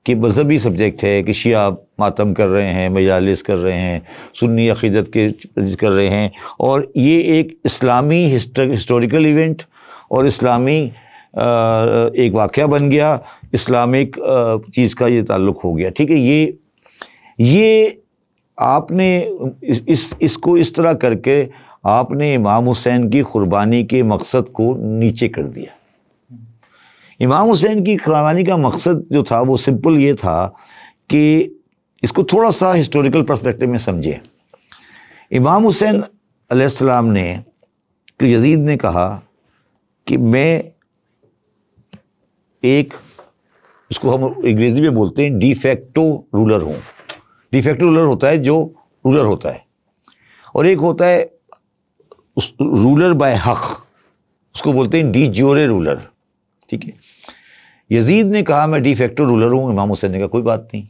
कि मजहबी सब्जेक्ट है कि शिया मातम कर रहे हैं, मजालिस कर रहे हैं, सुन्नी अक़ीदत के कर रहे हैं, और ये एक इस्लामी हिस्टोरिकल इवेंट और इस्लामी एक वाक़या बन गया, इस्लामिक चीज़ का ये ताल्लुक़ हो गया। ठीक है, ये आपने इसको इस तरह करके आपने इमाम हुसैन की कुर्बानी के मकसद को नीचे कर दिया। इमाम हुसैन की कुर्बानी का मकसद जो था वो सिंपल ये था कि इसको थोड़ा सा हिस्टोरिकल पर्सपेक्टिव में समझें। इमाम हुसैन अलैहिस्सलाम ने, कि यजीद ने कहा कि मैं एक, इसको हम अंग्रेज़ी में बोलते हैं डिफेक्टो रूलर हूँ। डिफेक्टो रूलर होता है जो रूलर होता है, और एक होता है उस रूलर बाय हक, उसको बोलते हैं डी ज्योरे रूलर। ठीक है, यजीद ने कहा मैं डिफेक्टो रूलर हूँ, इमाम हुसैन ने कहा कोई बात नहीं।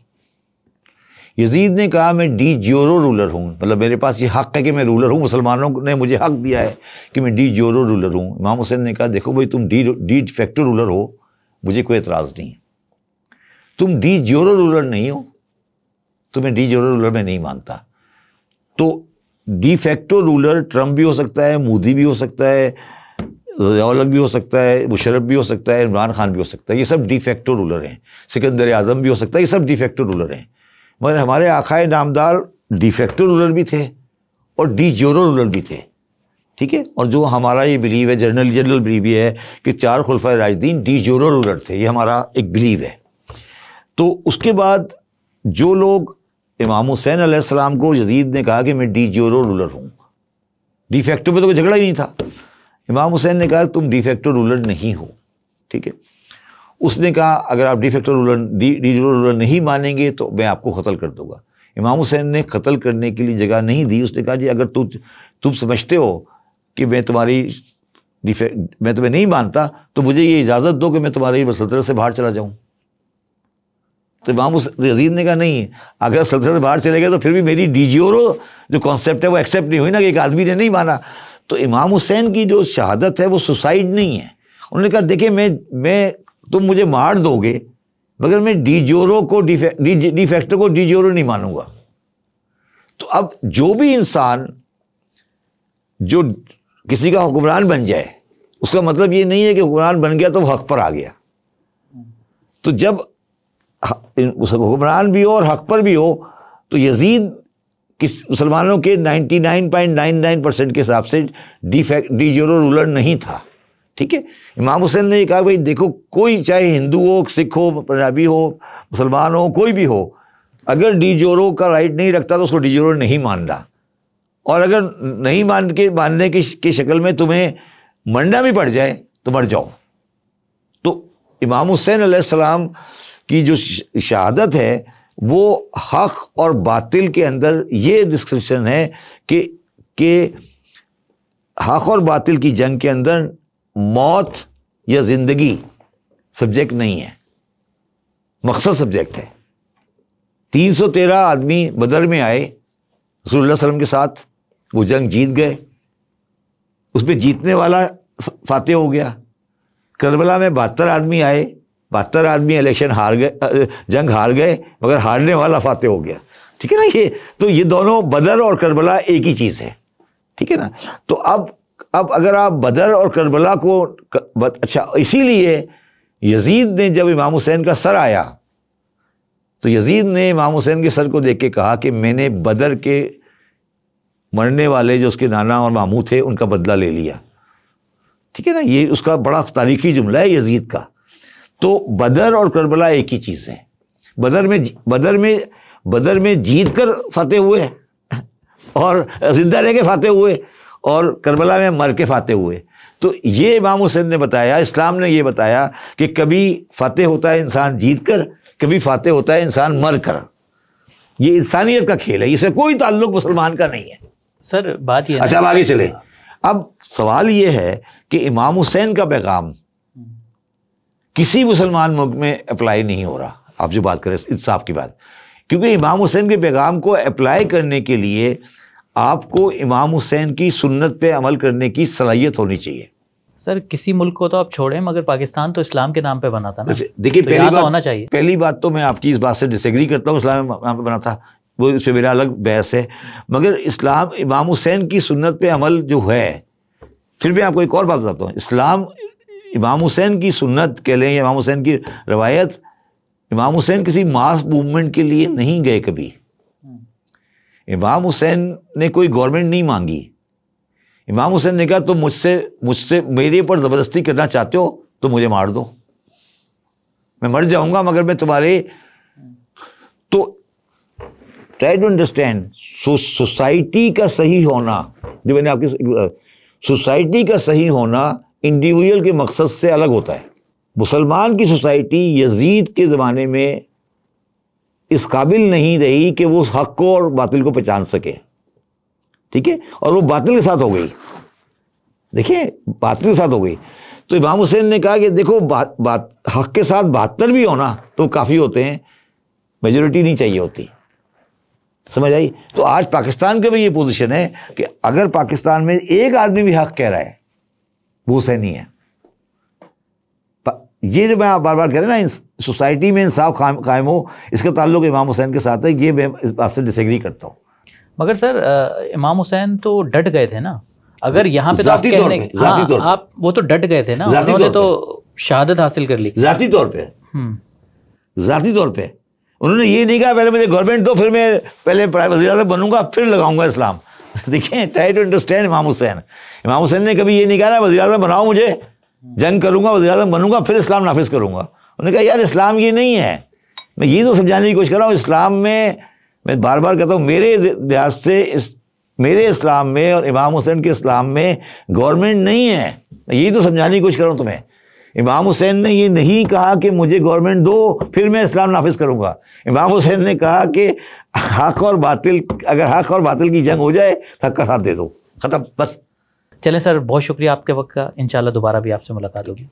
यजीद ने कहा मैं डी ज्योरो रूलर हूँ, मतलब मेरे पास ये हक है कि मैं रूलर हूँ, मुसलमानों ने मुझे हक दिया है कि मैं डी ज्योरो रूलर हूँ। इमाम हुसैन ने कहा देखो भाई, तुम डी फैक्टो रूलर हो, मुझे कोई एतराज़ नहीं, तुम डी ज्योरो रूलर नहीं हो, तुम्हें डी ज्योरो रूलर में नहीं मानता। तो डी फैक्टो रूलर ट्रम्प भी हो सकता है, मोदी भी हो सकता है, ज़ियाउल भी हो सकता है, मुशर्रफ भी हो सकता है, इमरान खान भी हो सकता है, ये सब डी फैक्टो रूलर हैं। सिकंदर आज़म भी हो सकता है, ये सब डी फैक्टो रूलर हैं। मगर हमारे आकाए नामदार डी फैक्टो रूलर भी थे और डी ज्योरो रूलर भी थे। ठीक है, और जो हमारा ये बिलीव है, जनरल बिलीव ये है कि 4 खुलफाए राशिदीन डी ज्योरो रूलर थे, ये हमारा एक बिलीव है। तो उसके बाद जो लोग इमाम हुसैन अलैहिस्सलाम को यजीद ने कहा कि मैं डी ज्योरो रूलर हूँ, डी फैक्टो में तो कोई झगड़ा ही नहीं था, इमाम हुसैन ने कहा तुम डी फैक्टो रूलर नहीं हो। ठीक है, उसने कहा अगर आप de facto ruler de jure ruler नहीं मानेंगे तो मैं आपको कत्ल कर दूंगा। इमाम हुसैन ने कत्ल करने के लिए जगह नहीं दी। उसने कहा जी अगर तुम समझते हो कि मैं तुम्हें नहीं मानता तो मुझे ये इजाज़त दो कि मैं तुम्हारी सल्तनत से बाहर चला जाऊँ। तो इमाम यजीद ने कहा नहीं, अगर सल्तनत से बाहर चले गए तो फिर भी मेरी डी ज्योरो जो कॉन्सेप्ट है वो एक्सेप्ट नहीं हुई ना, कि एक आदमी ने नहीं माना। तो इमाम हुसैन की जो शहादत है वो सुसाइड नहीं है। उन्होंने कहा देखिए मैं तुम मुझे मार दोगे मगर मैं डी ज्योरो को डी फैक्टो को डी ज्योरो नहीं मानूंगा। तो अब जो भी इंसान जो किसी का हुक्मरान बन जाए उसका मतलब ये नहीं है कि हुक्मरान बन गया तो वो हक पर आ गया। तो जब हुक्मरान भी हो और हक पर भी हो तो यजीद किस मुसलमानों के 99.99% के हिसाब से डी ज्योरो रूलर नहीं था। ठीक है, इमाम हुसैन ने कहा भाई देखो, कोई चाहे हिंदू हो, सिख हो, पंजाबी हो, मुसलमान हो, कोई भी हो, अगर डी ज्योरो का राइट नहीं रखता तो उसको डी ज्योरो नहीं मानना, और अगर नहीं मानने की शक्ल में तुम्हें मरना भी पड़ जाए तो मर जाओ। तो इमाम हुसैन अलैहिस्सलाम की जो शहादत है वो हक और बातिल के अंदर ये डिस्क्रिप्शन है कि हक और बातिल की जंग के अंदर मौत या जिंदगी सब्जेक्ट नहीं है, मकसद सब्जेक्ट है। 313 आदमी बदर में आए रसूलुल्लाह सल्लल्लाहु अलैहि वसल्लम के साथ, वो जंग जीत गए, उसमें जीतने वाला फातेह हो गया। करबला में 72 आदमी आए, 72 आदमी इलेक्शन हार गए, जंग हार गए, मगर हारने वाला फातेह हो गया। ठीक है ना, ये दोनों बदर और करबला एक ही चीज़ है। ठीक है ना, तो अब अगर आप बदर और करबला को अच्छा, इसीलिए यजीद ने जब इमाम हुसैन का सर आया तो यजीद ने इमाम हुसैन के सर को देख के कहा कि मैंने बदर के मरने वाले जो उसके नाना और मामू थे उनका बदला ले लिया। ठीक है ना, ये उसका बड़ा तारीखी जुमला है यजीद का। तो बदर और करबला एक ही चीज़ है। बदर में जीत कर फतेह हुए और जिंदा रह के फतेह हुए, और करबला में मर के फतेह हुए। तो ये इमाम हुसैन ने बताया, इस्लाम ने ये बताया कि कभी फतेह होता है इंसान जीत कर, कभी फतेह होता है इंसान मर कर। ये इंसानियत का खेल है, इससे कोई ताल्लुक मुसलमान का नहीं है। सर बात ये, अच्छा अब आगे चले। अब सवाल ये है कि इमाम हुसैन का पैगाम किसी मुसलमान मुल्क में अप्लाई नहीं हो रहा। आप जो बात करें इंसाफ की बात, क्योंकि इमाम हुसैन के पैगाम को अप्लाई करने के लिए आपको इमाम हुसैन की सुन्नत पे अमल करने की सलाहियत होनी चाहिए। सर किसी मुल्क को तो आप छोड़ें, मगर पाकिस्तान तो इस्लाम के नाम पे बना था ना। देखिए तो पहली बात होना चाहिए। पहली बात तो मैं आपकी इस बात से डिसएग्री करता हूँ, इस्लाम के नाम पे बना था, वो इससे मेरा अलग बहस है। मगर इस्लाम इमाम हुसैन की सुन्नत पे अमल जो है, फिर भी आपको एक और बात बताता हूँ, इस्लाम इमाम हुसैन की सुन्नत कह लें या इमाम हुसैन की रवायत, इमाम हुसैन किसी मास मूवमेंट के लिए नहीं गए कभी। इमाम हुसैन ने कोई गवर्नमेंट नहीं मांगी। इमाम हुसैन ने कहा तुम मुझसे मेरे पर ज़बरदस्ती करना चाहते हो तो मुझे मार दो, मैं मर जाऊंगा मगर मैं तुम्हारे। तो ट्राई टू अंडरस्टैंड, सोसाइटी का सही होना, जो मैंने आपकी सोसाइटी का सही होना इंडिविजुअल के मकसद से अलग होता है। मुसलमान की सोसाइटी यजीद के ज़माने में इस काबिल नहीं रही कि वो हक को और बातिल को पहचान सके। ठीक है, और वो बातिल के साथ हो गई। देखिए बातिल के साथ हो गई। तो इमाम हुसैन ने कहा कि देखो हक के साथ 72 भी होना तो काफ़ी होते हैं, मेजोरिटी नहीं चाहिए होती। समझ आई? तो आज पाकिस्तान का भी ये पोजीशन है कि अगर पाकिस्तान में एक आदमी भी हक कह रहा है वो हुसैनी है। ये जो मैं बार बार कह रहे हैं ना, सोसाइटी में इंसाफ कायम हो, इसका ताल्लुक इमाम हुसैन के साथ है। ये मैं इस बात से डिसएग्री करता हूँ। मगर सर इमाम हुसैन तो डट गए थे ना। अगर यहाँ पे तो आप कहने आप वो तो डट गए थे ना, उन्होंने तो शहादत हासिल कर ली ज़ाती तौर पे। ज़ाती तौर पे उन्होंने ये नहीं कहा पहले मुझे गवर्नमेंट दो, फिर मैं पहले वज़ीर आज़म बनूंगा, फिर लगाऊंगा इस्लाम। देखिए ट्राई टू अंडरस्टैंड इमाम हुसैन ने कभी ये नहीं कहा ना वज़ीर आज़म बनाओ मुझे, जंग करूंगा, वज़ीर आज़म बनूंगा, फिर इस्लाम नाफिज करूंगा। उन्होंने कहा यार इस्लाम ये नहीं है। मैं ये तो समझाने की कोशिश कर रहा हूँ, इस्लाम में मैं बार बार कहता हूँ मेरे लिहाज से मेरे इस्लाम में और इमाम हुसैन के इस्लाम में गवर्नमेंट नहीं है। मैं यही तो समझाने की कोशिश कर रहा हूँ तुम्हें। इमाम हुसैन ने ये नहीं कहा कि मुझे गवर्नमेंट दो फिर मैं इस्लाम नाफिज करूँगा। इमाम हुसैन ने कहा कि हक और बातिल, अगर हक और बातिल की जंग हो जाए हक का साथ दे दो, ख़त्म, बस। चलें सर, बहुत शुक्रिया आपके वक्त का। इंशाल्लाह दोबारा भी आपसे मुलाकात होगी।